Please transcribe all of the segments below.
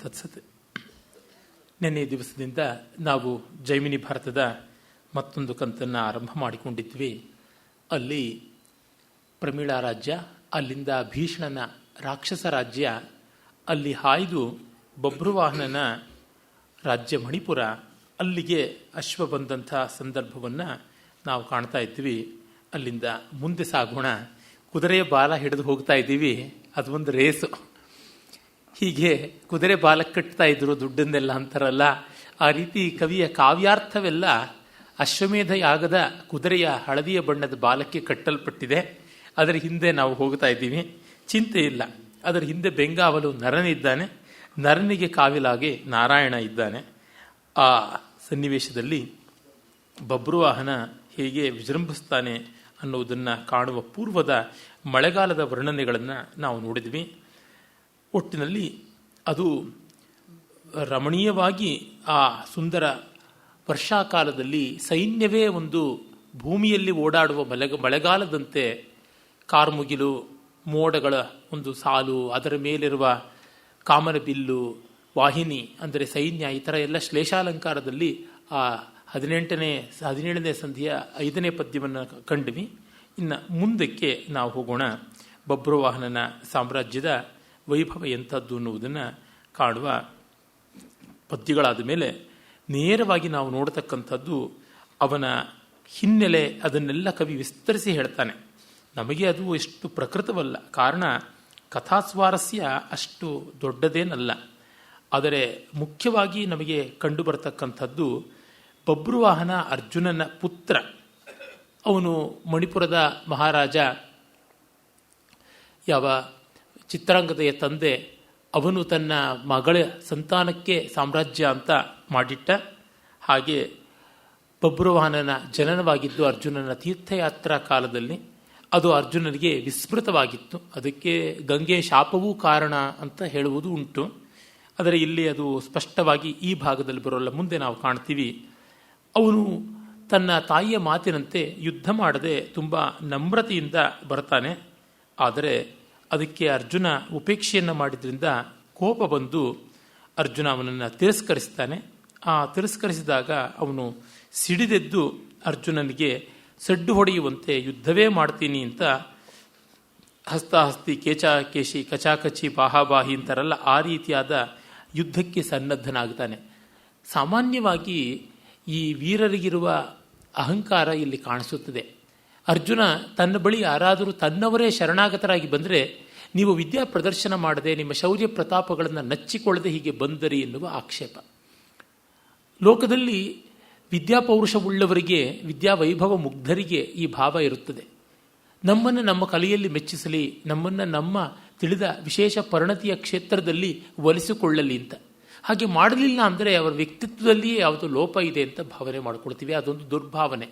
ತತ್ಸತ್. ನಿನ್ನೆ ದಿವಸದಿಂದ ನಾವು ಜೈಮಿನಿ ಭಾರತದ ಮತ್ತೊಂದು ಕಂತನ್ನು ಆರಂಭ ಮಾಡಿಕೊಂಡಿದ್ವಿ. ಅಲ್ಲಿ ಪ್ರಮೀಳಾ ರಾಜ್ಯ, ಅಲ್ಲಿಂದ ಭೀಷಣನ ರಾಕ್ಷಸ ರಾಜ್ಯ, ಅಲ್ಲಿ ಹಾಯ್ದು ಬಭ್ರುವಾಹನನ ರಾಜ್ಯ ಮಣಿಪುರ, ಅಲ್ಲಿಗೆ ಅಶ್ವ ಬಂದಂಥ ಸಂದರ್ಭವನ್ನು ನಾವು ಕಾಣ್ತಾ ಇದ್ವಿ. ಅಲ್ಲಿಂದ ಮುಂದೆ ಸಾಗೋಣ. ಕುದುರೆಯ ಬಾಲ ಹಿಡಿದು ಹೋಗ್ತಾ ಇದ್ದೀವಿ, ಅದು ಒಂದು ರೇಸು. ಹೀಗೆ ಕುದುರೆ ಬಾಲಕ್ಕೆ ಕಟ್ತಾ ಇದ್ರು ದುಡ್ಡನ್ನೆಲ್ಲ ಅಂತಾರಲ್ಲ, ಆ ರೀತಿ ಕವಿಯ ಕಾವ್ಯಾರ್ಥವೆಲ್ಲ ಅಶ್ವಮೇಧ ಯಾಗದ ಕುದುರೆಯ ಹಳದಿಯ ಬಣ್ಣದ ಬಾಲಕ್ಕೆ ಕಟ್ಟಲ್ಪಟ್ಟಿದೆ. ಅದರ ಹಿಂದೆ ನಾವು ಹೋಗ್ತಾ ಇದ್ದೀವಿ. ಚಿಂತೆ ಇಲ್ಲ, ಅದರ ಹಿಂದೆ ಬೆಂಗಾವಲು ನರನಿದ್ದಾನೆ, ನರನಿಗೆ ಕಾವಿಲಾಗಿ ನಾರಾಯಣ ಇದ್ದಾನೆ. ಆ ಸನ್ನಿವೇಶದಲ್ಲಿ ಬಭ್ರುವಾಹನ ಹೇಗೆ ವಿಜೃಂಭಿಸ್ತಾನೆ ಅನ್ನೋದನ್ನು ಕಾಣುವ ಪೂರ್ವದ ಮಳೆಗಾಲದ ವರ್ಣನೆಗಳನ್ನು ನಾವು ನೋಡಿದ್ವಿ. ಒಟ್ಟಿನಲ್ಲಿ ಅದು ರಮಣೀಯವಾಗಿ ಆ ಸುಂದರ ವರ್ಷಾಕಾಲದಲ್ಲಿ ಸೈನ್ಯವೇ ಒಂದು ಭೂಮಿಯಲ್ಲಿ ಓಡಾಡುವ ಮಳೆಗಾಲದಂತೆ ಕಾರ್ಮುಗಿಲು, ಮೋಡಗಳ ಒಂದು ಸಾಲು, ಅದರ ಮೇಲಿರುವ ಕಾಮನಬಿಲ್ಲು, ವಾಹಿನಿ ಅಂದರೆ ಸೈನ್ಯ, ಈ ಥರ ಎಲ್ಲ ಶ್ಲೇಷಾಲಂಕಾರದಲ್ಲಿ ಆ 17ನೇ ಸಂಧಿಯ 5ನೇ ಪದ್ಯವನ್ನು ಕಂಡ್ವಿ. ಇನ್ನು ಮುಂದಕ್ಕೆ ನಾವು ಹೋಗೋಣ. ಬಭ್ರುವಾಹನನ ಸಾಮ್ರಾಜ್ಯದ ವೈಭವ ಎಂಥದ್ದು ಅನ್ನುವುದನ್ನು ಕಾಣುವ ಪದ್ಯಗಳಾದ ಮೇಲೆ ನೇರವಾಗಿ ನಾವು ನೋಡತಕ್ಕಂಥದ್ದು ಅವನ ಹಿನ್ನೆಲೆ. ಅದನ್ನೆಲ್ಲ ಕವಿ ವಿಸ್ತರಿಸಿ ಹೇಳ್ತಾನೆ. ನಮಗೆ ಅದು ಎಷ್ಟು ಪ್ರಕೃತವಲ್ಲ, ಕಾರಣ ಕಥಾಸ್ವಾರಸ್ಯ ಅಷ್ಟು ದೊಡ್ಡದೇನಲ್ಲ. ಆದರೆ ಮುಖ್ಯವಾಗಿ ನಮಗೆ ಕಂಡು ಬರತಕ್ಕಂಥದ್ದು ಬಭ್ರುವಾಹನ ಅರ್ಜುನನ ಪುತ್ರ. ಅವನು ಮಣಿಪುರದ ಮಹಾರಾಜ, ಯಾವ ಚಿತ್ರಾಂಗದೆಯ ತಂದೆ. ಅವನು ತನ್ನ ಮಗಳ ಸಂತಾನಕ್ಕೆ ಸಾಮ್ರಾಜ್ಯ ಅಂತ ಮಾಡಿಟ್ಟ. ಹಾಗೆ ಬಭ್ರುವಾಹನನ ಜನನವಾಗಿದ್ದು ಅರ್ಜುನನ ತೀರ್ಥಯಾತ್ರಾ ಕಾಲದಲ್ಲಿ. ಅದು ಅರ್ಜುನನಿಗೆ ವಿಸ್ಮೃತವಾಗಿತ್ತು. ಅದಕ್ಕೆ ಗಂಗೆ ಶಾಪವೂ ಕಾರಣ ಅಂತ ಹೇಳುವುದು ಉಂಟು. ಆದರೆ ಇಲ್ಲಿ ಅದು ಸ್ಪಷ್ಟವಾಗಿ ಈ ಭಾಗದಲ್ಲಿ ಬರೋಲ್ಲ, ಮುಂದೆ ನಾವು ಕಾಣ್ತೀವಿ. ಅವನು ತನ್ನ ತಾಯಿಯ ಮಾತಿನಂತೆ ಯುದ್ಧ ಮಾಡದೆ ತುಂಬ ನಮ್ರತೆಯಿಂದ ಬರ್ತಾನೆ. ಆದರೆ ಅದಕ್ಕೆ ಅರ್ಜುನ ಉಪೇಕ್ಷೆಯನ್ನು ಮಾಡಿದ್ರಿಂದ ಕೋಪ ಬಂದು ಅರ್ಜುನ ಅವನನ್ನು ತಿರಸ್ಕರಿಸ್ತಾನೆ. ಆ ತಿರಸ್ಕರಿಸಿದಾಗ ಅವನು ಸಿಡಿದೆದ್ದು ಅರ್ಜುನನಿಗೆ ಸಡ್ಡು ಹೊಡೆಯುವಂತೆ ಯುದ್ಧವೇ ಮಾಡ್ತೀನಿ ಅಂತ ಹಸ್ತಾಹಸ್ತಿ, ಕೇಚಾಕೇಶಿ, ಕಚಾಕಚಿ, ಬಾಹಾಬಾಹಿ ಅಂತಾರಲ್ಲ, ಆ ರೀತಿಯಾದ ಯುದ್ಧಕ್ಕೆ ಸನ್ನದ್ಧನಾಗ್ತಾನೆ. ಸಾಮಾನ್ಯವಾಗಿ ಈ ವೀರರಿಗಿರುವ ಅಹಂಕಾರ ಇಲ್ಲಿ ಕಾಣಿಸುತ್ತದೆ. ಅರ್ಜುನ ತನ್ನ ಬಳಿ ಯಾರಾದರೂ ತನ್ನವರೇ ಶರಣಾಗತರಾಗಿ ಬಂದರೆ ನೀವು ವಿದ್ಯಾ ಪ್ರದರ್ಶನ ಮಾಡದೆ, ನಿಮ್ಮ ಶೌರ್ಯ ಪ್ರತಾಪಗಳನ್ನು ನಚ್ಚಿಕೊಳ್ಳದೆ ಹೀಗೆ ಬಂದರಿ ಎನ್ನುವ ಆಕ್ಷೇಪ. ಲೋಕದಲ್ಲಿ ವಿದ್ಯಾಪೌರುಷವುಳ್ಳವರಿಗೆ, ವಿದ್ಯಾವೈಭವ ಮುಗ್ಧರಿಗೆ ಈ ಭಾವ ಇರುತ್ತದೆ. ನಮ್ಮನ್ನು ನಮ್ಮ ಕಲೆಯಲ್ಲಿ ಮೆಚ್ಚಿಸಲಿ, ನಮ್ಮನ್ನು ನಮ್ಮ ತಿಳಿದ ವಿಶೇಷ ಪರಿಣತಿಯ ಕ್ಷೇತ್ರದಲ್ಲಿ ಒಲಿಸಿಕೊಳ್ಳಲಿ ಅಂತ. ಹಾಗೆ ಮಾಡಲಿಲ್ಲ ಅಂದರೆ ಅವರ ವ್ಯಕ್ತಿತ್ವದಲ್ಲಿಯೇ ಯಾವುದೋ ಲೋಪ ಇದೆ ಅಂತ ಭಾವನೆ ಮಾಡಿಕೊಳ್ತೀವಿ. ಅದೊಂದು ದುರ್ಭಾವನೆ.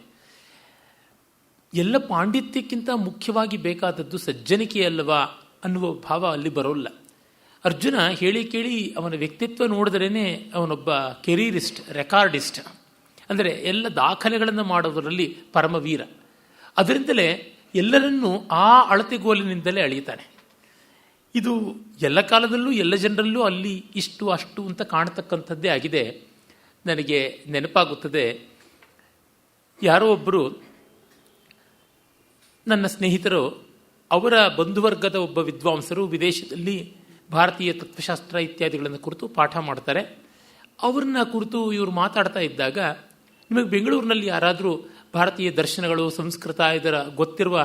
ಎಲ್ಲ ಪಾಂಡಿತ್ಯಕ್ಕಿಂತ ಮುಖ್ಯವಾಗಿ ಬೇಕಾದದ್ದು ಸಜ್ಜನಿಕೆಯಲ್ಲವಾ ಅನ್ನುವ ಭಾವ ಅಲ್ಲಿ ಬರೋಲ್ಲ. ಅರ್ಜುನ ಹೇಳಿ ಕೇಳಿ ಅವನ ವ್ಯಕ್ತಿತ್ವ ನೋಡಿದ್ರೇ ಅವನೊಬ್ಬ ಕೆರೀರಿಸ್ಟ್, ರೆಕಾರ್ಡಿಸ್ಟ್, ಅಂದರೆ ಎಲ್ಲ ದಾಖಲೆಗಳನ್ನು ಮಾಡೋದರಲ್ಲಿ ಪರಮವೀರ. ಅದರಿಂದಲೇ ಎಲ್ಲರನ್ನೂ ಆ ಅಳತೆಗೋಲಿನಿಂದಲೇ ಅಳೆಯುತ್ತಾನೆ. ಇದು ಎಲ್ಲ ಕಾಲದಲ್ಲೂ ಎಲ್ಲ ಜನರಲ್ಲೂ ಅಲ್ಲಿ ಇಷ್ಟು ಅಷ್ಟು ಅಂತ ಕಾಣತಕ್ಕಂಥದ್ದೇ ಆಗಿದೆ. ನನಗೆ ನೆನಪಾಗುತ್ತದೆ, ಯಾರೋ ಒಬ್ಬರು ನನ್ನ ಸ್ನೇಹಿತರು, ಅವರ ಬಂಧುವರ್ಗದ ಒಬ್ಬ ವಿದ್ವಾಂಸರು ವಿದೇಶದಲ್ಲಿ ಭಾರತೀಯ ತತ್ವಶಾಸ್ತ್ರ ಇತ್ಯಾದಿಗಳನ್ನು ಕುರಿತು ಪಾಠ ಮಾಡ್ತಾರೆ. ಅವ್ರನ್ನ ಕುರಿತು ಇವರು ಮಾತಾಡ್ತಾ ಇದ್ದಾಗ, ನಿಮಗೆ ಬೆಂಗಳೂರಿನಲ್ಲಿ ಯಾರಾದರೂ ಭಾರತೀಯ ದರ್ಶನಗಳು, ಸಂಸ್ಕೃತ ಇದರ ಗೊತ್ತಿರುವ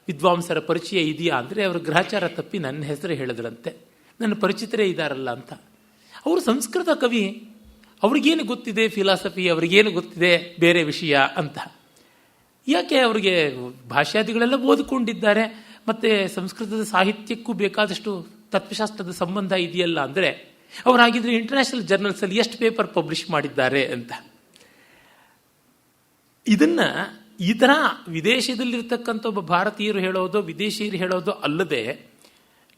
ವಿದ್ವಾಂಸರ ಪರಿಚಯ ಇದೆಯಾ ಅಂದರೆ ಅವರ ಗ್ರಹಚಾರ ತಪ್ಪಿ ನನ್ನ ಹೆಸರು ಹೇಳಿದ್ರಂತೆ. ನನ್ನ ಪರಿಚಿತರೇ ಇದ್ದಾರಲ್ಲ ಅಂತ. ಅವರು ಸಂಸ್ಕೃತ ಕವಿ, ಅವ್ರಿಗೇನು ಗೊತ್ತಿದೆ ಫಿಲಾಸಫಿ, ಅವ್ರಿಗೇನು ಗೊತ್ತಿದೆ ಬೇರೆ ವಿಷಯ ಅಂತ. ಯಾಕೆ ಅವರಿಗೆ ಭಾಷಾದಿಗಳೆಲ್ಲ ಓದಿಕೊಂಡಿದ್ದಾರೆ, ಮತ್ತು ಸಂಸ್ಕೃತದ ಸಾಹಿತ್ಯಕ್ಕೂ ಬೇಕಾದಷ್ಟು ತತ್ವಶಾಸ್ತ್ರದ ಸಂಬಂಧ ಇದೆಯಲ್ಲ ಅಂದರೆ, ಅವರಾಗಿದ್ದರೆ ಇಂಟರ್ನ್ಯಾಷನಲ್ ಜರ್ನಲ್ಸಲ್ಲಿ ಎಷ್ಟು ಪೇಪರ್ ಪಬ್ಲಿಷ್ ಮಾಡಿದ್ದಾರೆ ಅಂತ. ಇದನ್ನು ಈ ಥರ ವಿದೇಶದಲ್ಲಿರ್ತಕ್ಕಂಥ ಒಬ್ಬ ಭಾರತೀಯರು ಹೇಳೋದು, ವಿದೇಶಿಯರು ಹೇಳೋದು ಅಲ್ಲದೆ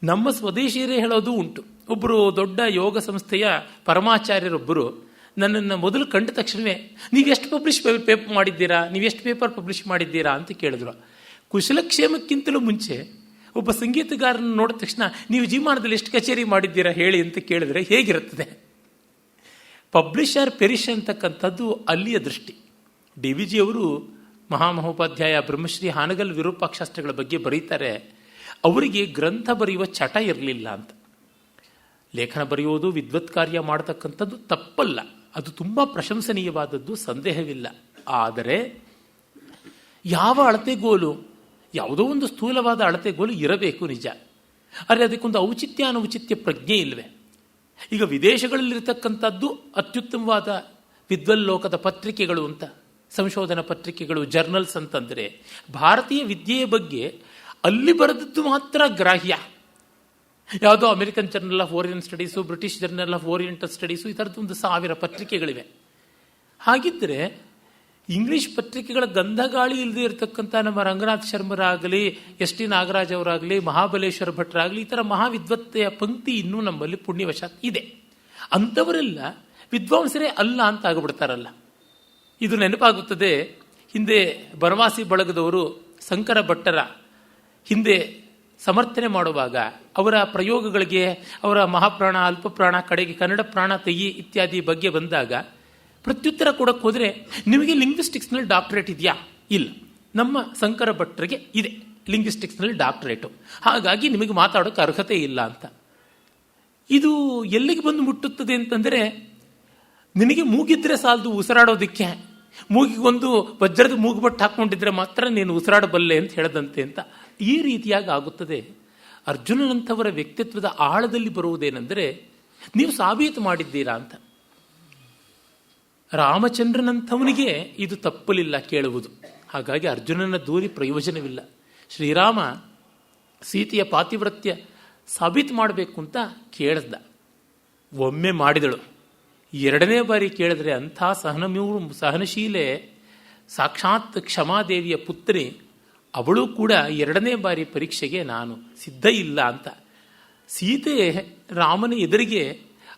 ನಮ್ಮ ಸ್ವದೇಶಿಯರೇ ಹೇಳೋದು ಉಂಟು. ಒಬ್ಬರು ದೊಡ್ಡ ಯೋಗ ಸಂಸ್ಥೆಯ ಪರಮಾಚಾರ್ಯರೊಬ್ಬರು ನನ್ನನ್ನು ಮೊದಲು ಕಂಡ ತಕ್ಷಣವೇ ನೀವೆಷ್ಟು ಪೇಪರ್ ಮಾಡಿದ್ದೀರಾ, ನೀವೆಷ್ಟು ಪೇಪರ್ ಪಬ್ಲಿಷ್ ಮಾಡಿದ್ದೀರಾ ಅಂತ ಕೇಳಿದ್ರು. ಕುಶಲಕ್ಷೇಮಕ್ಕಿಂತಲೂ ಮುಂಚೆ ಒಬ್ಬ ಸಂಗೀತಗಾರನ ನೋಡಿದ ತಕ್ಷಣ ನೀವು ಜೀವಮಾನದಲ್ಲಿ ಎಷ್ಟು ಕಚೇರಿ ಮಾಡಿದ್ದೀರಾ ಹೇಳಿ ಅಂತ ಕೇಳಿದ್ರೆ ಹೇಗಿರುತ್ತದೆ? ಪಬ್ಲಿಷರ್ ಪೆರಿಶ್ ಅಂತಕ್ಕಂಥದ್ದು ಅಲ್ಲಿಯ ದೃಷ್ಟಿ. ಡಿ ವಿ ಜಿ ಅವರು ಮಹಾಮಹೋಪಾಧ್ಯಾಯ ಬ್ರಹ್ಮಶ್ರೀ ಹಾನಗಲ್ ವಿರೂಪಾಕ್ಷಾಸ್ತ್ರಗಳ ಬಗ್ಗೆ ಬರೀತಾರೆ, ಅವರಿಗೆ ಗ್ರಂಥ ಬರೆಯುವ ಚಟ ಇರಲಿಲ್ಲ ಅಂತ. ಲೇಖನ ಬರೆಯುವುದು, ವಿದ್ವತ್ ಕಾರ್ಯ ಮಾಡತಕ್ಕಂಥದ್ದು ತಪ್ಪಲ್ಲ, ಅದು ತುಂಬ ಪ್ರಶಂಸನೀಯವಾದದ್ದು, ಸಂದೇಹವಿಲ್ಲ. ಆದರೆ ಯಾವ ಅಳತೆಗೋಲು, ಯಾವುದೋ ಒಂದು ಸ್ಥೂಲವಾದ ಅಳತೆಗೋಲು ಇರಬೇಕು ನಿಜ, ಆದರೆ ಅದಕ್ಕೊಂದು ಔಚಿತ್ಯ ಅನೌಚಿತ್ಯ ಪ್ರಜ್ಞೆ ಇಲ್ಲವೇ? ಈಗ ವಿದೇಶಗಳಲ್ಲಿರ್ತಕ್ಕಂಥದ್ದು ಅತ್ಯುತ್ತಮವಾದ ವಿದ್ವಲ್ಲೋಕದ ಪತ್ರಿಕೆಗಳು ಅಂತ, ಸಂಶೋಧನಾ ಪತ್ರಿಕೆಗಳು, ಜರ್ನಲ್ಸ್ ಅಂತಂದರೆ, ಭಾರತೀಯ ವಿದ್ಯೆಯ ಬಗ್ಗೆ ಅಲ್ಲಿ ಬರೆದದ್ದು ಮಾತ್ರ ಗ್ರಾಹ್ಯ. ಯಾವುದೋ American journal of orient studies, British journal of oriental studies, ಈ ಥರದ್ದು 1000 ಪತ್ರಿಕೆಗಳಿವೆ. ಹಾಗಿದ್ದರೆ ಇಂಗ್ಲಿಷ್ ಪತ್ರಿಕೆಗಳ ಗಂಧಗಾಳಿ ಇಲ್ಲದೆ ಇರತಕ್ಕಂಥ ನಮ್ಮ ರಂಗನಾಥ್ ಶರ್ಮರಾಗಲಿ, ಎಸ್ ಟಿ ನಾಗರಾಜ್ ಅವರಾಗಲಿ, ಮಹಾಬಲೇಶ್ವರ ಭಟ್ರಾಗಲಿ, ಈ ಥರ ಮಹಾವಿದ್ವತ್ತೆಯ ಪಂಕ್ತಿ ಇನ್ನೂ ನಮ್ಮಲ್ಲಿ ಪುಣ್ಯವಶಾತ್ ಇದೆ. ಅಂಥವರೆಲ್ಲ ವಿದ್ವಾಂಸರೇ ಅಲ್ಲ ಅಂತ ಆಗಿಬಿಡ್ತಾರಲ್ಲ. ಇದು ನೆನಪಾಗುತ್ತದೆ, ಹಿಂದೆ ಬನವಾಸಿ ಬಳಗದವರು ಶಂಕರ ಭಟ್ಟರ ಹಿಂದೆ ಸಮರ್ಥನೆ ಮಾಡುವಾಗ ಅವರ ಪ್ರಯೋಗಗಳಿಗೆ, ಅವರ ಮಹಾಪ್ರಾಣ, ಅಲ್ಪಪ್ರಾಣ, ಕಡೆಗೆ ಕನ್ನಡ ಪ್ರಾಣ ತೆಗಿ ಇತ್ಯಾದಿ ಬಗ್ಗೆ ಬಂದಾಗ ಪ್ರತ್ಯುತ್ತರ ಕೊಡಕ್ಕೆ ಹೋದರೆ, ನಿಮಗೆ ಲಿಂಗ್ವಿಸ್ಟಿಕ್ಸ್ನಲ್ಲಿ ಡಾಕ್ಟರೇಟ್ ಇದೆಯಾ? ಇಲ್ಲ. ನಮ್ಮ ಶಂಕರ ಭಟ್ಟರಿಗೆ ಇದೆ ಲಿಂಗ್ವಿಸ್ಟಿಕ್ಸ್ನಲ್ಲಿ ಡಾಕ್ಟರೇಟು, ಹಾಗಾಗಿ ನಿಮಗೆ ಮಾತಾಡೋಕ್ಕೆ ಅರ್ಹತೆ ಇಲ್ಲ ಅಂತ. ಇದು ಎಲ್ಲಿಗೆ ಬಂದು ಮುಟ್ಟುತ್ತದೆ ಅಂತಂದರೆ, ನಿನಗೆ ಮೂಗಿದ್ರೆ ಸಾಲದು ಉಸಿರಾಡೋದಕ್ಕೆ, ಮೂಗಿಗೊಂದು ವಜ್ರದ ಮೂಗುಬಟ್ಟು ಹಾಕ್ಕೊಂಡಿದ್ರೆ ಮಾತ್ರ ನೀನು ಉಸಿರಾಡಬಲ್ಲೆ ಅಂತ ಹೇಳದಂತೆ ಅಂತ ಈ ರೀತಿಯಾಗಿ ಆಗುತ್ತದೆ. ಅರ್ಜುನನಂಥವರ ವ್ಯಕ್ತಿತ್ವದ ಆಳದಲ್ಲಿ ಬರುವುದೇನೆಂದರೆ, ನೀವು ಸಾಬೀತು ಮಾಡಿದ್ದೀರಾ ಅಂತ. ರಾಮಚಂದ್ರನಂಥವನಿಗೆ ಇದು ತಪ್ಪಲಿಲ್ಲ ಕೇಳುವುದು, ಹಾಗಾಗಿ ಅರ್ಜುನನ ದೂರಿ ಪ್ರಯೋಜನವಿಲ್ಲ. ಶ್ರೀರಾಮ ಸೀತೆಯ ಪಾತಿವ್ರತ್ಯ ಸಾಬೀತು ಮಾಡಬೇಕು ಅಂತ ಕೇಳಿದ, ಒಮ್ಮೆ ಮಾಡಿದಳು. 2ನೇ ಬಾರಿ ಕೇಳಿದ್ರೆ ಅಂಥ ಸಹನಶೀಲೆ ಸಾಕ್ಷಾತ್ ಕ್ಷಮಾದೇವಿಯ ಪುತ್ರಿ, ಅವಳು ಕೂಡ 2ನೇ ಬಾರಿ ಪರೀಕ್ಷೆಗೆ ನಾನು ಸಿದ್ಧ ಇಲ್ಲ ಅಂತ. ಸೀತೆ ರಾಮನ ಎದುರಿಗೆ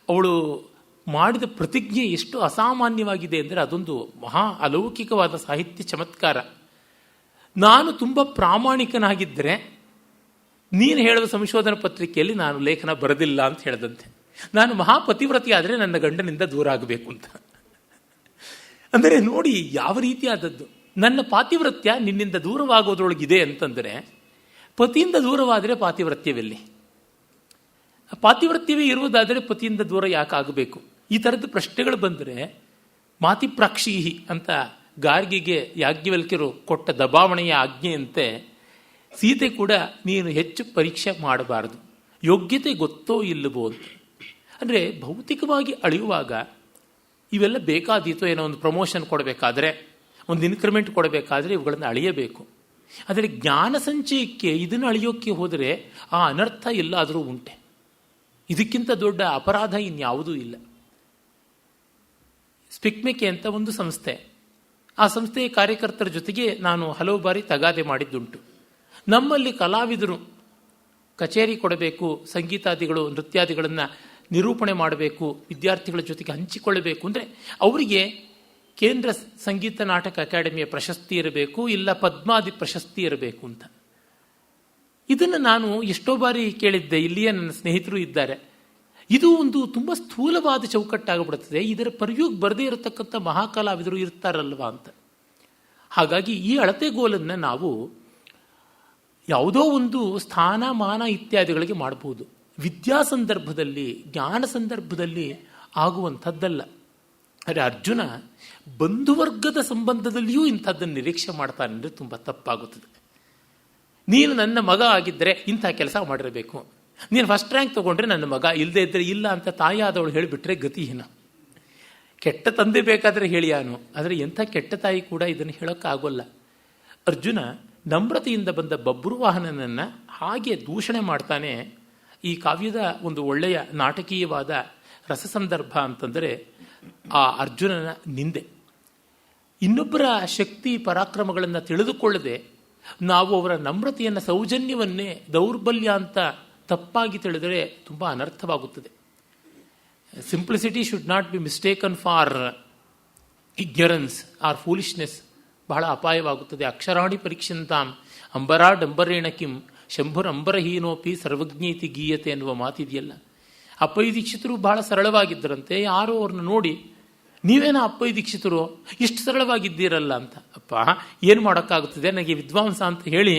ಅವಳು ಮಾಡಿದ ಪ್ರತಿಜ್ಞೆ ಎಷ್ಟು ಅಸಾಮಾನ್ಯವಾಗಿದೆ ಅಂದರೆ, ಅದೊಂದು ಮಹಾ ಅಲೌಕಿಕವಾದ ಸಾಹಿತ್ಯ ಚಮತ್ಕಾರ. ನಾನು ತುಂಬ ಪ್ರಾಮಾಣಿಕನಾಗಿದ್ದರೆ ನೀನು ಹೇಳುವ ಸಂಶೋಧನಾ ಪತ್ರಿಕೆಯಲ್ಲಿ ನಾನು ಲೇಖನ ಬರೆದಿಲ್ಲ ಅಂತ ಹೇಳದಂತೆ. ನಾನು ಮಹಾಪತಿವ್ರತಿ ಆದರೆ ನನ್ನ ಗಂಡನಿಂದ ದೂರ ಆಗಬೇಕು ಅಂತ. ಅಂದರೆ ನೋಡಿ ಯಾವ ರೀತಿಯಾದದ್ದು. ನನ್ನ ಪಾತಿವ್ರತ್ಯ ನಿನ್ನಿಂದ ದೂರವಾಗೋದ್ರೊಳಗಿದೆ ಅಂತಂದರೆ, ಪತಿಯಿಂದ ದೂರವಾದರೆ ಪಾತಿವ್ರತ್ಯವೆಲ್ಲಿ? ಪಾತಿವ್ರತ್ಯವೇ ಇರುವುದಾದರೆ ಪತಿಯಿಂದ ದೂರ ಯಾಕಾಗಬೇಕು? ಈ ಥರದ ಪ್ರಶ್ನೆಗಳು ಬಂದರೆ, ಮಾತಿಪ್ರಾಕ್ಷೀಹಿ ಅಂತ ಗಾರ್ಗಿಗೆ ಯಾಜ್ಞವಲ್ಕ್ಯರು ಕೊಟ್ಟ ದಬಾವಣೆಯ ಆಜ್ಞೆಯಂತೆ ಸೀತೆ ಕೂಡ ನೀನು ಹೆಚ್ಚು ಪರೀಕ್ಷೆ ಮಾಡಬಾರದು, ಯೋಗ್ಯತೆ ಗೊತ್ತೋ ಇಲ್ಲವೋ ಅಂತ. ಅಂದರೆ ಭೌತಿಕವಾಗಿ ಅಳೆಯುವಾಗ ಇವೆಲ್ಲ ಬೇಕಾದೀತೋ, ಏನೋ ಒಂದು ಪ್ರಮೋಷನ್ ಕೊಡಬೇಕಾದ್ರೆ, ಒಂದು ಇನ್ಕ್ರಿಮೆಂಟ್ ಕೊಡಬೇಕಾದ್ರೆ ಇವುಗಳನ್ನು ಅಳೆಯಬೇಕು. ಆದರೆ ಜ್ಞಾನ ಸಂಚಯಕ್ಕೆ ಇದನ್ನು ಅಳೆಯೋಕ್ಕೆ ಹೋದರೆ ಆ ಅನರ್ಥ ಎಲ್ಲಾದರೂ ಉಂಟೆ. ಇದಕ್ಕಿಂತ ದೊಡ್ಡ ಅಪರಾಧ ಇನ್ಯಾವುದೂ ಇಲ್ಲ. ಸ್ಪಿಕ್ಮೆಕೆ ಅಂತ ಒಂದು ಸಂಸ್ಥೆ, ಆ ಸಂಸ್ಥೆಯ ಕಾರ್ಯಕರ್ತರ ಜೊತೆಗೆ ನಾನು ಹಲವು ಬಾರಿ ತಗಾದೆ ಮಾಡಿದ್ದುಂಟು. ನಮ್ಮಲ್ಲಿ ಕಲಾವಿದರು ಕಚೇರಿ ಕೊಡಬೇಕು, ಸಂಗೀತಾದಿಗಳು ನೃತ್ಯಾದಿಗಳನ್ನು ನಿರೂಪಣೆ ಮಾಡಬೇಕು, ವಿದ್ಯಾರ್ಥಿಗಳ ಜೊತೆಗೆ ಹಂಚಿಕೊಳ್ಳಬೇಕು ಅಂದರೆ ಅವರಿಗೆ ಕೇಂದ್ರ ಸಂಗೀತ ನಾಟಕ ಅಕಾಡೆಮಿಯ ಪ್ರಶಸ್ತಿ ಇರಬೇಕು, ಇಲ್ಲ ಪದ್ಮಾದಿ ಪ್ರಶಸ್ತಿ ಇರಬೇಕು ಅಂತ. ಇದನ್ನು ನಾನು ಎಷ್ಟೋ ಬಾರಿ ಕೇಳಿದ್ದೆ, ಇಲ್ಲಿಯೇ ನನ್ನ ಸ್ನೇಹಿತರು ಇದ್ದಾರೆ. ಇದು ಒಂದು ತುಂಬ ಸ್ಥೂಲವಾದ ಚೌಕಟ್ಟಾಗಿಬಿಡುತ್ತದೆ. ಇದರ ಪರಿಯೋಗ ಬರದೇ ಇರತಕ್ಕಂಥ ಮಹಾಕಲಾವಿದರು ಇರ್ತಾರಲ್ವಾ ಅಂತ. ಹಾಗಾಗಿ ಈ ಅಳತೆಗೋಲನ್ನು ನಾವು ಯಾವುದೋ ಒಂದು ಸ್ಥಾನಮಾನ ಇತ್ಯಾದಿಗಳಿಗೆ ಮಾಡಬಹುದು. ವಿದ್ಯಾ ಸಂದರ್ಭದಲ್ಲಿ, ಜ್ಞಾನ ಸಂದರ್ಭದಲ್ಲಿ ಆಗುವಂಥದ್ದಲ್ಲ. ಆದರೆ ಅರ್ಜುನ ಬಂಧುವರ್ಗದ ಸಂಬಂಧದಲ್ಲಿಯೂ ಇಂಥದ್ದನ್ನು ನಿರೀಕ್ಷೆ ಮಾಡ್ತಾನೆ ಅಂದರೆ ತುಂಬ ತಪ್ಪಾಗುತ್ತದೆ. ನೀನು ನನ್ನ ಮಗ ಆಗಿದ್ದರೆ ಇಂಥ ಕೆಲಸ ಮಾಡಿರಬೇಕು, ನೀನು ಫಸ್ಟ್ ರ್ಯಾಂಕ್ ತೊಗೊಂಡ್ರೆ ನನ್ನ ಮಗ, ಇಲ್ಲದೆ ಇದ್ದರೆ ಇಲ್ಲ ಅಂತ ತಾಯಿ ಆದವಳು ಹೇಳಿಬಿಟ್ರೆ ಗತಿಹೀನ. ಕೆಟ್ಟ ತಂದೆ ಬೇಕಾದರೆ ಹೇಳಿಯಾನು, ಆದರೆ ಎಂಥ ಕೆಟ್ಟ ತಾಯಿ ಕೂಡ ಇದನ್ನು ಹೇಳೋಕ್ಕಾಗೋಲ್ಲ. ಅರ್ಜುನ ನಮ್ರತೆಯಿಂದ ಬಂದ ಬಬ್ರುವಾಹನನನ್ನು ಹಾಗೆ ದೂಷಣೆ ಮಾಡ್ತಾನೆ. ಈ ಕಾವ್ಯದ ಒಂದು ಒಳ್ಳೆಯ ನಾಟಕೀಯವಾದ ರಸಸಂದರ್ಭ ಅಂತಂದರೆ ಆ ಅರ್ಜುನನ ನಿಂದೆ. ಇನ್ನೊಬ್ಬರ ಶಕ್ತಿ ಪರಾಕ್ರಮಗಳನ್ನು ತಿಳಿದುಕೊಳ್ಳದೆ ನಾವು ಅವರ ನಮ್ರತೆಯನ್ನು, ಸೌಜನ್ಯವನ್ನೇ ದೌರ್ಬಲ್ಯ ಅಂತ ತಪ್ಪಾಗಿ ತಿಳಿದರೆ ತುಂಬ ಅನರ್ಥವಾಗುತ್ತದೆ. Simplicity should not be mistaken for ignorance or foolishness. ಬಹಳ ಅಪಾಯವಾಗುತ್ತದೆ. ಅಕ್ಷರಾಣಿ ಪರೀಕ್ಷಂತಾಂ ಅಂಬರಾಡಂಬರೇಣ ಕಿಂ ಶಂಭುರಂಬರಹೀನೋಪಿ ಸರ್ವಜ್ಞೀತಿ ಗೀಯತೆ ಎನ್ನುವ ಮಾತಿದೆಯಲ್ಲ. ಅಪ್ಪೈ ದೀಕ್ಷಿತರು ಬಹಳ ಸರಳವಾಗಿದ್ದರಂತೆ. ಯಾರೋ ಅವ್ರನ್ನ ನೋಡಿ ನೀವೇನೋ ಅಪ್ಪಯ್ಯ ದೀಕ್ಷಿತರು ಇಷ್ಟು ಸರಳವಾಗಿದ್ದೀರಲ್ಲ ಅಂತ. ಅಪ್ಪ ಏನು ಮಾಡೋಕ್ಕಾಗುತ್ತದೆ, ನನಗೆ ವಿದ್ವಾಂಸ ಅಂತ ಹೇಳಿ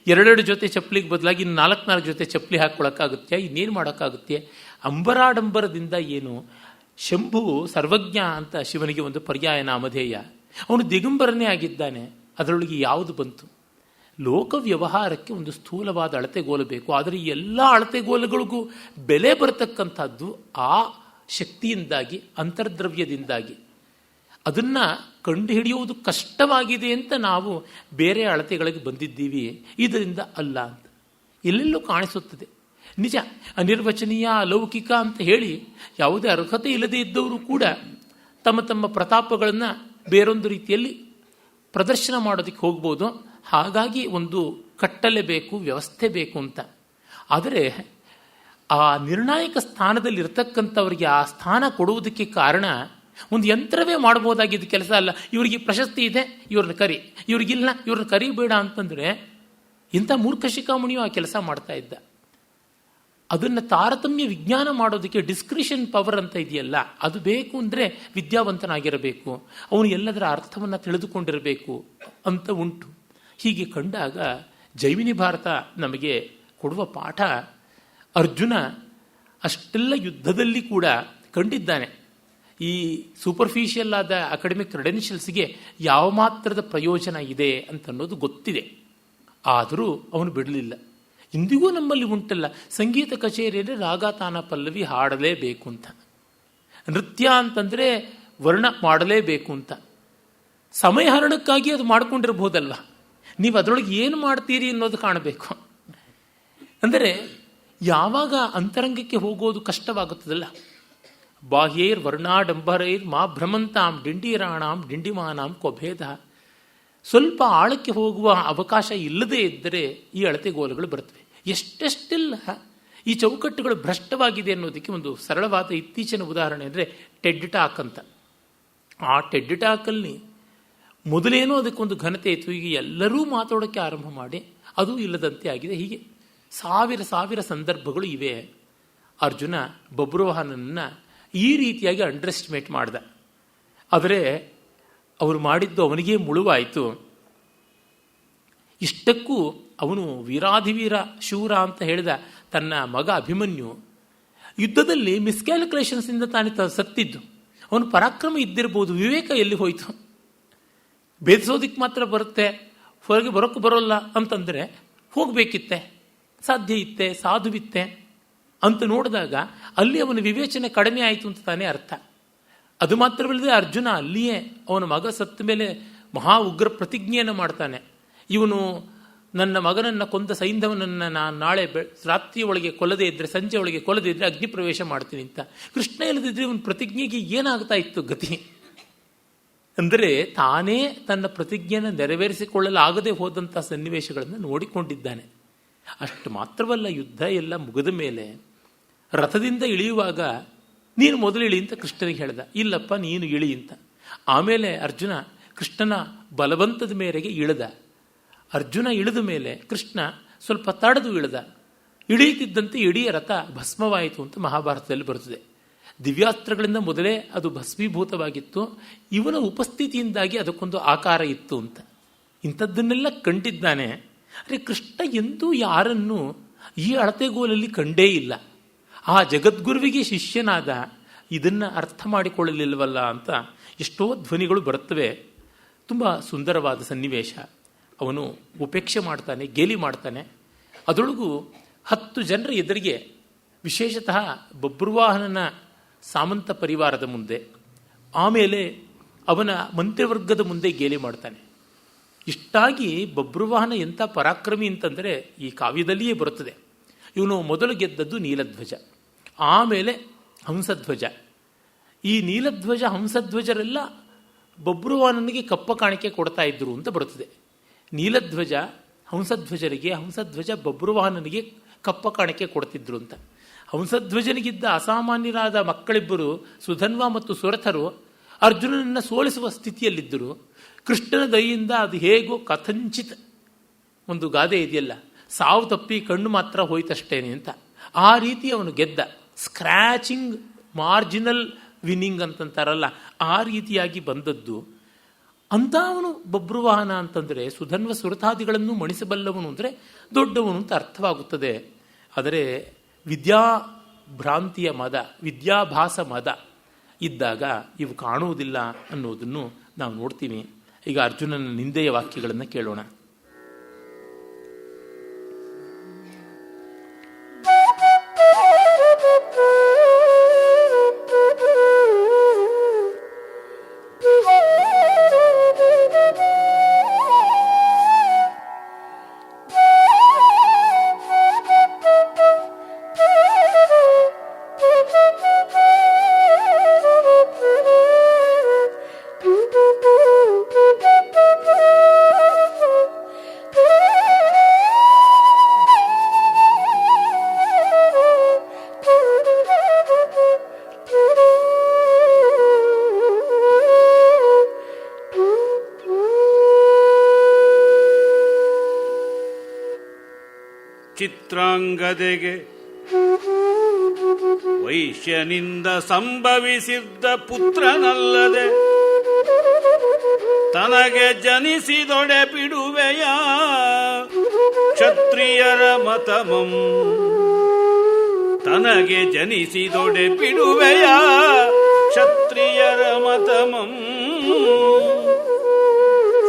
ಎರಡೆರಡು ಜೊತೆ ಚಪ್ಪಲಿಗೆ ಬದಲಾಗಿ ಇನ್ನು 4 ಜೊತೆ ಚಪ್ಪಲಿ ಹಾಕ್ಕೊಳಕ್ಕಾಗುತ್ತೆ, ಇನ್ನೇನು ಮಾಡೋಕ್ಕಾಗುತ್ತೆ? ಅಂಬರಾಡಂಬರದಿಂದ ಏನು? ಶಂಭು ಸರ್ವಜ್ಞ ಅಂತ ಶಿವನಿಗೆ ಒಂದು ಪರ್ಯಾಯ ನಾಮಧೇಯ. ಅವನು ದಿಗಂಬರನೇ ಆಗಿದ್ದಾನೆ. ಅದರೊಳಗೆ ಯಾವುದು ಬಂತು? ಲೋಕ ವ್ಯವಹಾರಕ್ಕೆ ಒಂದು ಸ್ಥೂಲವಾದ ಅಳತೆಗೋಲು ಬೇಕು. ಆದರೆ ಈ ಎಲ್ಲ ಅಳತೆಗೋಲುಗಳಿಗೂ ಬೆಲೆ ಬರತಕ್ಕಂಥದ್ದು ಆ ಶಕ್ತಿಯಿಂದಾಗಿ, ಅಂತರ್ದ್ರವ್ಯದಿಂದಾಗಿ. ಅದನ್ನು ಕಂಡುಹಿಡಿಯುವುದು ಕಷ್ಟವಾಗಿದೆ ಅಂತ ನಾವು ಬೇರೆ ಅಳತೆಗಳಿಗೆ ಬಂದಿದ್ದೀವಿ, ಇದರಿಂದ ಅಲ್ಲ ಅಂತ ಎಲ್ಲೆಲ್ಲೂ ಕಾಣಿಸುತ್ತದೆ. ನಿಜ, ಅನಿರ್ವಚನೀಯ, ಅಲೌಕಿಕ ಅಂತ ಹೇಳಿ ಯಾವುದೇ ಅರ್ಹತೆ ಇಲ್ಲದೆ ಇದ್ದವರು ಕೂಡ ತಮ್ಮ ತಮ್ಮ ಪ್ರತಾಪಗಳನ್ನು ಬೇರೊಂದು ರೀತಿಯಲ್ಲಿ ಪ್ರದರ್ಶನ ಮಾಡೋದಕ್ಕೆ ಹೋಗ್ಬೋದು. ಹಾಗಾಗಿ ಒಂದು ಕಟ್ಟಲೆ ಬೇಕು, ವ್ಯವಸ್ಥೆ ಬೇಕು ಅಂತ. ಆದರೆ ಆ ನಿರ್ಣಾಯಕ ಸ್ಥಾನದಲ್ಲಿ ಇರತಕ್ಕಂಥವ್ರಿಗೆ ಆ ಸ್ಥಾನ ಕೊಡುವುದಕ್ಕೆ ಕಾರಣ ಒಂದು ಯಂತ್ರವೇ ಮಾಡ್ಬೋದಾಗಿದ್ದ ಕೆಲಸ ಅಲ್ಲ. ಇವರಿಗೆ ಪ್ರಶಸ್ತಿ ಇದೆ, ಇವ್ರನ್ನ ಕರಿ, ಇವ್ರಿಗಿಲ್ಲ, ಇವ್ರನ್ನ ಕರಿಬೇಡ ಅಂತಂದರೆ ಇಂಥ ಮೂರ್ಖ ಶಿಖಾಮಣಿಯು ಆ ಕೆಲಸ ಮಾಡ್ತಾ ಇದ್ದ. ಅದನ್ನು ತಾರತಮ್ಯ ವಿಜ್ಞಾನ ಮಾಡೋದಕ್ಕೆ ಡಿಸ್ಕ್ರಿಷನ್ ಪವರ್ ಅಂತ ಇದೆಯಲ್ಲ, ಅದು ಬೇಕು ಅಂದರೆ ವಿದ್ಯಾವಂತನಾಗಿರಬೇಕು, ಅವನು ಎಲ್ಲದರ ಅರ್ಥವನ್ನು ತಿಳಿದುಕೊಂಡಿರಬೇಕು ಅಂತ ಉಂಟು. ಹೀಗೆ ಕಂಡಾಗ ಜೈಮಿನಿ ಭಾರತ ನಮಗೆ ಕೊಡುವ ಪಾಠ, ಅರ್ಜುನ ಅಷ್ಟೆಲ್ಲ ಯುದ್ಧದಲ್ಲಿ ಕೂಡ ಕಂಡಿದ್ದಾನೆ. ಈ ಸೂಪರ್ಫಿಷಿಯಲ್ ಆದ ಅಕಾಡೆಮಿಕ್ ಕ್ರೆಡೆನ್ಷಿಯಲ್ಸ್ಗೆ ಯಾವ ಮಾತ್ರದ ಪ್ರಯೋಜನ ಇದೆ ಅಂತನ್ನೋದು ಗೊತ್ತಿದೆ. ಆದರೂ ಅವನು ಬಿಡಲಿಲ್ಲ. ಇಂದಿಗೂ ನಮ್ಮಲ್ಲಿ ಉಂಟಲ್ಲ, ಸಂಗೀತ ಕಚೇರಿಯಲ್ಲಿ ರಾಗ ತಾನ ಪಲ್ಲವಿ ಹಾಡಲೇಬೇಕು ಅಂತ, ನೃತ್ಯ ಅಂತಂದರೆ ವರ್ಣ ಮಾಡಲೇಬೇಕು ಅಂತ. ಸಮಯಹರಣಕ್ಕಾಗಿ ಅದು ಮಾಡ್ಕೊಂಡಿರ್ಬೋದಲ್ವ, ನೀವು ಅದರೊಳಗೆ ಏನು ಮಾಡ್ತೀರಿ ಅನ್ನೋದು ಕಾಣಬೇಕು. ಅಂದರೆ ಯಾವಾಗ ಅಂತರಂಗಕ್ಕೆ ಹೋಗೋದು ಕಷ್ಟವಾಗುತ್ತದಲ್ಲ, ಬಾಹ್ಯೈರ್ ವರ್ಣಾಡಂಬರೈರ್ ಮಾ ಭ್ರಮಂತಾಂ ಡಿಂಡೀರಾಣಾಂ ಡಿಂಡಿಮಾನಾಂ ಕೊಭೇದ. ಸ್ವಲ್ಪ ಆಳಕ್ಕೆ ಹೋಗುವ ಅವಕಾಶ ಇಲ್ಲದೇ ಇದ್ದರೆ ಈ ಅಳತೆಗೋಲುಗಳು ಬರ್ತವೆ. ಎಷ್ಟೆಷ್ಟೆಲ್ಲ ಈ ಚೌಕಟ್ಟುಗಳು ಭ್ರಷ್ಟವಾಗಿದೆ ಅನ್ನೋದಕ್ಕೆ ಒಂದು ಸರಳವಾದ ಇತ್ತೀಚಿನ ಉದಾಹರಣೆ ಅಂದರೆ ಟೆಡ್ ಟಾಕ್ ಅಂತ. ಆ ಟೆಡ್ ಟಾಕಲ್ಲಿ ಮೊದಲೇನೋ ಅದಕ್ಕೊಂದು ಘನತೆ ಇತ್ತು, ಈಗ ಎಲ್ಲರೂ ಮಾತಾಡೋಕ್ಕೆ ಆರಂಭ ಮಾಡಿ ಅದು ಇಲ್ಲದಂತೆ ಆಗಿದೆ. ಹೀಗೆ ಸಾವಿರ ಸಂದರ್ಭಗಳು ಇವೆ. ಅರ್ಜುನ ಬಬ್ರುವಾಹನನ್ನು ಈ ರೀತಿಯಾಗಿ ಅಂಡರ್ ಎಸ್ಟಿಮೇಟ್ ಮಾಡ್ದ. ಆದರೆ ಅವರು ಮಾಡಿದ್ದು ಅವನಿಗೇ ಮುಳುವಾಯಿತು. ಇಷ್ಟಕ್ಕೂ ಅವನು ವೀರಾಧಿವೀರ ಶೂರ ಅಂತ ಹೇಳಿದ ತನ್ನ ಮಗ ಅಭಿಮನ್ಯು ಯುದ್ಧದಲ್ಲಿ ಮಿಸ್ಕ್ಯಾಲ್ಕುಲೇಷನ್ಸಿಂದ ತಾನೇ ಸತ್ತಿದ್ದು. ಅವನು ಪರಾಕ್ರಮ ಇದ್ದಿರ್ಬೋದು, ವಿವೇಕ ಎಲ್ಲಿ ಹೋಯಿತು? ಭೇದಿಸೋದಿಕ್ಕೆ ಮಾತ್ರ ಬರುತ್ತೆ, ಹೊರಗೆ ಬರೋಕ್ಕೆ ಬರೋಲ್ಲ ಅಂತಂದರೆ ಹೋಗಬೇಕಿತ್ತೆ, ಸಾಧ್ಯ ಇತ್ತೆ, ಸಾಧುವಿತ್ತೆ ಅಂತ ನೋಡಿದಾಗ ಅಲ್ಲಿ ಅವನ ವಿವೇಚನೆ ಕಡಿಮೆ ಆಯಿತು ಅಂತ ತಾನೇ ಅರ್ಥ. ಅದು ಮಾತ್ರವಲ್ಲದೆ ಅರ್ಜುನ ಅಲ್ಲಿಯೇ ಅವನ ಮಗ ಸತ್ತ ಮೇಲೆ ಮಹಾ ಉಗ್ರ ಪ್ರತಿಜ್ಞೆಯನ್ನು ಮಾಡ್ತಾನೆ. ಇವನು ನನ್ನ ಮಗನನ್ನು ಕೊಂದ ಸೈಂಧವನನ್ನು ನಾನು ನಾಳೆ ರಾತ್ರಿಯ ಒಳಗೆ ಕೊಲ್ಲದೇ ಇದ್ದರೆ, ಸಂಜೆ ಒಳಗೆ ಕೊಲ್ಲದೇ ಇದ್ದರೆ ಅಗ್ನಿ ಪ್ರವೇಶ ಮಾಡ್ತೀನಿ ಅಂತ. ಕೃಷ್ಣ ಇಲ್ಲದಿದ್ದರೆ ಇವನ ಪ್ರತಿಜ್ಞೆಗೆ ಏನಾಗ್ತಾ ಇತ್ತು ಗತಿ? ಅಂದರೆ ತಾನೇ ತನ್ನ ಪ್ರತಿಜ್ಞೆಯನ್ನು ನೆರವೇರಿಸಿಕೊಳ್ಳಲಾಗದೆ ಹೋದಂಥ ಸನ್ನಿವೇಶಗಳನ್ನು ನೋಡಿಕೊಂಡಿದ್ದಾನೆ. ಅಷ್ಟು ಮಾತ್ರವಲ್ಲ, ಯುದ್ಧ ಎಲ್ಲ ಮುಗಿದ ಮೇಲೆ ರಥದಿಂದ ಇಳಿಯುವಾಗ ನೀನು ಮೊದಲು ಇಳಿ ಅಂತ ಕೃಷ್ಣನಿಗೆ ಹೇಳ್ದ. ಇಲ್ಲಪ್ಪ ನೀನು ಇಳಿ ಅಂತ. ಆಮೇಲೆ ಅರ್ಜುನ ಕೃಷ್ಣನ ಬಲವಂತದ ಮೇರೆಗೆ ಇಳಿದ. ಅರ್ಜುನ ಇಳಿದ ಮೇಲೆ ಕೃಷ್ಣ ಸ್ವಲ್ಪ ತಡೆದು ಇಳಿದ. ಇಳಿಯುತ್ತಿದ್ದಂತೆ ಇಡೀ ರಥ ಭಸ್ಮವಾಯಿತು ಅಂತ ಮಹಾಭಾರತದಲ್ಲಿ ಬರುತ್ತದೆ. ದಿವ್ಯಾಸ್ತ್ರಗಳಿಂದ ಮೊದಲೇ ಅದು ಭಸ್ಮೀಭೂತವಾಗಿತ್ತು, ಇವನ ಉಪಸ್ಥಿತಿಯಿಂದಾಗಿ ಅದಕ್ಕೊಂದು ಆಕಾರ ಇತ್ತು ಅಂತ. ಇಂಥದ್ದನ್ನೆಲ್ಲ ಕಂಡಿದ್ದಾನೆ. ಅರೆ, ಕೃಷ್ಣ ಎಂದೂ ಯಾರನ್ನು ಈ ಅಳತೆಗೋಲಲ್ಲಿ ಕಂಡೇ ಇಲ್ಲ. ಆ ಜಗದ್ಗುರುವಿಗೆ ಶಿಷ್ಯನಾದ ಇದನ್ನು ಅರ್ಥ ಮಾಡಿಕೊಳ್ಳಲಿಲ್ಲವಲ್ಲ ಅಂತ ಎಷ್ಟೋ ಧ್ವನಿಗಳು ಬರುತ್ತವೆ. ತುಂಬ ಸುಂದರವಾದ ಸನ್ನಿವೇಶ. ಅವನು ಉಪೇಕ್ಷೆ ಮಾಡ್ತಾನೆ, ಗೇಲಿ ಮಾಡ್ತಾನೆ. ಅದರೊಳಗೂ 10 ಜನರ ಎದುರಿಗೆ, ವಿಶೇಷತಃ ಬಬ್ರುವಾಹನನ ಸಾಮಂತ ಪರಿವಾರದ ಮುಂದೆ, ಆಮೇಲೆ ಅವನ ಮಂತ್ರಿವರ್ಗದ ಮುಂದೆ ಗೇಲಿ ಮಾಡ್ತಾನೆ. ಇಷ್ಟಾಗಿ ಬಬ್ರುವಾಹನ ಎಂಥ ಪರಾಕ್ರಮಿ ಅಂತಂದರೆ ಈ ಕಾವ್ಯದಲ್ಲಿಯೇ ಬರುತ್ತದೆ. ಇವನು ಮೊದಲು ಗೆದ್ದದ್ದು ನೀಲಧ್ವಜ, ಆಮೇಲೆ ಹಂಸಧ್ವಜ. ಈ ನೀಲಧ್ವಜ ಹಂಸಧ್ವಜರೆಲ್ಲ ಬಬ್ರುವಾಹನನಿಗೆ ಕಪ್ಪ ಕಾಣಿಕೆ ಕೊಡ್ತಾ ಇದ್ರು ಅಂತ ಬರುತ್ತದೆ. ನೀಲಧ್ವಜ ಹಂಸಧ್ವಜರಿಗೆ, ಹಂಸಧ್ವಜ ಬಬ್ರುವಾಹನನಿಗೆ ಕಪ್ಪ ಕಾಣಿಕೆ ಕೊಡ್ತಿದ್ರು ಅಂತ. ಹಂಸಧ್ವಜನಿಗಿದ್ದ ಅಸಾಮಾನ್ಯರಾದ ಮಕ್ಕಳಿಬ್ಬರು ಸುಧನ್ವ ಮತ್ತು ಸುರಥರು ಅರ್ಜುನನನ್ನು ಸೋಲಿಸುವ ಸ್ಥಿತಿಯಲ್ಲಿದ್ದರು. ಕೃಷ್ಣನ ದಯೆಯಿಂದ ಅದು ಹೇಗೋ ಕಥಂಚಿತ್, ಒಂದು ಗಾದೆ ಇದೆಯಲ್ಲ, ಸಾವು ತಪ್ಪಿ ಕಣ್ಣು ಮಾತ್ರ ಹೋಯ್ತಷ್ಟೇನೆ ಅಂತ. ಆ ರೀತಿ ಅವನು ಗೆದ್ದ. ಸ್ಕ್ರ್ಯಾಚಿಂಗ್ ಮಾರ್ಜಿನಲ್ ವಿನ್ನಿಂಗ್ ಅಂತಂತಾರಲ್ಲ, ಆ ರೀತಿಯಾಗಿ ಬಂದದ್ದು. ಅಂಥವನು ಬಭ್ರುವಾಹನ ಅಂತಂದರೆ ಸುಧನ್ವ ಸುರತಾದಿಗಳನ್ನು ಮಣಿಸಬಲ್ಲವನು ಅಂದರೆ ದೊಡ್ಡವನು ಅಂತ ಅರ್ಥವಾಗುತ್ತದೆ. ಆದರೆ ವಿದ್ಯಾಭ್ರಾಂತಿಯ ಮದ, ವಿದ್ಯಾಭಾಸ ಮದ ಇದ್ದಾಗ ಇವು ಕಾಣುವುದಿಲ್ಲ ಅನ್ನೋದನ್ನು ನಾವು ನೋಡ್ತೀವಿ. ಈಗ ಅರ್ಜುನನ ನಿಂದೆಯ ವಾಕ್ಯಗಳನ್ನು ಕೇಳೋಣ. ಚಿತ್ರಾಂಗದೆಗೆ ವೈಶ್ಯನಿಂದ ಸಂಭವಿಸಿದ್ದ ಪುತ್ರನಲ್ಲದೆ ತನಗೆ ಜನಿಸಿದೊಡೆ ಬಿಡುವೆಯ ಕ್ಷತ್ರಿಯರ ಮತಮಂ. ತನಗೆ ಜನಿಸಿದೊಡೆ ಬಿಡುವೆಯ ಕ್ಷತ್ರಿಯರ ಮತಮಂ.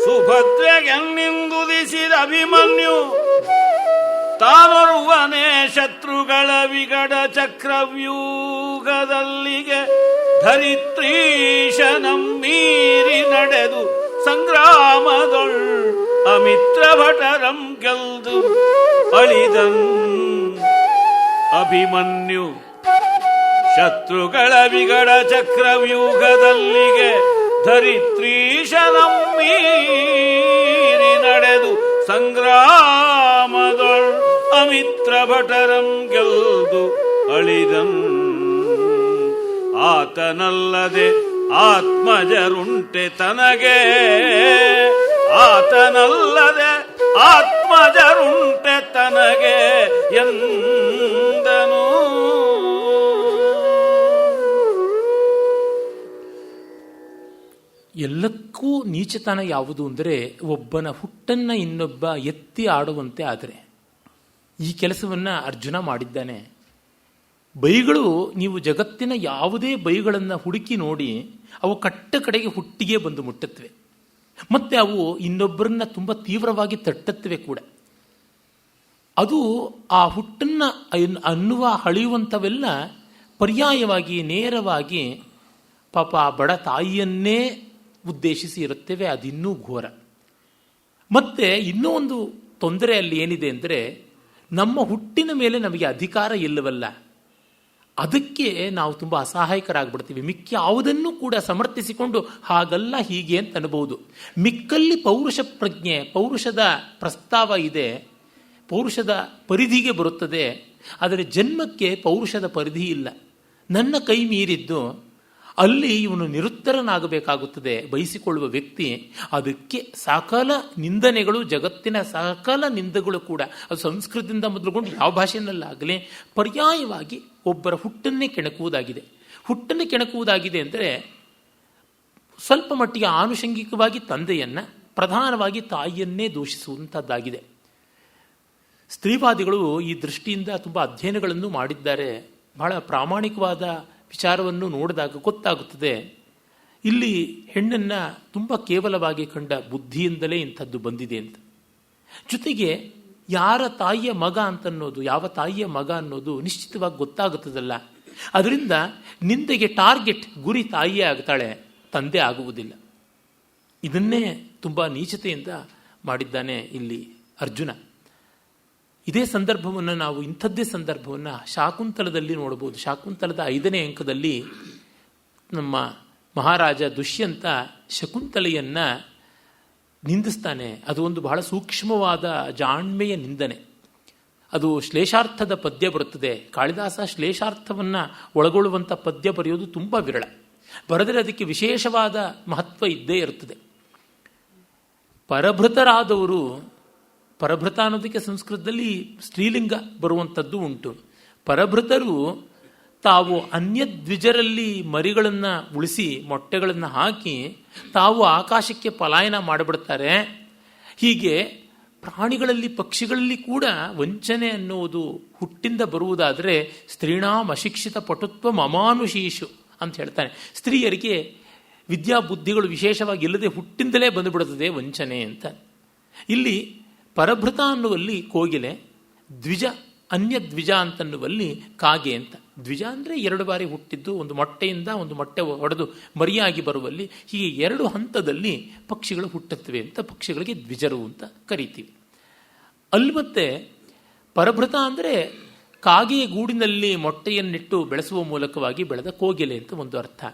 ಸುಭದ್ರೆಗೆನ್ನಿಂದುದಿಸಿದ ಅಭಿಮನ್ಯು ತಾನೊರುವನೇ ಶತ್ರುಗಳ ವಿಗಡ ಚಕ್ರವ್ಯೂಹದಲ್ಲಿಗೆ ಧರಿತ್ರೀಶನಂ ಮೀರಿ ನಡೆದು ಸಂಗ್ರಾಮದೊಳ್ ಅಮಿತ್ರ ಭಟರಂ ಗೆಲ್ದು ಅಳಿದನ್. ಅಭಿಮನ್ಯು ಶತ್ರುಗಳ ವಿಗಡ ಚಕ್ರವ್ಯೂಹದಲ್ಲಿಗೆ ಧರಿತ್ರೀಶನಂ ಮೀರಿ ನಡೆದು ಸಂಗ್ರಾಮದೊಳ್ ಅಮಿತ್ರ ಭಟರಂ ಗೆಲ್ದು ಅಳಿದನ್. ಆತನಲ್ಲದೆ ಆತ್ಮಜರುಂಟೆ ತನಗೆ, ಆತನಲ್ಲದೆ ಆತ್ಮಜರುಂಟೆ ತನಗೆ ಎಂದನು. ಎಲ್ಲಕ್ಕೂ ನೀಚತನ ಯಾವುದು ಅಂದರೆ ಒಬ್ಬನ ಹುಟ್ಟನ್ನ ಇನ್ನೊಬ್ಬ ಎತ್ತಿ ಆಡುವಂತೆ. ಆದರೆ ಈ ಕೆಲಸವನ್ನ ಅರ್ಜುನ ಮಾಡಿದ್ದಾನೆ. ಬೈಗಳು, ನೀವು ಜಗತ್ತಿನ ಯಾವುದೇ ಬೈಗಳನ್ನು ಹುಡುಕಿ ನೋಡಿ, ಅವು ಕಟ್ಟ ಕಡೆಗೆ ಹುಟ್ಟಿಗೆ ಬಂದು ಮುಟ್ಟುತ್ತವೆ. ಮತ್ತೆ ಅವು ಇನ್ನೊಬ್ಬರನ್ನ ತುಂಬ ತೀವ್ರವಾಗಿ ತಟ್ಟುತ್ತವೆ ಕೂಡ. ಅದು ಆ ಹುಟ್ಟನ್ನ ಅನ್ನುವ ಹಳೆಯುವಂಥವೆಲ್ಲ ಪರ್ಯಾಯವಾಗಿ ನೇರವಾಗಿ ಪಾಪ ಬಡ ತಾಯಿಯನ್ನೇ ಉದ್ದೇಶಿಸಿ ಇರುತ್ತವೆ. ಅದಿನ್ನೂ ಘೋರ. ಮತ್ತೆ ಇನ್ನೂ ಒಂದು ತೊಂದರೆ ಅಲ್ಲಿ ಏನಿದೆ ಅಂದರೆ, ನಮ್ಮ ಹುಟ್ಟಿನ ಮೇಲೆ ನಮಗೆ ಅಧಿಕಾರ ಇಲ್ಲವಲ್ಲ, ಅದಕ್ಕೆ ನಾವು ತುಂಬ ಅಸಹಾಯಕರಾಗ್ಬಿಡ್ತೀವಿ. ಮಿಕ್ಕ ಯಾವುದನ್ನು ಕೂಡ ಸಮರ್ಥಿಸಿಕೊಂಡು ಹಾಗಲ್ಲ ಹೀಗೆ ಅಂತ ಅನ್ಬೋದು. ಮಿಕ್ಕಲ್ಲಿ ಪೌರುಷ ಪ್ರಜ್ಞೆ, ಪೌರುಷದ ಪ್ರಸ್ತಾವ ಇದೆ, ಪೌರುಷದ ಪರಿಧಿಗೆ ಬರುತ್ತದೆ. ಆದರೆ ಜನ್ಮಕ್ಕೆ ಪೌರುಷದ ಪರಿಧಿ ಇಲ್ಲ. ನನ್ನ ಕೈ ಮೀರಿದ್ದು ಅಲ್ಲಿ ಇವನು ನಿರುತ್ತರನಾಗಬೇಕಾಗುತ್ತದೆ ಬಯಸಿಕೊಳ್ಳುವ ವ್ಯಕ್ತಿ. ಅದಕ್ಕೆ ಸಕಲ ನಿಂದನೆಗಳು, ಜಗತ್ತಿನ ಸಕಲ ನಿಂದೆಗಳು ಕೂಡ, ಅದು ಸಂಸ್ಕೃತದಿಂದ ಮೊದಲುಗೊಂಡು ಯಾವ ಭಾಷೆಯಲ್ಲಾಗಲಿ ಪರ್ಯಾಯವಾಗಿ ಒಬ್ಬರ ಹುಟ್ಟನ್ನೇ ಕೆಣಕುವುದಾಗಿದೆ. ಹುಟ್ಟನ್ನೇ ಕೆಣಕುವುದಾಗಿದೆ ಅಂದರೆ ಸ್ವಲ್ಪ ಮಟ್ಟಿಗೆ ಆನುಷಂಗಿಕವಾಗಿ ತಂದೆಯನ್ನ, ಪ್ರಧಾನವಾಗಿ ತಾಯಿಯನ್ನೇ ದೂಷಿಸುವಂಥದ್ದಾಗಿದೆ. ಸ್ತ್ರೀವಾದಿಗಳು ಈ ದೃಷ್ಟಿಯಿಂದ ತುಂಬ ಅಧ್ಯಯನಗಳನ್ನು ಮಾಡಿದ್ದಾರೆ. ಬಹಳ ಪ್ರಾಮಾಣಿಕವಾದ ವಿಚಾರವನ್ನು ನೋಡಿದಾಗ ಗೊತ್ತಾಗುತ್ತದೆ, ಇಲ್ಲಿ ಹೆಣ್ಣನ್ನು ತುಂಬ ಕೇವಲವಾಗಿ ಕಂಡ ಬುದ್ಧಿಯಿಂದಲೇ ಇಂಥದ್ದು ಬಂದಿದೆ ಅಂತ. ಜೊತೆಗೆ ಯಾರ ತಾಯಿಯ ಮಗ ಅಂತನ್ನೋದು, ಯಾವ ತಾಯಿಯ ಮಗ ಅನ್ನೋದು ನಿಶ್ಚಿತವಾಗಿ ಗೊತ್ತಾಗುತ್ತದಲ್ಲ. ಅದರಿಂದ ನಿಂದೆಗೆ ಟಾರ್ಗೆಟ್, ಗುರಿ ತಾಯಿಯೇ ಆಗ್ತಾಳೆ, ತಂದೆ ಆಗುವುದಿಲ್ಲ. ಇದನ್ನೇ ತುಂಬ ನೀಚತೆಯಿಂದ ಮಾಡಿದ್ದಾನೆ ಇಲ್ಲಿ ಅರ್ಜುನ. ಇದೇ ಸಂದರ್ಭವನ್ನು ನಾವು, ಇಂಥದ್ದೇ ಸಂದರ್ಭವನ್ನು ಶಾಕುಂತಲದಲ್ಲಿ ನೋಡಬಹುದು. ಶಾಕುಂತಲದ 5ನೇ ಅಂಕದಲ್ಲಿ ನಮ್ಮ ಮಹಾರಾಜ ದುಷ್ಯಂತ ಶಕುಂತಲೆಯನ್ನ ನಿಂದಿಸ್ತಾನೆ. ಅದು ಒಂದು ಬಹಳ ಸೂಕ್ಷ್ಮವಾದ ಜಾಣ್ಮೆಯ ನಿಂದನೆ. ಅದು ಶ್ಲೇಷಾರ್ಥದ ಪದ್ಯ ಬರುತ್ತದೆ. ಕಾಳಿದಾಸ ಶ್ಲೇಷಾರ್ಥವನ್ನು ಒಳಗೊಳ್ಳುವಂಥ ಪದ್ಯ ಬರೆಯೋದು ತುಂಬ ವಿರಳ. ಬರೆದರೆ ಅದಕ್ಕೆ ವಿಶೇಷವಾದ ಮಹತ್ವ ಇದ್ದೇ ಇರುತ್ತದೆ. ಪರಭೃತರಾದವರು, ಪರಭೃತ ಅನ್ನೋದಕ್ಕೆ ಸಂಸ್ಕೃತದಲ್ಲಿ ಸ್ತ್ರೀಲಿಂಗ ಬರುವಂಥದ್ದು ಉಂಟು. ಪರಭೃತರು ತಾವು ಅನ್ಯದ್ವಿಜರಲ್ಲಿ ಮರಿಗಳನ್ನು ಉಳಿಸಿ ಮೊಟ್ಟೆಗಳನ್ನು ಹಾಕಿ ತಾವು ಆಕಾಶಕ್ಕೆ ಪಲಾಯನ ಮಾಡಿಬಿಡ್ತಾರೆ. ಹೀಗೆ ಪ್ರಾಣಿಗಳಲ್ಲಿ ಪಕ್ಷಿಗಳಲ್ಲಿ ಕೂಡ ವಂಚನೆ ಅನ್ನುವುದು ಹುಟ್ಟಿಂದ ಬರುವುದಾದರೆ ಸ್ತ್ರೀಣಾಂ ಅಶಿಕ್ಷಿತ ಪಟುತ್ವ ಅಮಾನುಷೀಷು ಅಂತ ಹೇಳ್ತಾನೆ. ಸ್ತ್ರೀಯರಿಗೆ ವಿದ್ಯಾಬುದ್ಧಿಗಳು ವಿಶೇಷವಾಗಿ ಇಲ್ಲದೆ ಹುಟ್ಟಿಂದಲೇ ಬಂದುಬಿಡುತ್ತದೆ ವಂಚನೆ ಅಂತ. ಇಲ್ಲಿ ಪರಭೃತ ಅನ್ನುವಲ್ಲಿ ಕೋಗಿಲೆ, ದ್ವಿಜ ಅನ್ಯ ದ್ವಿಜ ಅಂತನ್ನುವಲ್ಲಿ ಕಾಗೆ ಅಂತ. ದ್ವಿಜ ಅಂದರೆ 2 ಬಾರಿ ಹುಟ್ಟಿದ್ದು, ಒಂದು ಮೊಟ್ಟೆಯಿಂದ ಒಂದು ಮೊಟ್ಟೆ ಒಡೆದು ಮರಿಯಾಗಿ ಬರುವಲ್ಲಿ, ಹೀಗೆ 2 ಹಂತದಲ್ಲಿ ಪಕ್ಷಿಗಳು ಹುಟ್ಟುತ್ತವೆ ಅಂತ ಪಕ್ಷಿಗಳಿಗೆ ದ್ವಿಜರು ಅಂತ ಕರಿತೀವಿ. ಅಲ್ಲಿ ಮತ್ತೆ ಪರಭೃತ ಅಂದರೆ ಕಾಗೆಯ ಗೂಡಿನಲ್ಲಿ ಮೊಟ್ಟೆಯನ್ನಿಟ್ಟು ಬೆಳೆಸುವ ಮೂಲಕವಾಗಿ ಬೆಳೆದ ಕೋಗಿಲೆ ಅಂತ ಒಂದು ಅರ್ಥ.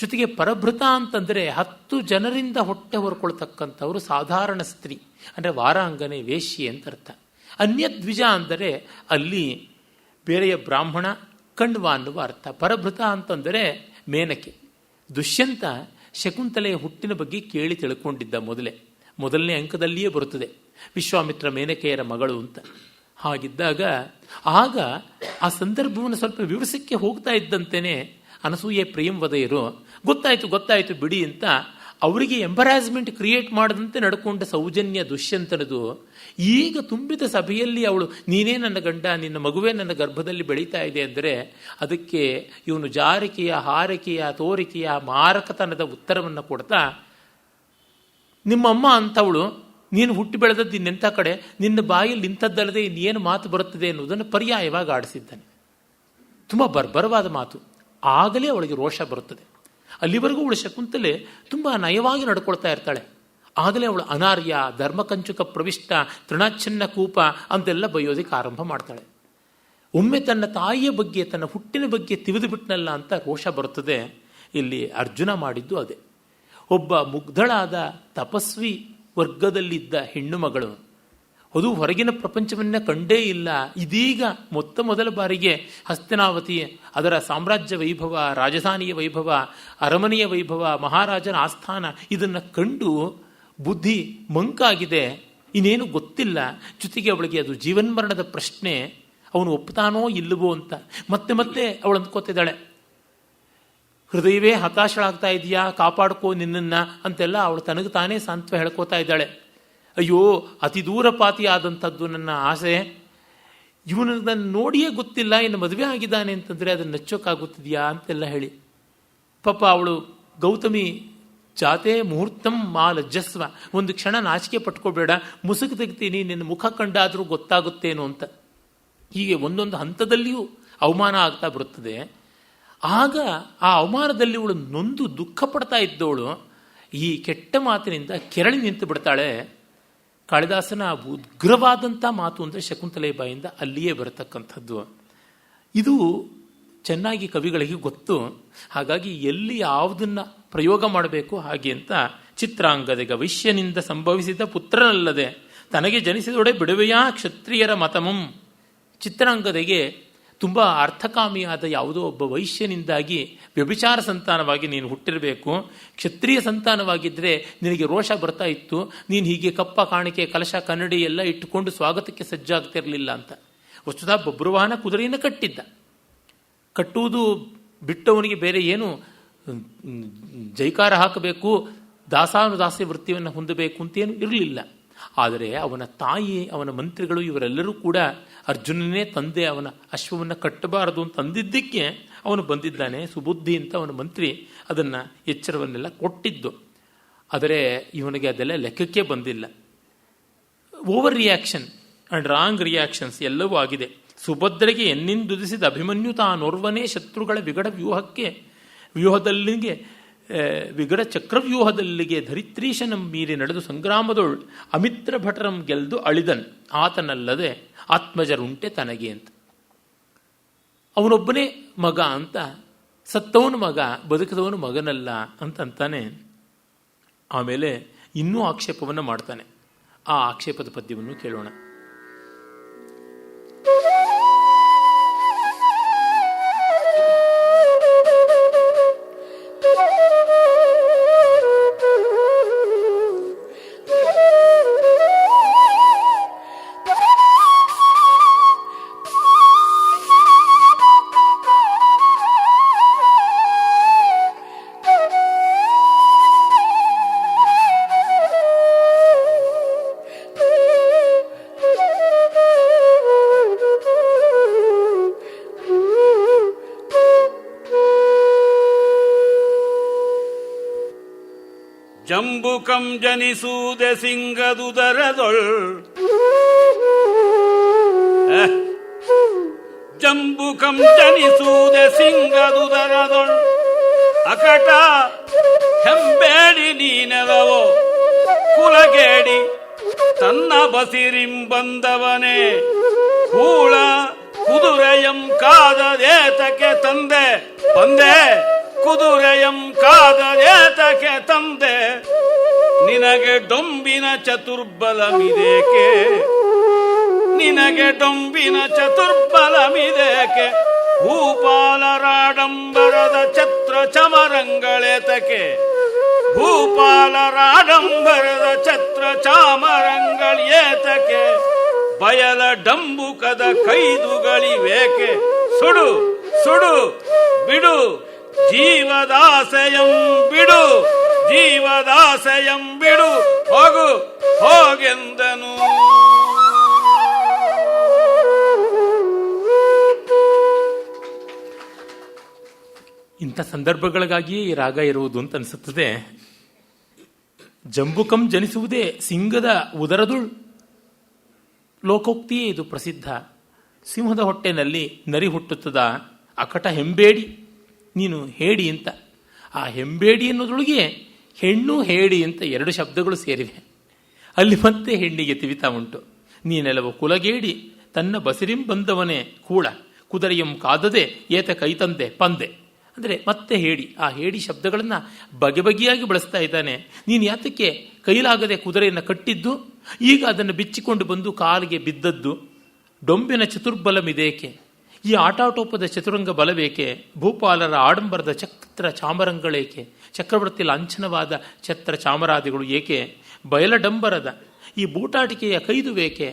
ಜೊತೆಗೆ ಪರಭೃತ ಅಂತಂದರೆ 10 ಜನರಿಂದ ಹೊಟ್ಟೆ ಹೊರ್ಕೊಳ್ತಕ್ಕಂಥವರು ಸಾಧಾರಣ ಸ್ತ್ರೀ, ಅಂದರೆ ವಾರಾಂಗನೆ ವೇಶ್ಯೆ ಅಂತ ಅರ್ಥ. ಅನ್ಯದ್ವಿಜ ಅಂದರೆ ಅಲ್ಲಿ ಬೇರೆಯ ಬ್ರಾಹ್ಮಣ ಕಣ್ವ ಅನ್ನುವ ಅರ್ಥ. ಪರಭೃತ ಅಂತಂದರೆ ಮೇನಕೆ. ದುಷ್ಯಂತ ಶಕುಂತಲೆಯ ಹುಟ್ಟಿನ ಬಗ್ಗೆ ಕೇಳಿ ತಿಳ್ಕೊಂಡಿದ್ದ ಮೊದಲನೇ ಅಂಕದಲ್ಲಿಯೇ ಬರುತ್ತದೆ, ವಿಶ್ವಾಮಿತ್ರ ಮೇನಕೆಯರ ಮಗಳು ಅಂತ. ಹಾಗಿದ್ದಾಗ ಆಗ ಆ ಸಂದರ್ಭವನ್ನು ಸ್ವಲ್ಪ ವಿವರಿಸಕ್ಕೆ ಹೋಗ್ತಾ ಇದ್ದಂತೆಯೇ ಅನಸೂಯೆ ಪ್ರಿಯಂವದೆಯರು ಗೊತ್ತಾಯಿತು ಬಿಡಿ ಅಂತ ಅವರಿಗೆ ಎಂಬರಾಸ್ಮೆಂಟ್ ಕ್ರಿಯೇಟ್ ಮಾಡದಂತೆ ನಡ್ಕೊಂಡ ಸೌಜನ್ಯ ದುಷ್ಯಂತನದು ಈಗ ತುಂಬಿದ ಸಭೆಯಲ್ಲಿ ಅವಳು ನೀನೇ ನನ್ನ ಗಂಡ, ನಿನ್ನ ಮಗುವೇ ನನ್ನ ಗರ್ಭದಲ್ಲಿ ಬೆಳೀತಾ ಇದೆ ಅಂದರೆ ಅದಕ್ಕೆ ಇವನು ಜಾರಿಕೆಯ, ಹಾರಿಕೆಯ, ತೋರಿಕೆಯ, ಮಾರಕತನದ ಉತ್ತರವನ್ನು ಕೊಡ್ತಾ, ನಿಮ್ಮಮ್ಮ ಅಂತವಳು, ನೀನು ಹುಟ್ಟಿ ಬೆಳೆದದ್ದು ಇನ್ನೆಂಥ ಕಡೆ, ನಿನ್ನ ಬಾಯಲ್ಲಿ ಇಂಥದ್ದಲ್ಲದೆ ಇನ್ನೇನು ಮಾತು ಬರುತ್ತದೆ ಎನ್ನುವುದನ್ನು ಪರ್ಯಾಯವಾಗಿ ಆಡಿಸಿದ್ದಾನೆ. ತುಂಬ ಬರ್ಬರವಾದ ಮಾತು. ಆಗಲೇ ಅವಳಿಗೆ ರೋಷ ಬರುತ್ತದೆ. ಅಲ್ಲಿವರೆಗೂ ಅವಳು ಶಕುಂತಲೆ ತುಂಬ ನಯವಾಗಿ ನಡ್ಕೊಳ್ತಾ ಇರ್ತಾಳೆ. ಆಗಲೇ ಅವಳು ಅನಾರ್ಯ, ಧರ್ಮಕಂಚುಕ ಪ್ರವಿಷ್ಟ, ತೃಣಾಚ್ಛನ್ನ ಕೂಪ ಅಂತೆಲ್ಲ ಬೈಯೋದಕ್ಕೆ ಆರಂಭ ಮಾಡ್ತಾಳೆ. ಒಮ್ಮೆ ತನ್ನ ತಾಯಿಯ ಬಗ್ಗೆ, ತನ್ನ ಹುಟ್ಟಿನ ಬಗ್ಗೆ ತಿವಿದು ಬಿಟ್ನಲ್ಲ ಅಂತ ರೋಷ ಬರುತ್ತದೆ. ಇಲ್ಲಿ ಅರ್ಜುನ ಮಾಡಿದ್ದು ಅದೇ. ಒಬ್ಬ ಮುಗ್ಧಳಾದ ತಪಸ್ವಿ ವರ್ಗದಲ್ಲಿದ್ದ ಹೆಣ್ಣು ಮಗಳು, ಅದು ಹೊರಗಿನ ಪ್ರಪಂಚವನ್ನ ಕಂಡೇ ಇಲ್ಲ, ಇದೀಗ ಮೊದಲ ಬಾರಿಗೆ ಹಸ್ತಿನಾವತಿ, ಅದರ ಸಾಮ್ರಾಜ್ಯ ವೈಭವ, ರಾಜಧಾನಿಯ ವೈಭವ, ಅರಮನೆಯ ವೈಭವ, ಮಹಾರಾಜನ ಆಸ್ಥಾನ, ಇದನ್ನು ಕಂಡು ಬುದ್ಧಿ ಮಂಕಾಗಿದೆ, ಇನ್ನೇನು ಗೊತ್ತಿಲ್ಲ. ಜೊತೆಗೆ ಅವಳಿಗೆ ಅದು ಜೀವನ್ಮರಣದ ಪ್ರಶ್ನೆ, ಅವನು ಒಪ್ಪುತ್ತಾನೋ ಇಲ್ಲವೋ ಅಂತ ಮತ್ತೆ ಅವಳು ಅಂದ್ಕೋತಿದ್ದಾಳೆ. ಹೃದಯವೇ ಹತಾಶಳಾಗ್ತಾ ಇದೆಯಾ, ಕಾಪಾಡ್ಕೋ ನಿನ್ನನ್ನು ಅಂತೆಲ್ಲ ಅವಳು ತನಗೆ ತಾನೇ ಸಾಂತ್ವ ಹೇಳ್ಕೋತಾ ಇದ್ದಾಳೆ. ಅಯ್ಯೋ, ಅತಿ ದೂರಪಾತಿ ಆದಂಥದ್ದು ನನ್ನ ಆಸೆ, ಇವನು ನನ್ನ ನೋಡಿಯೇ ಗೊತ್ತಿಲ್ಲ, ಇನ್ನು ಮದುವೆ ಆಗಿದ್ದಾನೆ ಅಂತಂದರೆ ಅದನ್ನು ನಚ್ಚೋಕ್ಕಾಗುತ್ತಿದೆಯಾ ಅಂತೆಲ್ಲ ಹೇಳಿ. ಪಾಪ ಅವಳು ಗೌತಮಿ ಜಾತೆ ಮುಹೂರ್ತಂ ಮಾ ಲಜ್ಜಸ್ವ, ಒಂದು ಕ್ಷಣ ನಾಚಿಕೆ ಪಟ್ಕೋಬೇಡ, ಮುಸುಕು ತೆಗ್ತೀನಿ, ನಿನ್ನ ಮುಖ ಕಂಡಾದರೂ ಗೊತ್ತಾಗುತ್ತೇನೋ ಅಂತ. ಹೀಗೆ ಒಂದೊಂದು ಹಂತದಲ್ಲಿಯೂ ಅವಮಾನ ಆಗ್ತಾ ಬರುತ್ತದೆ. ಆಗ ಆ ಅವಮಾನದಲ್ಲಿ ಅವಳು ನೊಂದು ದುಃಖ ಪಡ್ತಾ ಇದ್ದವಳು ಈ ಕೆಟ್ಟ ಮಾತಿನಿಂದ ಕೆರಳಿ ನಿಂತು ಬಿಡ್ತಾಳೆ. ಕಾಳಿದಾಸನ ಉಗ್ರವಾದಂಥ ಮಾತು ಅಂದರೆ ಶಕುಂತಲೆಯ ಬಾಯಿಂದ ಅಲ್ಲಿಯೇ ಬರತಕ್ಕಂಥದ್ದು. ಇದು ಚೆನ್ನಾಗಿ ಕವಿಗಳಿಗೆ ಗೊತ್ತು. ಹಾಗಾಗಿ ಎಲ್ಲಿ ಯಾವುದನ್ನು ಪ್ರಯೋಗ ಮಾಡಬೇಕು ಹಾಗೆ ಅಂತ ಚಿತ್ರಾಂಗದೆಗ ವೈಶ್ಯನಿಂದ ಸಂಭವಿಸಿದ ಪುತ್ರನಲ್ಲದೆ ತನಗೆ ಜನಿಸಿದೊಡೆ ಬಿಡುವೆಯಾ ಕ್ಷತ್ರಿಯರ ಮತಮಂ. ಚಿತ್ರಾಂಗದೆಗೆ ತುಂಬ ಅರ್ಥಕಾಮಿಯಾದ ಯಾವುದೋ ಒಬ್ಬ ವೈಶ್ಯನಿಂದಾಗಿ ವ್ಯಭಿಚಾರ ಸಂತಾನವಾಗಿ ನೀನು ಹುಟ್ಟಿರಬೇಕು. ಕ್ಷತ್ರಿಯ ಸಂತಾನವಾಗಿದ್ದರೆ ನಿನಗೆ ರೋಷ ಬರ್ತಾ ಇತ್ತು, ನೀನು ಹೀಗೆ ಕಪ್ಪ ಕಾಣಿಕೆ ಕಲಶ ಕನ್ನಡಿ ಎಲ್ಲ ಇಟ್ಟುಕೊಂಡು ಸ್ವಾಗತಕ್ಕೆ ಸಜ್ಜಾಗ್ತಿರಲಿಲ್ಲ ಅಂತ. ವಸ್ತುತಃ ಬಬ್ರುವಾಹನ ಕುದುರೆಯನ್ನು ಕಟ್ಟುವುದು ಬಿಟ್ಟವನಿಗೆ ಬೇರೆ ಏನು ಜೈಕಾರ ಹಾಕಬೇಕು, ದಾಸಾನುದಾಸಿ ವೃತ್ತಿಯನ್ನು ಹೊಂದಬೇಕು ಅಂತೇನು ಇರಲಿಲ್ಲ. ಆದರೆ ಅವನ ತಾಯಿ, ಅವನ ಮಂತ್ರಿಗಳು ಇವರೆಲ್ಲರೂ ಕೂಡ ಅರ್ಜುನನೇ ತಂದೆ ಅವನ ಅಶ್ವವನ್ನು ಕಟ್ಟಬಾರದು ಅಂತ ಅಂದಿದ್ದಕ್ಕೆ ಅವನು ಬಂದಿದ್ದಾನೆ. ಸುಬುದ್ಧಿ ಅಂತ ಅವನ ಮಂತ್ರಿ ಅದನ್ನು ಎಚ್ಚರವನ್ನೆಲ್ಲ ಕೊಟ್ಟಿದ್ದು. ಆದರೆ ಇವನಿಗೆ ಅದೆಲ್ಲ ಲೆಕ್ಕಕ್ಕೆ ಬಂದಿಲ್ಲ. Over reaction and wrong reactions ಎಲ್ಲವೂ ಆಗಿದೆ. ಸುಭದ್ರೆಗೆ ಎನ್ನಿಂದುದಿಸಿದ ಅಭಿಮನ್ಯು ತಾನೋರ್ವನೇ ಶತ್ರುಗಳ ವ್ಯೂಹದಲ್ಲಿಗೆ ವಿಗಡ ಚಕ್ರವ್ಯೂಹದಲ್ಲಿಗೆ ಧರಿತ್ರೀಶನಂ ಮೀರಿ ನಡೆದು ಸಂಗ್ರಾಮದೊಳ್ ಅಮಿತ್ರ ಭಟರಂ ಗೆಲ್ದು ಅಳಿದನ್ ಆತನಲ್ಲದೆ ಆತ್ಮಜರುಂಟೆ ತನಗೆ ಅಂತ. ಅವನೊಬ್ಬನೇ ಮಗ ಅಂತ, ಸತ್ತವನ ಮಗ ಬದುಕದವನು ಮಗನಲ್ಲ ಅಂತಂತಾನೆ. ಆಮೇಲೆ ಇನ್ನೂ ಆಕ್ಷೇಪವನ್ನು ಮಾಡ್ತಾನೆ. ಆ ಆಕ್ಷೇಪದ ಪದ್ಯವನ್ನು ಕೇಳೋಣ. ಜಂಬುಕಂ ಜನಿಸುವುದೆ ಸಿಂಗದುದರದೊಳ್ ಜಂಬುಕಂ ಜನಿಸುವುದೆ ಸಿಂಗದುದರದೊಳ್ ಅಕಟ ಹೆಂಬೇಡಿ ನೀನೆಲವೋ ಕುಲಗೇಡಿ ತನ್ನ ಬಸಿರಿಂಬಂದವನೇ ಹೂಳ ಕುದುರೆಯಂ ಕಾದದೇತಕ್ಕೆ ತಂದೆ ಬಂದೆ ಕುದುರೆಯಂ ಕಾದದೇತಕ್ಕೆ ತಂದೆ ನಿನಗೆ ಡೊಂಬಿನ ಚತುರ್ಬಲಮಿದೇಕೆ ನಿನಗೆ ಡೊಂಬಿನ ಚತುರ್ಬಲಮಿದೇಕೆ ಭೂಪಾಲರಾಡಂಬರದ ಛತ್ರ ಚಮರಂಗಳೇತಕ್ಕೆ ಭೂಪಾಲರಾಡಂಬರದ ಛತ್ರ ಚಾಮರಂಗಳೇತಕ್ಕೆ ಬಯಲ ಡಂಬುಕದ ಕೈದುಗಳಿವೇಕೆ ಸುಡು ಸುಡು ಬಿಡು ಜೀವದಾಸೆಯಂ ಬಿಡು ಜೀವದಾಸೆಯಂ ಬಿಡು ಹೋಗು ಹೋಗೆಂದನು. ಇಂಥ ಸಂದರ್ಭಗಳಿಗಾಗಿಯೇ ಈ ರಾಗ ಇರುವುದು ಅಂತ ಅನಿಸುತ್ತದೆ. ಜಂಬುಕಂ ಜನಿಸುವುದೇ ಸಿಂಹದ ಉದರದುಳ್ ಲೋಕೋಕ್ತಿಯೇ ಇದು ಪ್ರಸಿದ್ಧ. ಸಿಂಹದ ಹೊಟ್ಟೆನಲ್ಲಿ ನರಿ ಹುಟ್ಟುತ್ತದ, ಅಕಟ ಹೆಂಬೇಡಿ ನೀನು ಹೇಡಿ ಅಂತ. ಆ ಹೆಂಬೇಡಿ ಅನ್ನೋದ್ರೊಳಗೆ ಹೆಣ್ಣು ಹೇಡಿ ಅಂತ ಎರಡು ಶಬ್ದಗಳು ಸೇರಿವೆ. ಅಲ್ಲಿ ಮತ್ತೆ ಹೆಣ್ಣಿಗೆ ತಿವಿತಾ ಉಂಟು. ನೀನೆಲ್ಲವೋ ಕುಲಗೇಡಿ ತನ್ನ ಬಸಿರಿಂ ಬಂದವನೇ ಕೂಳ ಕುದುರೆಯಂ ಕಾದದೆ ಏತ ಕೈತಂದೆ ಪಂದೆ ಅಂದರೆ ಮತ್ತೆ ಹೇಡಿ. ಆ ಹೇಡಿ ಶಬ್ದಗಳನ್ನು ಬಗೆ ಬಗೆಯಾಗಿ ಬಳಸ್ತಾ ಇದ್ದಾನೆ. ನೀನು ಯಾತಕ್ಕೆ ಕೈಲಾಗದೆ ಕುದುರೆಯನ್ನು ಕಟ್ಟಿದ್ದು, ಈಗ ಅದನ್ನು ಬಿಚ್ಚಿಕೊಂಡು ಬಂದು ಕಾಲಿಗೆ ಬಿದ್ದದ್ದು. ಡೊಂಬಿನ ಚತುರ್ಬಲಮಿದೇಕೆ, ಈ ಆಟಾಟೋಪದ ಚತುರಂಗ ಬಲಬೇಕೆ. ಭೂಪಾಲರ ಆಡಂಬರದ ಛತ್ರ ಚಾಮರಂಗಳೇಕೆ, ಚಕ್ರವರ್ತಿ ಲಾಂಛನವಾದ ಛತ್ರ ಚಾಮರಾದಿಗಳು ಏಕೆ. ಬಯಲಡಂಬರದ ಈ ಬೂಟಾಟಿಕೆಯ ಕೈದು ಬೇಕೆ.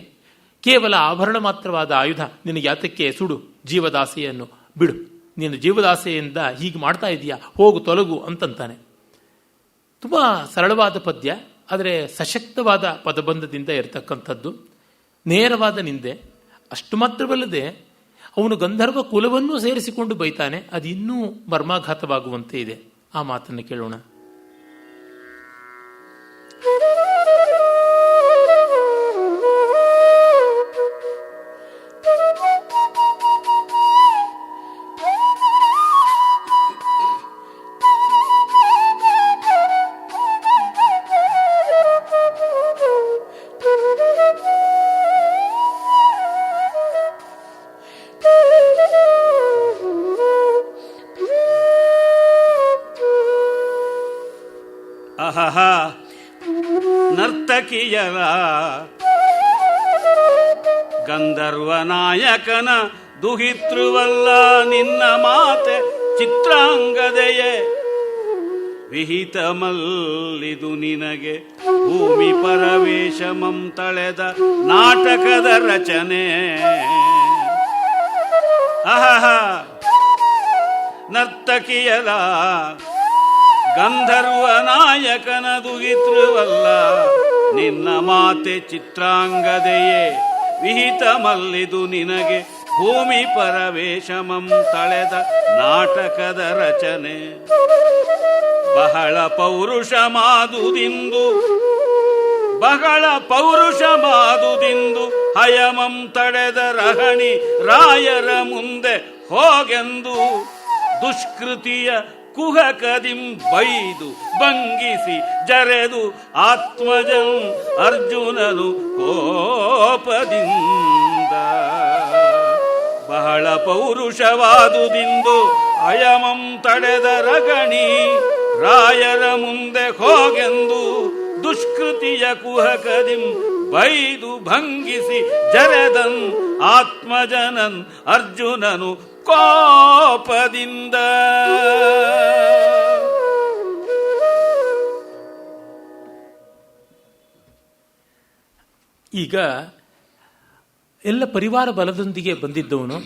ಕೇವಲ ಆಭರಣ ಮಾತ್ರವಾದ ಆಯುಧ ನಿನಗೆ ಯಾತಕ್ಕೆ. ಸುಡು ಜೀವದಾಸೆಯನ್ನು ಬಿಡು, ನೀನು ಜೀವದಾಸೆಯಿಂದ ಹೀಗೆ ಮಾಡ್ತಾ ಇದೀಯಾ, ಹೋಗು ತೊಲಗು ಅಂತಂತಾನೆ. ತುಂಬ ಸರಳವಾದ ಪದ್ಯ, ಆದರೆ ಸಶಕ್ತವಾದ ಪದಬಂಧದಿಂದ ಇರತಕ್ಕಂಥದ್ದು. ನೇರವಾದ ನಿಂದೆ. ಅಷ್ಟು ಮಾತ್ರವಲ್ಲದೆ ಅವನು ಗಂಧರ್ವ ಕುಲವನ್ನೂ ಸೇರಿಸಿಕೊಂಡು ಬೈತಾನೆ. ಅದು ಇನ್ನೂ ಮರ್ಮಾಘಾತವಾಗುವಂತೆ ಇದೆ. ಆ ಮಾತನ್ನು ಕೇಳೋಣ. ನರ್ತಕಿಯರ ಗಂಧರ್ವ ನಾಯಕನ ದುಹಿತೃವಲ್ಲ ನಿನ್ನ ಮಾತೆ ಚಿತ್ರಾಂಗದೆಯೇ. ವಿಹಿತ ಮಲ್ಲಿದು ನಿನಗೆ ಭೂಮಿ ಪರವೇಶಮಂ ತಳೆದ ನಾಟಕದ ರಚನೆ. ಅಹಹ ನರ್ತಕಿಯರ ಗಂಧರ್ವ ನಾಯಕನ ದುಹಿತೃವಲ್ಲ ನಿನ್ನ ಮಾತೆ ಚಿತ್ರಾಂಗದೆಯೇ. ವಿಹಿತ ಮಲ್ಲಿದು ನಿನಗೆ ಭೂಮಿ ಪರವೇಶಮಂ ತಳೆದ ನಾಟಕದ ರಚನೆ. ಬಹಳ ಪೌರುಷ ಮಾದುದಿಂದು ಬಹಳ ಪೌರುಷ ಮಾದುದಿಂದು ಹಯಮಂ ತಡೆದ ರಹಣಿ ರಾಯರ ಮುಂದೆ ಹೋಗೆಂದು ದುಷ್ಕೃತಿಯ ಕುಹಕದಿಂ ಬೈದು ಭಂಗಿಸಿ ಜರೆದು ಆತ್ಮಜಂ ಅರ್ಜುನನು ಕೋಪದಿಂದ. ಬಹಳ ಪೌರುಷವಾದುದಿಂದು ಅಯಮಂ ತಡೆದ ರಗಣಿ ರಾಯರ ಮುಂದೆ ಹೋಗೆಂದು ದುಷ್ಕೃತಿಯ ಕುಹಕದಿಂ ಬೈದು ಭಂಗಿಸಿ ಜರೆದನ್ ಆತ್ಮಜನನ್ ಅರ್ಜುನನು ಕೋಪದಿಂದ. ಈಗ ಎಲ್ಲ ಪರಿವಾರ ಬಲದೊಂದಿಗೆ ಬಂದಿದ್ದವನು.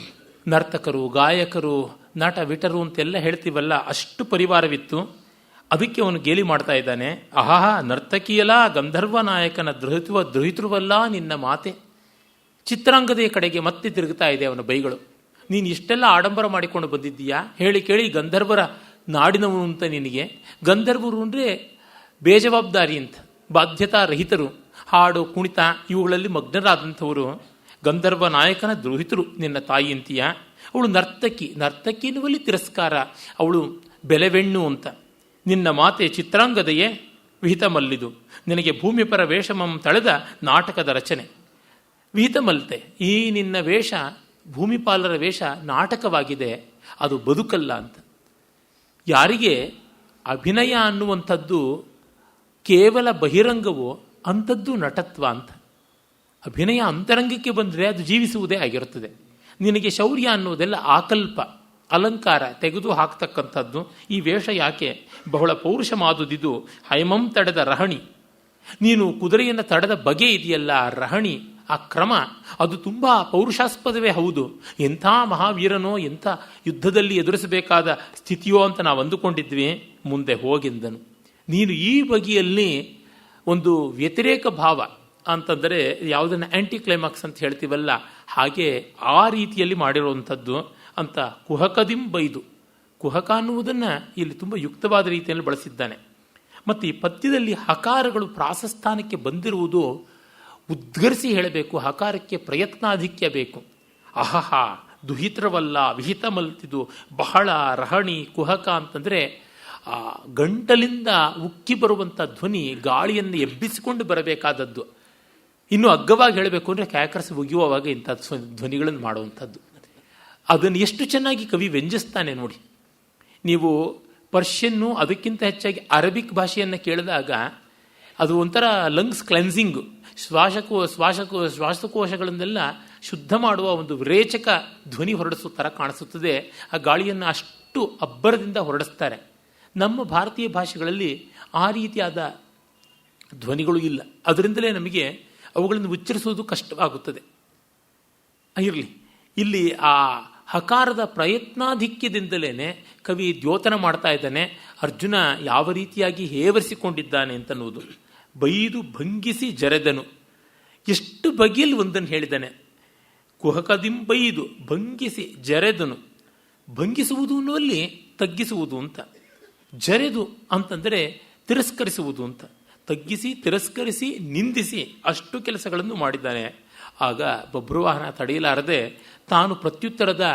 ನರ್ತಕರು, ಗಾಯಕರು, ನಾಟ ವಿಟರು ಅಂತೆಲ್ಲ ಹೇಳ್ತೀವಲ್ಲ, ಅಷ್ಟು ಪರಿವಾರವಿತ್ತು. ಅದಕ್ಕೆ ಅವನು ಗೇಲಿ ಮಾಡ್ತಾ ಇದ್ದಾನೆ. ಆಹಾ ನರ್ತಕಿಯಲ್ಲ ಗಂಧರ್ವ ನಾಯಕನ ದ್ರೋಹಿತೃವಲ್ಲ ನಿನ್ನ ಮಾತೆ. ಚಿತ್ರಾಂಗದೆಯ ಕಡೆಗೆ ಮತ್ತೆ ತಿರುಗುತ್ತಾ ಇದೆ ಅವನ ಬೈಗಳು. ನೀನು ಇಷ್ಟೆಲ್ಲ ಆಡಂಬರ ಮಾಡಿಕೊಂಡು ಬಂದಿದ್ದೀಯಾ, ಹೇಳಿ ಕೇಳಿ ಗಂಧರ್ವರ ನಾಡಿನವನು ಅಂತ ನಿನಗೆ. ಗಂಧರ್ವರು ಅಂದರೆ ಬೇಜವಾಬ್ದಾರಿ ಅಂತ, ಬಾಧ್ಯತಾ ರಹಿತರು, ಹಾಡು ಕುಣಿತ ಇವುಗಳಲ್ಲಿ ಮಗ್ನರಾದಂಥವರು. ಗಂಧರ್ವ ನಾಯಕನ ದ್ರೋಹಿತರು ನಿನ್ನ ತಾಯಿ ಅಂತೀಯ. ಅವಳು ನರ್ತಕಿ ಎನ್ನುವಲ್ಲಿ ತಿರಸ್ಕಾರ, ಅವಳು ಬೆಲೆವೆಣ್ಣು ಅಂತ. ನಿನ್ನ ಮಾತೆ ಚಿತ್ರಾಂಗದೆಯೇ ವಿಹಿತ ಮಲ್ಲಿದು, ನಿನಗೆ ಭೂಮಿಪರ ವೇಷಮಂ ತಳೆದ ನಾಟಕದ ರಚನೆ. ವಿಹಿತ ಮಲ್ತೆ, ಈ ನಿನ್ನ ವೇಷ ಭೂಮಿಪಾಲರ ವೇಷ ನಾಟಕವಾಗಿದೆ, ಅದು ಬದುಕಲ್ಲ ಅಂತ. ಯಾರಿಗೆ ಅಭಿನಯ ಅನ್ನುವಂಥದ್ದು ಕೇವಲ ಬಹಿರಂಗವೋ ಅಂಥದ್ದು ನಟತ್ವ ಅಂತ. ಅಭಿನಯ ಅಂತರಂಗಕ್ಕೆ ಬಂದರೆ ಅದು ಜೀವಿಸುವುದೇ ಆಗಿರುತ್ತದೆ. ನಿನಗೆ ಶೌರ್ಯ ಅನ್ನೋದೆಲ್ಲ ಆಕಲ್ಪ, ಅಲಂಕಾರ ತೆಗೆದು ಹಾಕ್ತಕ್ಕಂಥದ್ದು. ಈ ವೇಷ ಯಾಕೆ ಬಹಳ ಪೌರುಷ ಮಾದುದಿದು, ಹೈಮಂ ತಡೆದ ರಹಣಿ. ನೀನು ಕುದುರೆಯನ್ನು ತಡೆದ ಬಗೆ ಇದೆಯಲ್ಲ, ಆ ರಹಣಿ, ಆ ಕ್ರಮ, ಅದು ತುಂಬ ಪೌರುಷಾಸ್ಪದವೇ ಹೌದು. ಎಂಥ ಮಹಾವೀರನೋ, ಎಂಥ ಯುದ್ಧದಲ್ಲಿ ಎದುರಿಸಬೇಕಾದ ಸ್ಥಿತಿಯೋ ಅಂತ ನಾವು ಅಂದುಕೊಂಡಿದ್ವಿ. ಮುಂದೆ ಹೋಗೆಂದನು. ನೀನು ಈ ಬಗೆಯಲ್ಲಿ ಒಂದು ವ್ಯತಿರೇಕ ಭಾವ ಅಂತಂದರೆ ಯಾವುದನ್ನು ಆ್ಯಂಟಿ ಕ್ಲೈಮ್ಯಾಕ್ಸ್ ಅಂತ ಹೇಳ್ತೀವಲ್ಲ, ಹಾಗೆ ಆ ರೀತಿಯಲ್ಲಿ ಮಾಡಿರುವಂಥದ್ದು ಅಂತ ಕುಹಕದಿಂ ಬೈದು. ಕುಹಕ ಅನ್ನುವುದನ್ನು ಇಲ್ಲಿ ತುಂಬ ಯುಕ್ತವಾದ ರೀತಿಯಲ್ಲಿ ಬಳಸಿದ್ದಾನೆ. ಮತ್ತು ಈ ಪದ್ಯದಲ್ಲಿ ಹಕಾರಗಳು ಪ್ರಾಸಸ್ಥಾನಕ್ಕೆ ಬಂದಿರುವುದು ಉದ್ಗರಿಸಿ ಹೇಳಬೇಕು. ಹಕಾರಕ್ಕೆ ಪ್ರಯತ್ನಾಧಿಕ್ಯ ಬೇಕು. ಅಹಹ ದುಹಿತ್ರವಲ್ಲ, ವಿಹಿತ ಮಲ್ತಿದು, ಬಹಳ ರಹಣಿ, ಕುಹಕ ಅಂತಂದರೆ ಆ ಗಂಟಲಿಂದ ಉಕ್ಕಿ ಬರುವಂಥ ಧ್ವನಿ ಗಾಳಿಯನ್ನು ಎಬ್ಬಿಸಿಕೊಂಡು ಬರಬೇಕಾದದ್ದು. ಇನ್ನು ಅಗ್ಗವಾಗಿ ಹೇಳಬೇಕು ಅಂದರೆ ಕ್ಯಾಕರ್ಸ್ ಒಗೆಯುವಾಗ ಇಂಥ ಧ್ವನಿಗಳನ್ನು ಮಾಡುವಂಥದ್ದು. ಅದನ್ನು ಎಷ್ಟು ಚೆನ್ನಾಗಿ ಕವಿ ವ್ಯಂಜಿಸ್ತಾನೆ ನೋಡಿ. ನೀವು ಪರ್ಷಿಯನ್ನು, ಅದಕ್ಕಿಂತ ಹೆಚ್ಚಾಗಿ ಅರಬಿಕ್ ಭಾಷೆಯನ್ನು ಕೇಳಿದಾಗ ಅದು ಒಂಥರ ಲಂಗ್ಸ್ ಕ್ಲೆನ್ಸಿಂಗು, ಶ್ವಾಸಕೋಶಗಳನ್ನೆಲ್ಲ ಶುದ್ಧ ಮಾಡುವ ಒಂದು ವಿರೇಚಕ ಧ್ವನಿ ಹೊರಡಿಸೋ ಥರ ಕಾಣಿಸುತ್ತದೆ. ಆ ಗಾಳಿಯನ್ನು ಅಷ್ಟು ಅಬ್ಬರದಿಂದ ಹೊರಡಿಸ್ತಾರೆ. ನಮ್ಮ ಭಾರತೀಯ ಭಾಷೆಗಳಲ್ಲಿ ಆ ರೀತಿಯಾದ ಧ್ವನಿಗಳು ಇಲ್ಲ. ಅದರಿಂದಲೇ ನಮಗೆ ಅವುಗಳನ್ನು ಉಚ್ಚರಿಸುವುದು ಕಷ್ಟವಾಗುತ್ತದೆ. ಇರಲಿ, ಇಲ್ಲಿ ಆ ಹಕಾರದ ಪ್ರಯತ್ನಾಧಿಕ್ಯದಿಂದಲೇ ಕವಿ ದ್ಯೋತನ ಮಾಡ್ತಾ ಇದ್ದಾನೆ. ಅರ್ಜುನ ಯಾವ ರೀತಿಯಾಗಿ ಹೇವರಿಸಿಕೊಂಡಿದ್ದಾನೆ ಅಂತನ್ನುವುದು. ಬೈದು ಭಂಗಿಸಿ ಜರೆದನು, ಎಷ್ಟು ಬಗೆಯಲ್ಲಿ ಒಂದನ್ನು ಹೇಳಿದ್ದಾನೆ. ಕುಹಕದಿಂ ಬೈದು ಭಂಗಿಸಿ ಜರೆದನು. ಭಂಗಿಸುವುದು ಅನ್ನುವಲ್ಲಿ ತಗ್ಗಿಸುವುದು ಅಂತ, ಜರೆದು ಅಂತಂದರೆ ತಿರಸ್ಕರಿಸುವುದು ಅಂತ. ತಗ್ಗಿಸಿ, ತಿರಸ್ಕರಿಸಿ, ನಿಂದಿಸಿ ಅಷ್ಟು ಕೆಲಸಗಳನ್ನು ಮಾಡಿದ್ದಾನೆ. ಆಗ ಬಭ್ರುವಾಹನ ತಡೆಯಲಾರದೆ ತಾನು ಪ್ರತ್ಯುತ್ತರದ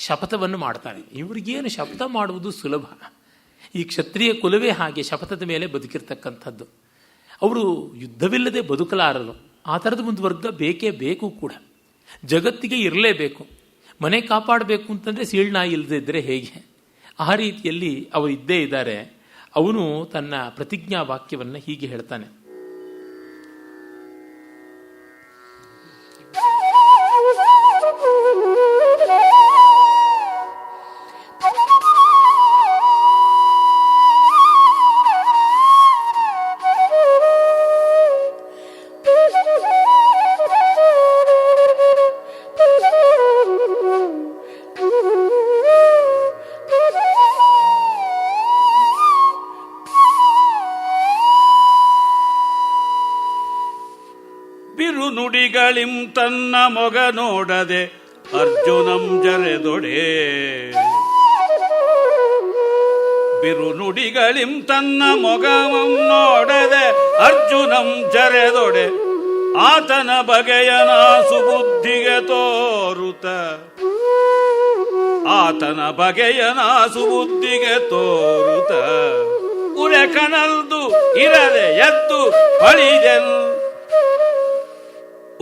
ಶಪಥವನ್ನು ಮಾಡ್ತಾನೆ. ಇವರಿಗೇನು ಶಪಥ ಮಾಡುವುದು ಸುಲಭ. ಈ ಕ್ಷತ್ರಿಯ ಕುಲವೇ ಹಾಗೆ ಶಪಥದ ಮೇಲೆ ಬದುಕಿರ್ತಕ್ಕಂಥದ್ದು. ಅವರು ಯುದ್ಧವಿಲ್ಲದೆ ಬದುಕಲಾರರು. ಆ ಥರದ ಒಂದು ವರ್ಗ ಬೇಕೇ ಬೇಕು ಕೂಡ. ಜಗತ್ತಿಗೆ ಇರಲೇಬೇಕು. ಮನೆ ಕಾಪಾಡಬೇಕು ಅಂತಂದರೆ ಸೀಳ್ನಾಯಿ ಇಲ್ಲದೆ ಇದ್ದರೆ ಹೇಗೆ? ಆ ರೀತಿಯಲ್ಲಿ ಅವರು ಇದ್ದೇ ಇದ್ದಾರೆ. ಅವನು ತನ್ನ ಪ್ರತಿಜ್ಞಾ ವಾಕ್ಯವನ್ನು ಹೀಗೆ ಹೇಳ್ತಾನೆ. ನುಡಿಗಳಿಂ ತನ್ನ ಮೊಗ ನೋಡದೆ ಅರ್ಜುನಂ ಜರೆದೊಡೆ. ಬಿರುನುಡಿಗಳಿಂ ತನ್ನ ಮೊಗಮಂ ನೋಡದೆ ಅರ್ಜುನಂ ಜರೆದೊಡೆ. ಆತನ ಬಗೆಯನ ಸುಬುದ್ಧಿಗೆ ತೋರುತ, ಆತನ ಬಗೆಯನ ಸುಬುದ್ಧಿಗೆ ತೋರುತ. ಉರೆ ಕನಲ್ದು ಇರದೆ ಎದ್ದು ಪಳಿದೆನು.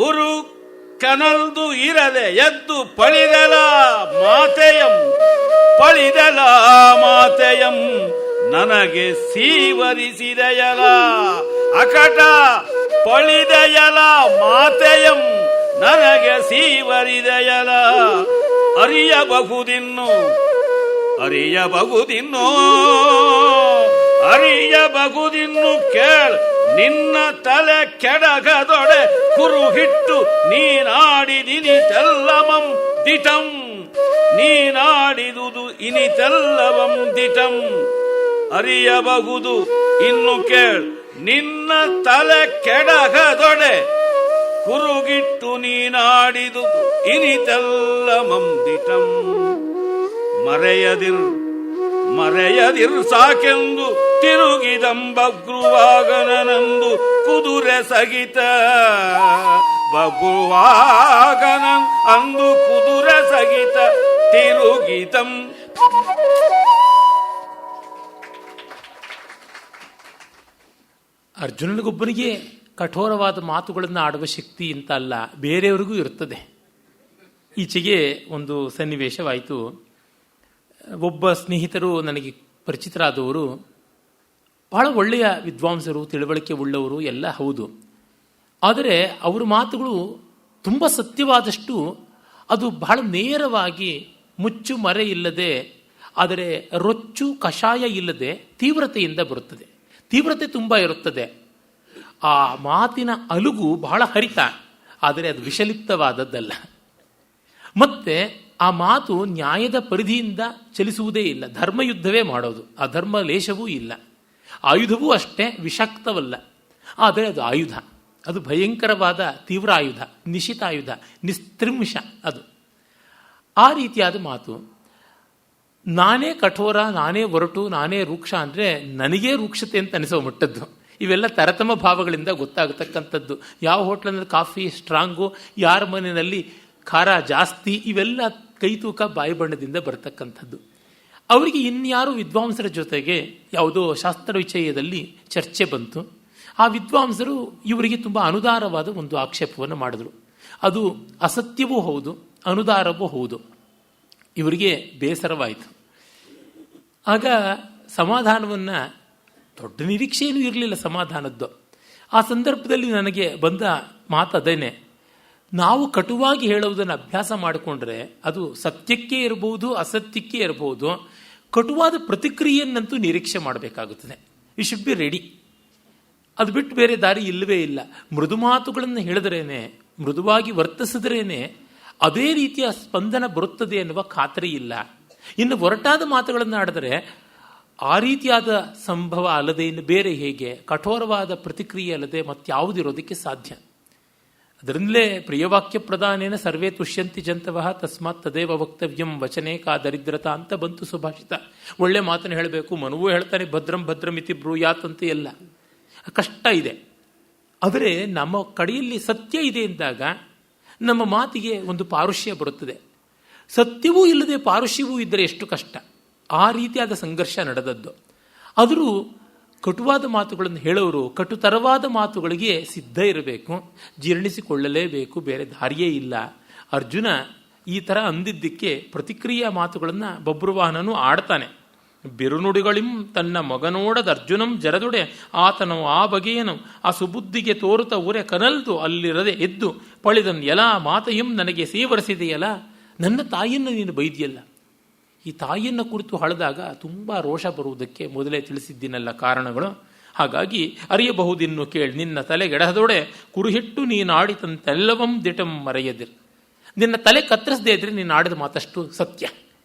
ಉರು ಕನಲ್ದು ಇರದೆ ಎದ್ದು ಪಳಿದಲ ಮಾತೆಯಂ, ಪಳಿದಲ ಮಾತೆಯಂ ನನಗೆ ಸೀವರಿಸಿದೆಯಲ. ಅಕಟ ಪಳಿದೆಯಲ ಮಾತೆಯಂ ನನಗೆ ಸೀವರಿದೆಯಲ. ಅರಿಯಬಹುದಿನ್ನು, ಅರಿಯಬಹುದಿನ್ನು, ಅರಿಯಬಹುದಿನ್ನು ಕೇಳ. ನಿನ್ನ ತಲೆ ಕೆಡಗದೊಡೆ ಕುರುಹಿಟ್ಟು ನೀನಾಡಿದಿನಿತೆಲ್ಲವಂ ದಿಟಂ. ನೀನಾಡಿದುದು ಇನಿತೆಲ್ಲವಂ ದಿಟಂ. ಅರಿಯಬಹುದು ಇನ್ನು ಕೇಳ. ನಿನ್ನ ತಲೆ ಕೆಡಗದೊಡೆ ಕುರುಗಿಟ್ಟು ನೀನಾಡಿದುದು ಇನಿತೆಲ್ಲವಂ ದಿಟಂ. ಮರೆಯದಿರು, ಮರೆಯದಿರ್ ಸಾಕೆಂದು ತಿರುಗಿದಂಬಗ್ರುವಾಗನಂದು ಕುದುರೆ ಸಗಿತ ಬಗುವಾಗನನ್ ಅಂದು ಕುದುರೆ ಸಗಿತ ತಿರುಗಿದಂ. ಅರ್ಜುನನಿಗೊಬ್ಬನಿಗೆ ಕಠೋರವಾದ ಮಾತುಗಳನ್ನು ಆಡುವ ಶಕ್ತಿ ಅಂತ ಅಲ್ಲ, ಬೇರೆಯವರಿಗೂ ಇರ್ತದೆ. ಈಚೆಗೆ ಒಂದು ಸನ್ನಿವೇಶವಾಯಿತು. ಒಬ್ಬ ಸ್ನೇಹಿತರು ನನಗೆ ಪರಿಚಿತರಾದವರು, ಬಹಳ ಒಳ್ಳೆಯ ವಿದ್ವಾಂಸರು, ತಿಳುವಳಿಕೆ ಉಳ್ಳವರು ಎಲ್ಲ ಹೌದು. ಆದರೆ ಅವರ ಮಾತುಗಳು ತುಂಬ ಸತ್ಯವಾದಷ್ಟು ಅದು ಬಹಳ ನೇರವಾಗಿ ಮುಚ್ಚು ಮರೆ ಇಲ್ಲದೆ, ಆದರೆ ರೊಚ್ಚು ಕಷಾಯ ಇಲ್ಲದೆ ತೀವ್ರತೆಯಿಂದ ಬರುತ್ತದೆ. ತೀವ್ರತೆ ತುಂಬ ಇರುತ್ತದೆ. ಆ ಮಾತಿನ ಅಲುಗು ಬಹಳ ಹರಿತ, ಆದರೆ ಅದು ವಿಷಲಿಪ್ತವಾದದ್ದಲ್ಲ. ಮತ್ತೆ ಆ ಮಾತು ನ್ಯಾಯದ ಪರಿಧಿಯಿಂದ ಚಲಿಸುವುದೇ ಇಲ್ಲ. ಧರ್ಮಯುದ್ಧವೇ ಮಾಡೋದು, ಅಧರ್ಮ ಲೇಷವೂ ಇಲ್ಲ. ಆಯುಧವೂ ಅಷ್ಟೇ ವಿಷಕ್ತವಲ್ಲ, ಆದರೆ ಅದು ಆಯುಧ. ಅದು ಭಯಂಕರವಾದ ತೀವ್ರ ಆಯುಧ, ನಿಶಿತಾಯುಧ, ನಿಸ್ತ್ರಿಂಶ. ಅದು ಆ ರೀತಿಯಾದ ಮಾತು. ನಾನೇ ಕಠೋರ, ನಾನೇ ಒರಟು, ನಾನೇ ರೂಕ್ಷ ಅಂದರೆ ನನಗೇ ರೂಕ್ಷತೆ ಅಂತ ಅನಿಸೋ ಮಟ್ಟದ್ದು. ಇವೆಲ್ಲ ತರತಮ ಭಾವಗಳಿಂದ ಗೊತ್ತಾಗತಕ್ಕಂಥದ್ದು. ಯಾವ ಹೋಟ್ಲಲ್ಲಿ ಕಾಫಿ ಸ್ಟ್ರಾಂಗು, ಯಾರ ಮನೆಯಲ್ಲಿ ಖಾರ ಜಾಸ್ತಿ, ಇವೆಲ್ಲ ಕೈ ತೂಕ ಬಾಯಿ ಬಣ್ಣದಿಂದ ಬರತಕ್ಕಂಥದ್ದು. ಅವರಿಗೆ ಇನ್ಯಾರು ವಿದ್ವಾಂಸರ ಜೊತೆಗೆ ಯಾವುದೋ ಶಾಸ್ತ್ರ ವಿಷಯದಲ್ಲಿ ಚರ್ಚೆ ಬಂತು. ಆ ವಿದ್ವಾಂಸರು ಇವರಿಗೆ ತುಂಬ ಅನುದಾರವಾದ ಒಂದು ಆಕ್ಷೇಪವನ್ನು ಮಾಡಿದ್ರು. ಅದು ಅಸತ್ಯವೂ ಹೌದು, ಅನುದಾರವೂ ಹೌದು. ಇವರಿಗೆ ಬೇಸರವಾಯಿತು. ಆಗ ಸಮಾಧಾನವನ್ನು, ದೊಡ್ಡ ನಿರೀಕ್ಷೆಯೂ ಇರಲಿಲ್ಲ ಸಮಾಧಾನದ್ದು. ಆ ಸಂದರ್ಭದಲ್ಲಿ ನನಗೆ ಬಂದ ಮಾತು ಅದೇನೆ, ನಾವು ಕಟುವಾಗಿ ಹೇಳುವುದನ್ನು ಅಭ್ಯಾಸ ಮಾಡಿಕೊಂಡ್ರೆ ಅದು ಸತ್ಯಕ್ಕೆ ಇರಬಹುದು, ಅಸತ್ಯಕ್ಕೆ ಇರಬಹುದು. ಕಟುವಾದ ಪ್ರತಿಕ್ರಿಯೆಯನ್ನಂತೂ ನಿರೀಕ್ಷೆ ಮಾಡಬೇಕಾಗುತ್ತದೆ. You should be ready. ಅದು ಬಿಟ್ಟು ಬೇರೆ ದಾರಿ ಇಲ್ಲವೇ ಇಲ್ಲ. ಮೃದು ಮಾತುಗಳನ್ನು ಹೇಳಿದ್ರೇನೆ, ಮೃದುವಾಗಿ ವರ್ತಿಸಿದ್ರೇನೆ ಅದೇ ರೀತಿಯ ಸ್ಪಂದನ ಬರುತ್ತದೆ ಎನ್ನುವ ಖಾತರಿ ಇಲ್ಲ. ಇನ್ನು ಒರಟಾದ ಮಾತುಗಳನ್ನು ಆಡಿದ್ರೆ ಆ ರೀತಿಯಾದ ಸಂಭವ ಅಲ್ಲದೆ ಇನ್ನು ಬೇರೆ ಹೇಗೆ? ಕಠೋರವಾದ ಪ್ರತಿಕ್ರಿಯೆ ಅಲ್ಲದೆ ಮತ್ತಾವುದಿರೋದಕ್ಕೆ ಸಾಧ್ಯ? ಅದರಿಂದಲೇ ಪ್ರಿಯವಾಕ್ಯ ಪ್ರಧಾನೇನ ಸರ್ವೇ ತುಷ್ಯಂತಿ ಜಂತವಃ ತಸ್ಮಾತ್ ತದೇವ ವಕ್ತವ್ಯಂ ವಚನೇ ಕಾ ದರಿದ್ರತಾ ಅಂತ ಬಂತು ಸುಭಾಷಿತ. ಒಳ್ಳೆ ಮಾತನ್ನು ಹೇಳಬೇಕು. ಮನುವೂ ಹೇಳ್ತಾನೆ ಭದ್ರಂ ಭದ್ರಂ ಇತಿ ಬ್ರೂಯಾತ್ ಅಂತ. ಎಲ್ಲ ಕಷ್ಟ ಇದೆ. ಆದರೆ ನಮ್ಮ ಕಡೆಯಲ್ಲಿ ಸತ್ಯ ಇದೆ ಎಂದಾಗ ನಮ್ಮ ಮಾತಿಗೆ ಒಂದು ಪಾರುಷ್ಯ ಬರುತ್ತದೆ. ಸತ್ಯವೂ ಇಲ್ಲದೆ ಪಾರುಷ್ಯವೂ ಇದ್ದರೆ ಎಷ್ಟು ಕಷ್ಟ. ಆ ರೀತಿಯಾದ ಸಂಘರ್ಷ ನಡೆದದ್ದು. ಆದರೂ ಕಟುವಾದ ಮಾತುಗಳನ್ನು ಹೇಳೋರು ಕಟುತರವಾದ ಮಾತುಗಳಿಗೆ ಸಿದ್ಧ ಇರಬೇಕು, ಜೀರ್ಣಿಸಿಕೊಳ್ಳಲೇಬೇಕು, ಬೇರೆ ದಾರಿಯೇ ಇಲ್ಲ. ಅರ್ಜುನ ಈ ಥರ ಅಂದಿದ್ದಕ್ಕೆ ಪ್ರತಿಕ್ರಿಯೆಯ ಮಾತುಗಳನ್ನು ಬಬ್ರುವಾಹನನು ಆಡ್ತಾನೆ. ಬಿರುನುಡಿಗಳಿಂ ತನ್ನ ಮಗನೋಡದ ಅರ್ಜುನಂ ಜರದೊಡೆ ಆತನು ಆ ಬಗೆಯನು ಆ ಸುಬುದ್ಧಿಗೆ ತೋರುತ್ತ ಉರೆ ಕನಲ್ತು ಅಲ್ಲಿರದೆ ಎದ್ದು ಪಳಿದನ್ ಎಲ ಮಾತೆಯಂ ನನಗೆ ಸೇವರಿಸಿದೆಯಲ್ಲ. ನನ್ನ ತಾಯಿಯನ್ನು ನೀನು ಬೈದಿಯಲ್ಲ. ಈ ತಾಯಿಯನ್ನು ಕುರಿತು ಹಳೆದಾಗ ತುಂಬ ರೋಷ ಬರುವುದಕ್ಕೆ ಮೊದಲೇ ತಿಳಿಸಿದ್ದೀನಲ್ಲ ಕಾರಣಗಳು. ಹಾಗಾಗಿ ಅರಿಯಬಹುದಿನ್ನು ಕೇಳಿ ನಿನ್ನ ತಲೆಗೆಡಹದೊಡೆ ಕುರುಹಿಟ್ಟು ನೀನಾಡಿತಂತೆಲ್ಲವಂ ದಿಟಂ ಮರೆಯದಿರ್. ನಿನ್ನ ತಲೆ ಕತ್ತರಿಸದೇ ಇದ್ರೆ ನೀನು ಆಡಿದ ಮಾತಷ್ಟು ಸತ್ಯ.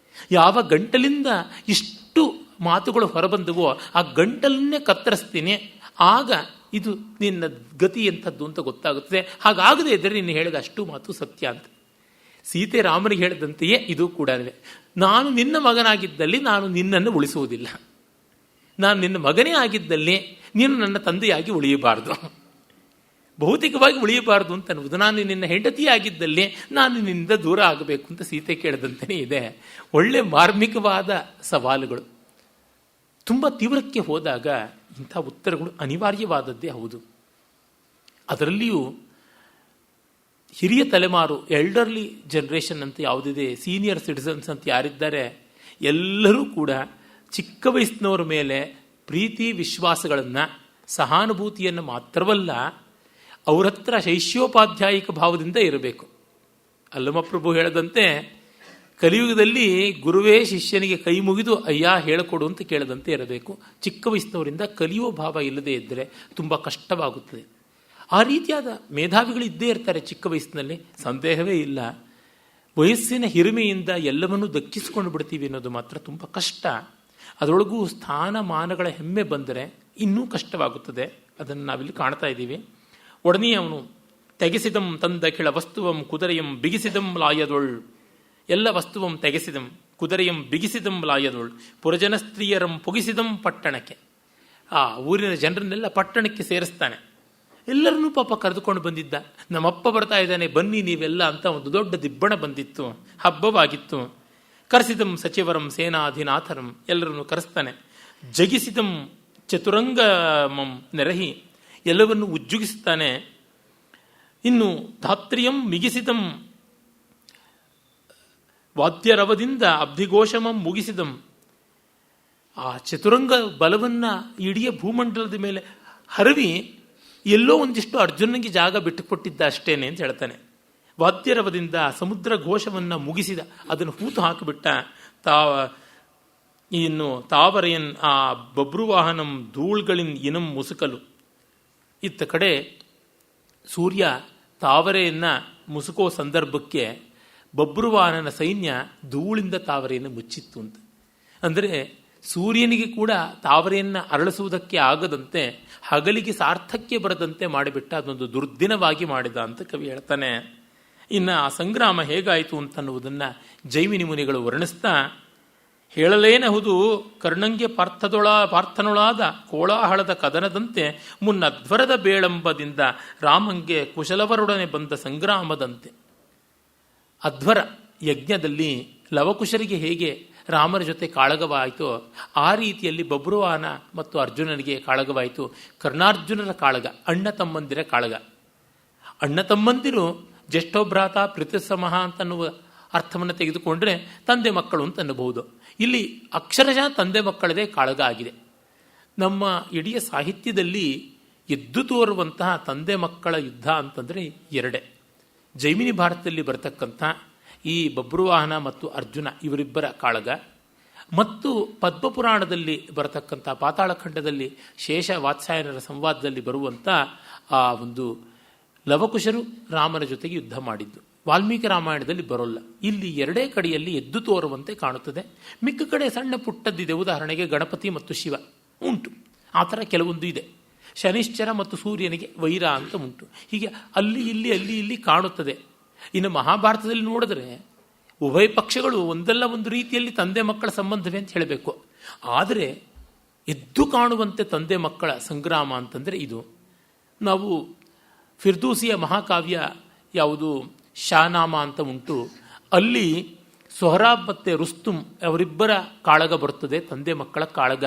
ಯಾವ ಗಂಟಲಿಂದ ಇಷ್ಟು ಮಾತುಗಳು ಹೊರಬಂದವೋ ಆ ಗಂಟಲನ್ನೇ ಕತ್ತರಿಸ್ತೀನಿ, ಆಗ ಇದು ನಿನ್ನ ಗತಿ ಎಂಥದ್ದು ಅಂತ ಗೊತ್ತಾಗುತ್ತದೆ. ಹಾಗಾಗದೇ ಇದ್ದರೆ ನೀನು ಹೇಳಿದ ಅಷ್ಟು ಮಾತು ಸತ್ಯ ಅಂತ. ಸೀತೆ ರಾಮನಿಗೆ ಹೇಳಿದಂತೆಯೇ ಇದು ಕೂಡ. ನಾನು ನಿನ್ನ ಮಗನಾಗಿದ್ದಲ್ಲಿ ನಾನು ನಿನ್ನನ್ನು ಉಳಿಸುವುದಿಲ್ಲ. ನಾನು ನಿನ್ನ ಮಗನೇ ಆಗಿದ್ದಲ್ಲಿ ನೀನು ನನ್ನ ತಂದೆಯಾಗಿ ಉಳಿಯಬಾರದು, ಭೌತಿಕವಾಗಿ ಉಳಿಯಬಾರದು ಅಂತ ಅನ್ನುವುದು. ನಾನು ನಿನ್ನ ಹೆಂಡತಿಯಾಗಿದ್ದಲ್ಲಿ ನಾನು ನಿನ್ನಿಂದ ದೂರ ಆಗಬೇಕು ಅಂತ ಸೀತೆ ಕೇಳಿದಂತೆಯೇ ಇದೆ. ಒಳ್ಳೆ ಮಾರ್ಮಿಕವಾದ ಸವಾಲುಗಳು. ತುಂಬ ತೀವ್ರಕ್ಕೆ ಹೋದಾಗ ಇಂಥ ಉತ್ತರಗಳು ಅನಿವಾರ್ಯವಾದದ್ದೇ ಹೌದು. ಅದರಲ್ಲಿಯೂ ಹಿರಿಯ ತಲೆಮಾರು, ಎಲ್ಡರ್ಲಿ ಜನರೇಷನ್ ಅಂತ ಯಾವುದಿದೆ, ಸೀನಿಯರ್ ಸಿಟಿಸನ್ಸ್ ಅಂತ ಯಾರಿದ್ದಾರೆ, ಎಲ್ಲರೂ ಕೂಡ ಚಿಕ್ಕ ವಯಸ್ಸಿನವರ ಮೇಲೆ ಪ್ರೀತಿ ವಿಶ್ವಾಸಗಳನ್ನು, ಸಹಾನುಭೂತಿಯನ್ನು ಮಾತ್ರವಲ್ಲ ಅವ್ರ ಹತ್ರ ಶೈಷ್ಯೋಪಾಧ್ಯಾಯಿಕ ಭಾವದಿಂದ ಇರಬೇಕು. ಅಲ್ಲಮಪ್ರಭು ಹೇಳದಂತೆ ಕಲಿಯುಗದಲ್ಲಿ ಗುರುವೇ ಶಿಷ್ಯನಿಗೆ ಕೈ ಮುಗಿದು ಅಯ್ಯ ಹೇಳಿಕೊಡು ಅಂತ ಕೇಳದಂತೆ ಇರಬೇಕು. ಚಿಕ್ಕ ವಯಸ್ಸಿನವರಿಂದ ಕಲಿಯುವ ಭಾವ ಇಲ್ಲದೆ ಇದ್ದರೆ ತುಂಬ ಕಷ್ಟವಾಗುತ್ತದೆ. ಆ ರೀತಿಯಾದ ಮೇಧಾವಿಗಳು ಇದ್ದೇ ಇರ್ತಾರೆ ಚಿಕ್ಕ ವಯಸ್ಸಿನಲ್ಲಿ, ಸಂದೇಹವೇ ಇಲ್ಲ. ವಯಸ್ಸಿನ ಹಿರಿಮೆಯಿಂದ ಎಲ್ಲವನ್ನೂ ದಕ್ಕಿಸಿಕೊಂಡು ಬಿಡ್ತೀವಿ ಅನ್ನೋದು ಮಾತ್ರ ತುಂಬ ಕಷ್ಟ. ಅದರೊಳಗೂ ಸ್ಥಾನಮಾನಗಳ ಹೆಮ್ಮೆ ಬಂದರೆ ಇನ್ನೂ ಕಷ್ಟವಾಗುತ್ತದೆ. ಅದನ್ನು ನಾವಿಲ್ಲಿ ಕಾಣ್ತಾ ಇದ್ದೀವಿ. ಒಡನೆ ಅವನು ತೆಗೆಸಿದಂ ತಂದ ಕೆಳ ವಸ್ತುವಂ ಕುದುರೆಯಂ ಬಿಗಿಸಿದಂ ಲಾಯದೊಳ್. ಎಲ್ಲ ವಸ್ತುವಂ ತೆಗೆಸಿದಂ, ಕುದುರೆಯಂ ಬಿಗಿಸಿದಂ ಲಾಯದೋಳು ಪುರಜನ ಸ್ತ್ರೀಯರಂ ಪೊಗಿಸಿದಂ ಪಟ್ಟಣಕ್ಕೆ. ಆ ಊರಿನ ಜನರನ್ನೆಲ್ಲ ಪಟ್ಟಣಕ್ಕೆ ಸೇರಿಸ್ತಾನೆ. ಎಲ್ಲರನ್ನೂ ಪಾಪ ಕರೆದುಕೊಂಡು ಬಂದಿದ್ದ. ನಮ್ಮಪ್ಪ ಬರ್ತಾ ಇದ್ದಾನೆ, ಬನ್ನಿ ನೀವೆಲ್ಲ ಅಂತ ಒಂದು ದೊಡ್ಡ ದಿಬ್ಬಣ ಬಂದಿತ್ತು, ಹಬ್ಬವಾಗಿತ್ತು. ಕರೆಸಿದಂ ಸಚಿವರಂ ಸೇನಾಧಿನಾಥರಂ, ಎಲ್ಲರನ್ನು ಕರೆಸ್ತಾನೆ. ಜಗಿಸಿದಂ ಚತುರಂಗಮಂ ನೆರಹಿ, ಎಲ್ಲವನ್ನು ಉಜ್ಜುಗಿಸ್ತಾನೆ. ಇನ್ನು ಧಾತ್ರಿಯಂ ಮಿಗಿಸಿದಂ ವಾದ್ಯರವದಿಂದ ಅಬ್ಧಿಘೋಷಮಂ ಮುಗಿಸಿದಂ. ಆ ಚತುರಂಗ ಬಲವನ್ನ ಇಡೀ ಭೂಮಂಡಲದ ಮೇಲೆ ಹರವಿ ಎಲ್ಲೋ ಒಂದಿಷ್ಟು ಅರ್ಜುನನಿಗೆ ಜಾಗ ಬಿಟ್ಟುಕೊಟ್ಟಿದ್ದ ಅಷ್ಟೇನೆ ಅಂತ ಹೇಳ್ತಾನೆ. ವಾದ್ಯರವದಿಂದ ಸಮುದ್ರ ಘೋಷವನ್ನ ಮುಗಿಸಿದ, ಅದನ್ನು ಹೂತು ಹಾಕಿಬಿಟ್ಟ. ಇನ್ನು ತಾವರೆಯನ್ ಆ ಬಬ್ರುವಾಹನಂ ಧೂಳ್ಗಳಿನ್ ಇನಂ ಮುಸುಕಲು. ಇತ್ತ ಕಡೆ ಸೂರ್ಯ ತಾವರೆಯನ್ನ ಮುಸುಕೋ ಸಂದರ್ಭಕ್ಕೆ ಬಬ್ರುವಾಹನನ ಸೈನ್ಯ ಧೂಳಿಂದ ತಾವರೆಯನ್ನು ಮುಚ್ಚಿತ್ತು ಅಂತ. ಅಂದರೆ ಸೂರ್ಯನಿಗೆ ಕೂಡ ತಾವರೆಯನ್ನು ಅರಳಿಸುವುದಕ್ಕೆ ಆಗದಂತೆ, ಹಗಲಿಗೆ ಸಾರ್ಥಕ್ಯ ಬರದಂತೆ ಮಾಡಿಬಿಟ್ಟ, ಅದೊಂದು ದುರ್ದಿನವಾಗಿ ಮಾಡಿದ ಅಂತ ಕವಿ ಹೇಳ್ತಾನೆ. ಇನ್ನು ಆ ಸಂಗ್ರಾಮ ಹೇಗಾಯಿತು ಅಂತನ್ನುವುದನ್ನು ಜೈಮಿನಿ ಮುನಿಗಳು ವರ್ಣಿಸ್ತಾ, ಹೇಳಲೇನಹುದು ಕರ್ಣಂಗೆ ಪಾರ್ಥನೊಳಾದ ಕೋಳಾಹಳದ ಕದನದಂತೆ ಮುನ್ನಧ್ವರದ ಬೇಳಂಬದಿಂದ ರಾಮಂಗೆ ಕುಶಲವರೊಡನೆ ಬಂದ ಸಂಗ್ರಾಮದಂತೆ. ಅಧ್ವರ ಯಜ್ಞದಲ್ಲಿ ಲವಕುಶರಿಗೆ ಹೇಗೆ ರಾಮನ ಜೊತೆ ಕಾಳಗವಾಯಿತೋ ಆ ರೀತಿಯಲ್ಲಿ ಬಬ್ರುವಾಹನ ಮತ್ತು ಅರ್ಜುನನಿಗೆ ಕಾಳಗವಾಯಿತು. ಕರ್ಣಾರ್ಜುನರ ಕಾಳಗ, ಅಣ್ಣ ತಮ್ಮಂದಿರ ಕಾಳಗ. ಅಣ್ಣ ತಮ್ಮಂದಿರು ಜ್ಯೇಷ್ಠೋಭ್ರಾತ ಪ್ರೀತಿಸಮಃ ಅಂತನ್ನುವ ಅರ್ಥವನ್ನು ತೆಗೆದುಕೊಂಡ್ರೆ ತಂದೆ ಮಕ್ಕಳು ಅಂತ ಅನ್ನಬಹುದು. ಇಲ್ಲಿ ಅಕ್ಷರಶಃ ತಂದೆ ಮಕ್ಕಳದೇ ಕಾಳಗ ಆಗಿದೆ. ನಮ್ಮ ಇಡೀ ಸಾಹಿತ್ಯದಲ್ಲಿ ಎದ್ದು ತೋರುವಂತಹ ತಂದೆ ಮಕ್ಕಳ ಯುದ್ಧ ಅಂತಂದರೆ ಎರಡೇ. ಜೈಮಿನಿ ಭಾರತದಲ್ಲಿ ಬರತಕ್ಕಂಥ ಈ ಬಬ್ರುವಾಹನ ಮತ್ತು ಅರ್ಜುನ ಇವರಿಬ್ಬರ ಕಾಳಗ, ಮತ್ತು ಪದ್ಮಪುರಾಣದಲ್ಲಿ ಬರತಕ್ಕಂಥ ಪಾತಾಳಖಂಡದಲ್ಲಿ ಶೇಷ ವಾತ್ಸಾಯನರ ಸಂವಾದದಲ್ಲಿ ಬರುವಂಥ ಆ ಒಂದು ಲವಕುಶರು ರಾಮನ ಜೊತೆಗೆ ಯುದ್ಧ ಮಾಡಿದ್ದು ವಾಲ್ಮೀಕಿ ರಾಮಾಯಣದಲ್ಲಿ ಬರೋಲ್ಲ. ಇಲ್ಲಿ ಎರಡೇ ಕಡೆಯಲ್ಲಿ ಎದ್ದು ತೋರುವಂತೆ ಕಾಣುತ್ತದೆ. ಮಿಕ್ಕ ಕಡೆ ಸಣ್ಣ ಪುಟ್ಟದ್ದಿದೆ. ಉದಾಹರಣೆಗೆ ಗಣಪತಿ ಮತ್ತು ಶಿವ ಉಂಟು, ಆ ಥರ ಕೆಲವೊಂದು ಇದೆ. ಶನಿಶ್ಚರ ಮತ್ತು ಸೂರ್ಯನಿಗೆ ವೈರ ಅಂತ ಉಂಟು. ಹೀಗೆ ಅಲ್ಲಿ ಇಲ್ಲಿ ಕಾಣುತ್ತದೆ. ಇನ್ನು ಮಹಾಭಾರತದಲ್ಲಿ ನೋಡಿದ್ರೆ ಉಭಯ ಪಕ್ಷಗಳು ಒಂದಲ್ಲ ಒಂದು ರೀತಿಯಲ್ಲಿ ತಂದೆ ಮಕ್ಕಳ ಸಂಬಂಧವೇ ಅಂತ ಹೇಳಬೇಕು. ಆದರೆ ಎದ್ದು ಕಾಣುವಂತೆ ತಂದೆ ಮಕ್ಕಳ ಸಂಗ್ರಾಮ ಅಂತಂದರೆ ಇದು. ನಾವು ಫಿರ್ದೂಸಿಯ ಮಹಾಕಾವ್ಯ ಯಾವುದು ಶಾನಾಮ ಅಂತ ಉಂಟು, ಅಲ್ಲಿ ಸೊಹರಾಬ್ ಮತ್ತು ರುಸ್ತುಮ್ ಅವರಿಬ್ಬರ ಕಾಳಗ ಬರುತ್ತದೆ, ತಂದೆ ಮಕ್ಕಳ ಕಾಳಗ.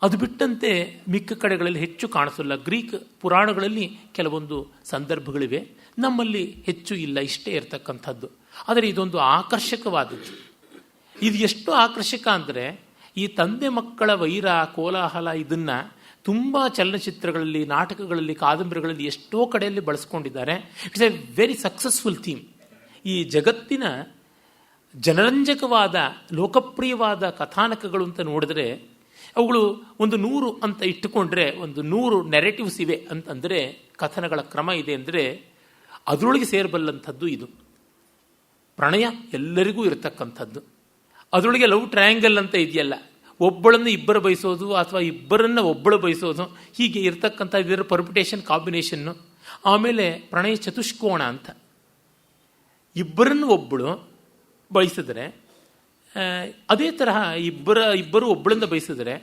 ಅದು ಬಿಟ್ಟಂತೆ ಮಿಕ್ಕ ಕಡೆಗಳಲ್ಲಿ ಹೆಚ್ಚು ಕಾಣಿಸಲ್ಲ. ಗ್ರೀಕ್ ಪುರಾಣಗಳಲ್ಲಿ ಕೆಲವೊಂದು ಸಂದರ್ಭಗಳಿವೆ, ನಮ್ಮಲ್ಲಿ ಹೆಚ್ಚು ಇಲ್ಲ, ಇಷ್ಟೇ ಇರತಕ್ಕಂಥದ್ದು. ಆದರೆ ಇದೊಂದು ಆಕರ್ಷಕವಾದದ್ದು. ಇದು ಎಷ್ಟು ಆಕರ್ಷಕ ಅಂದರೆ ಈ ತಂದೆ ಮಕ್ಕಳ ವೈರ ಕೋಲಾಹಲ ಇದನ್ನು ತುಂಬ ಚಲನಚಿತ್ರಗಳಲ್ಲಿ, ನಾಟಕಗಳಲ್ಲಿ, ಕಾದಂಬರಿಗಳಲ್ಲಿ ಎಷ್ಟೋ ಕಡೆಯಲ್ಲಿ ಬಳಸ್ಕೊಂಡಿದ್ದಾರೆ. It's a very successful theme. ಈ ಜಗತ್ತಿನ ಜನರಂಜಕವಾದ ಲೋಕಪ್ರಿಯವಾದ ಕಥಾನಕಗಳು ಅಂತ ನೋಡಿದ್ರೆ ಅವುಗಳು ಒಂದು 100 ಅಂತ ಇಟ್ಟುಕೊಂಡ್ರೆ ಒಂದು 100 ನೆರೆಟಿವ್ಸ್ ಇವೆ ಅಂತಂದರೆ, ಕಥನಗಳ ಕ್ರಮ ಇದೆ ಅಂದರೆ ಅದರೊಳಗೆ ಸೇರಬಲ್ಲಂಥದ್ದು ಇದು. ಪ್ರಣಯ ಎಲ್ಲರಿಗೂ ಇರತಕ್ಕಂಥದ್ದು. ಅದರೊಳಗೆ ಲವ್ ಟ್ರಯಾಂಗಲ್ ಅಂತ ಇದೆಯಲ್ಲ, ಒಬ್ಬಳನ್ನು ಇಬ್ಬರು ಬಯಸೋದು ಅಥವಾ ಇಬ್ಬರನ್ನು ಒಬ್ಬಳು ಬಯಸೋದು, ಹೀಗೆ ಇರತಕ್ಕಂಥ ಇದರ ಪರ್ಮಿಟೇಷನ್ ಕಾಂಬಿನೇಷನ್ನು. ಆಮೇಲೆ ಪ್ರಣಯ ಚತುಷ್ಕೋಣ ಅಂತ, ಇಬ್ಬರನ್ನು ಒಬ್ಬಳು ಬಯಸಿದ್ರೆ, ಅದೇ ತರಹ ಇಬ್ಬರು ಒಬ್ಬಳನ್ನ ಬಯಸಿದ್ರೆ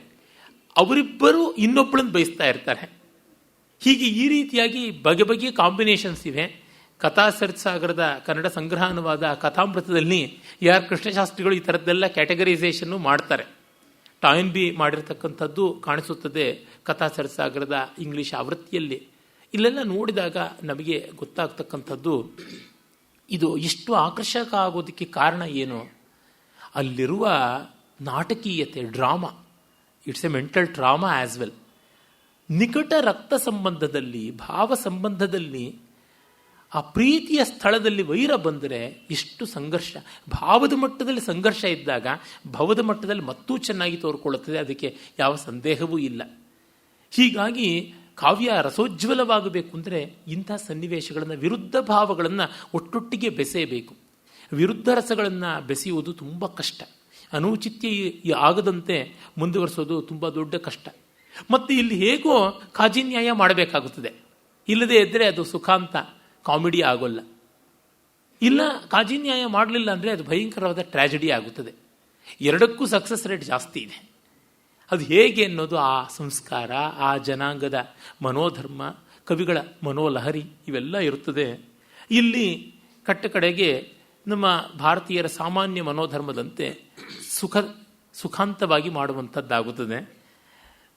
ಅವರಿಬ್ಬರು ಇನ್ನೊಬ್ಬಳನ್ನು ಬಯಸ್ತಾ ಇರ್ತಾರೆ. ಹೀಗೆ ಈ ರೀತಿಯಾಗಿ ಬಗೆ ಬಗೆಯ ಕಾಂಬಿನೇಷನ್ಸ್ ಇವೆ. ಕಥಾಸರಿಸಾಗರದ ಕನ್ನಡ ಸಂಗ್ರಹಣವಾದ ಕಥಾಮೃತದಲ್ಲಿ ಆರ್ ಕೃಷ್ಣಶಾಸ್ತ್ರಿಗಳು ಈ ಥರದ್ದೆಲ್ಲ ಕ್ಯಾಟಗರೈಸೇಷನ್ನು ಮಾಡ್ತಾರೆ. ಟಾಯಿನ್ ಬಿ ಮಾಡಿರ್ತಕ್ಕಂಥದ್ದು ಕಾಣಿಸುತ್ತದೆ ಕಥಾಸರಿಸಾಗರದ ಇಂಗ್ಲಿಷ್ ಆವೃತ್ತಿಯಲ್ಲಿ. ಇಲ್ಲೆಲ್ಲ ನೋಡಿದಾಗ ನಮಗೆ ಗೊತ್ತಾಗ್ತಕ್ಕಂಥದ್ದು ಇದು ಇಷ್ಟು ಆಕರ್ಷಕ ಆಗೋದಕ್ಕೆ ಕಾರಣ ಏನು? ಅಲ್ಲಿರುವ ನಾಟಕೀಯತೆ, drama. It's a mental drama as well. ನಿಕಟ ರಕ್ತ ಸಂಬಂಧದಲ್ಲಿ, ಭಾವ ಸಂಬಂಧದಲ್ಲಿ, ಆ ಪ್ರೀತಿಯ ಸ್ಥಳದಲ್ಲಿ ವೈರ ಬಂದರೆ ಎಷ್ಟು ಸಂಘರ್ಷ. ಭಾವದ ಮಟ್ಟದಲ್ಲಿ ಸಂಘರ್ಷ ಇದ್ದಾಗ ಭವದ ಮಟ್ಟದಲ್ಲಿ ಮತ್ತೂ ಚೆನ್ನಾಗಿ ತೋರ್ಕೊಳ್ಳುತ್ತದೆ, ಅದಕ್ಕೆ ಯಾವ ಸಂದೇಹವೂ ಇಲ್ಲ. ಹೀಗಾಗಿ ಕಾವ್ಯ ರಸೋಜ್ವಲವಾಗಬೇಕು ಅಂದರೆ ಇಂಥ ಸನ್ನಿವೇಶಗಳನ್ನು, ವಿರುದ್ಧ ಭಾವಗಳನ್ನು ಒಟ್ಟೊಟ್ಟಿಗೆ ಬೆಸೆಯಬೇಕು. ವಿರುದ್ಧ ರಸಗಳನ್ನು ಬೆಸೆಯುವುದು ತುಂಬ ಕಷ್ಟ. ಅನೌಚಿತ್ಯ ಆಗದಂತೆ ಮುಂದುವರಿಸೋದು ತುಂಬ ದೊಡ್ಡ ಕಷ್ಟ. ಮತ್ತು ಇಲ್ಲಿ ಹೇಗೋ ಕಾಜಿನ್ಯಾಯ ಮಾಡಬೇಕಾಗುತ್ತದೆ. ಇಲ್ಲದೇ ಇದ್ದರೆ ಅದು ಸುಖಾಂತ ಕಾಮಿಡಿ ಆಗೋಲ್ಲ. ಇಲ್ಲ, ಕಾಜಿನ್ಯಾಯ ಮಾಡಲಿಲ್ಲ ಅಂದರೆ ಅದು ಭಯಂಕರವಾದ ಟ್ರ್ಯಾಜಿಡಿ ಆಗುತ್ತದೆ. ಎರಡಕ್ಕೂ ಸಕ್ಸಸ್ ರೇಟ್ ಜಾಸ್ತಿ ಇದೆ. ಅದು ಹೇಗೆ ಅನ್ನೋದು ಆ ಸಂಸ್ಕಾರ, ಆ ಜನಾಂಗದ ಮನೋಧರ್ಮ, ಕವಿಗಳ ಮನೋಲಹರಿ ಇವೆಲ್ಲ ಇರುತ್ತದೆ. ಇಲ್ಲಿ ಕಡೆಗೆ ನಮ್ಮ ಭಾರತೀಯರ ಸಾಮಾನ್ಯ ಮನೋಧರ್ಮದಂತೆ ಸುಖಾಂತವಾಗಿ ಮಾಡುವಂಥದ್ದಾಗುತ್ತದೆ.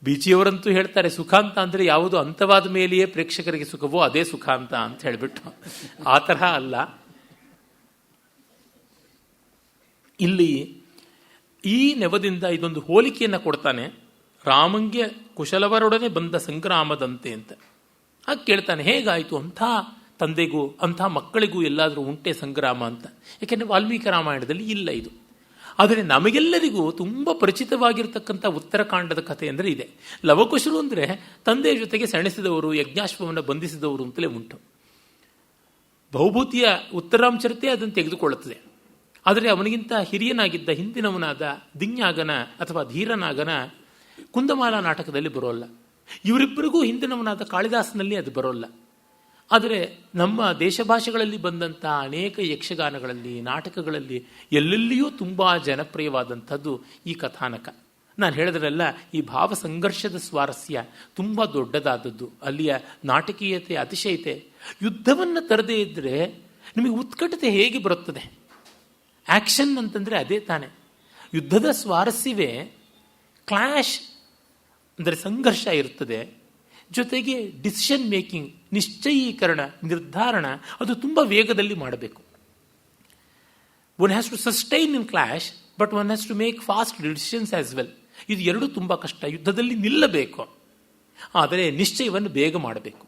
ಬೀಚಿಯವರಂತೂ ಹೇಳ್ತಾರೆ, ಸುಖಾಂತ ಅಂದರೆ ಯಾವುದು ಅಂತವಾದ ಮೇಲೆಯೇ ಪ್ರೇಕ್ಷಕರಿಗೆ ಸುಖವೋ ಅದೇ ಸುಖಾಂತ ಅಂತ ಹೇಳಿಬಿಟ್ಟು. ಆ ತರಹ ಅಲ್ಲ. ಇಲ್ಲಿ ಈ ನೆವದಿಂದ ಇದೊಂದು ಹೋಲಿಕೆಯನ್ನು ಕೊಡ್ತಾನೆ. ರಾಮಂಗೆ ಕುಶಲವರೊಡನೆ ಬಂದ ಸಂಗ್ರಾಮದಂತೆ ಅಂತ. ಹಾಗೆ ಕೇಳ್ತಾನೆ, ಹೇಗಾಯಿತು ಅಂಥ ತಂದೆಗೂ ಅಂಥ ಮಕ್ಕಳಿಗೂ ಎಲ್ಲಾದರೂ ಉಂಟೆ ಸಂಗ್ರಾಮ ಅಂತ. ಯಾಕೆಂದರೆ ವಾಲ್ಮೀಕಿ ರಾಮಾಯಣದಲ್ಲಿ ಇಲ್ಲ ಇದು. ಆದರೆ ನಮಗೆಲ್ಲರಿಗೂ ತುಂಬ ಪರಿಚಿತವಾಗಿರ್ತಕ್ಕಂಥ ಉತ್ತರಕಾಂಡದ ಕಥೆ ಅಂದರೆ ಇದೆ. ಲವಕುಶರು ಅಂದರೆ ತಂದೆಯ ಜೊತೆಗೆ ಸೆಣಸಿದವರು, ಯಜ್ಞಾಶ್ವವನ್ನು ಬಂಧಿಸಿದವರು ಅಂತಲೇ ಉಂಟು. ಬಹುಭೂತಿಯ ಉತ್ತರಾಂಚರತೆ ಅದನ್ನು ತೆಗೆದುಕೊಳ್ಳುತ್ತದೆ. ಆದರೆ ಅವನಿಗಿಂತ ಹಿರಿಯನಾಗಿದ್ದ ಹಿಂದಿನವನಾದ ದಿನ್ಯಾಗನ ಅಥವಾ ಧೀರನಾಗನ ಕುಂದಮಾಲ ನಾಟಕದಲ್ಲಿ ಬರೋಲ್ಲ. ಇವರಿಬ್ಬರಿಗೂ ಹಿಂದಿನವನಾದ ಕಾಳಿದಾಸನಲ್ಲಿ ಅದು ಬರೋಲ್ಲ. ಆದರೆ ನಮ್ಮ ದೇಶ ಭಾಷೆಗಳಲ್ಲಿ ಬಂದಂಥ ಅನೇಕ ಯಕ್ಷಗಾನಗಳಲ್ಲಿ, ನಾಟಕಗಳಲ್ಲಿ ಎಲ್ಲೆಲ್ಲಿಯೂ ತುಂಬ ಜನಪ್ರಿಯವಾದಂಥದ್ದು ಈ ಕಥಾನಕ. ನಾನು ಹೇಳಿದ್ರಲ್ಲ, ಈ ಭಾವ ಸಂಘರ್ಷದ ಸ್ವಾರಸ್ಯ ತುಂಬ ದೊಡ್ಡದಾದದ್ದು. ಅಲ್ಲಿಯ ನಾಟಕೀಯತೆ, ಅತಿಶಯತೆ. ಯುದ್ಧವನ್ನು ತರದೇ ಇದ್ದರೆ ನಿಮಗೆ ಉತ್ಕಟತೆ ಹೇಗೆ ಬರುತ್ತದೆ? ಆ್ಯಕ್ಷನ್ ಅಂತಂದರೆ ಅದೇ ತಾನೆ. ಯುದ್ಧದ ಸ್ವಾರಸ್ಯವೇ ಕ್ಲಾಶ್ ಅಂದರೆ ಸಂಘರ್ಷ ಇರ್ತದೆ. ಜೊತೆಗೆ ಡಿಸಿಷನ್ ಮೇಕಿಂಗ್, ನಿಶ್ಚಯೀಕರಣ, ನಿರ್ಧಾರಣ ಅದು ತುಂಬ ವೇಗದಲ್ಲಿ ಮಾಡಬೇಕು. One has to sustain in clash, but one has to make fast decisions as well. ಇದು ಎರಡೂ ತುಂಬ ಕಷ್ಟ. ಯುದ್ಧದಲ್ಲಿ ನಿಲ್ಲಬೇಕು, ಆದರೆ ನಿಶ್ಚಯವನ್ನು ಬೇಗ ಮಾಡಬೇಕು.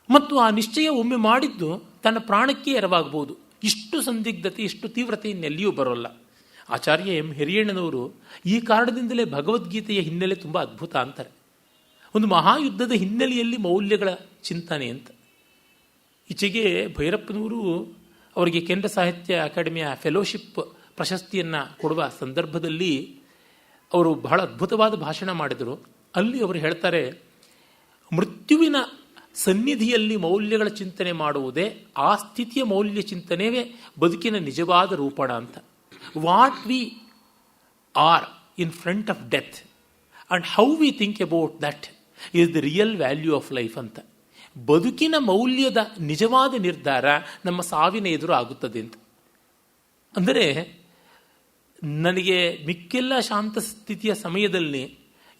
ಮತ್ತು ಆ ನಿಶ್ಚಯ ಒಮ್ಮೆ ಮಾಡಿದ್ದು ತನ್ನ ಪ್ರಾಣಕ್ಕೆ ಎರವಾಗಬಹುದು. ಇಷ್ಟು ಸಂದಿಗ್ಧತೆ, ಇಷ್ಟು ತೀವ್ರತೆ ಇನ್ನೆಲ್ಲಿಯೂ ಬರೋಲ್ಲ. ಆಚಾರ್ಯ ಎಂ ಹಿರಿಯಣ್ಣನವರು ಈ ಕಾರಣದಿಂದಲೇ ಭಗವದ್ಗೀತೆಯ ಹಿನ್ನೆಲೆ ತುಂಬ ಅದ್ಭುತ ಅಂತಾರೆ. ಒಂದು ಮಹಾಯುದ್ಧದ ಹಿನ್ನೆಲೆಯಲ್ಲಿ ಮೌಲ್ಯಗಳ ಚಿಂತನೆ ಅಂತ. ಈಚೆಗೆ ಭೈರಪ್ಪನವರು ಅವರಿಗೆ ಕೇಂದ್ರ ಸಾಹಿತ್ಯ ಅಕಾಡೆಮಿಯ ಫೆಲೋಶಿಪ್ ಪ್ರಶಸ್ತಿಯನ್ನು ಕೊಡುವ ಸಂದರ್ಭದಲ್ಲಿ ಅವರು ಬಹಳ ಅದ್ಭುತವಾದ ಭಾಷಣ ಮಾಡಿದರು. ಅಲ್ಲಿ ಅವರು ಹೇಳ್ತಾರೆ, ಮೃತ್ಯುವಿನ ಸನ್ನಿಧಿಯಲ್ಲಿ ಮೌಲ್ಯಗಳ ಚಿಂತನೆ ಮಾಡುವುದೇ ಆ ಸ್ಥಿತಿಯ ಮೌಲ್ಯ ಚಿಂತನೆಯೇ ಬದುಕಿನ ನಿಜವಾದ ರೂಪಣ ಅಂತ. What we are in front of death and how we think about that is the real value of life ಅಂತ. ಬದುಕಿನ ಮೌಲ್ಯದ ನಿಜವಾದ ನಿರ್ಧಾರ ನಮ್ಮ ಸಾವಿನ ಎದುರು ಆಗುತ್ತದೆ ಅಂತ. ಅಂದರೆ ನನಗೆ ಮಿಕ್ಕೆಲ್ಲ ಶಾಂತ ಸ್ಥಿತಿಯ ಸಮಯದಲ್ಲಿ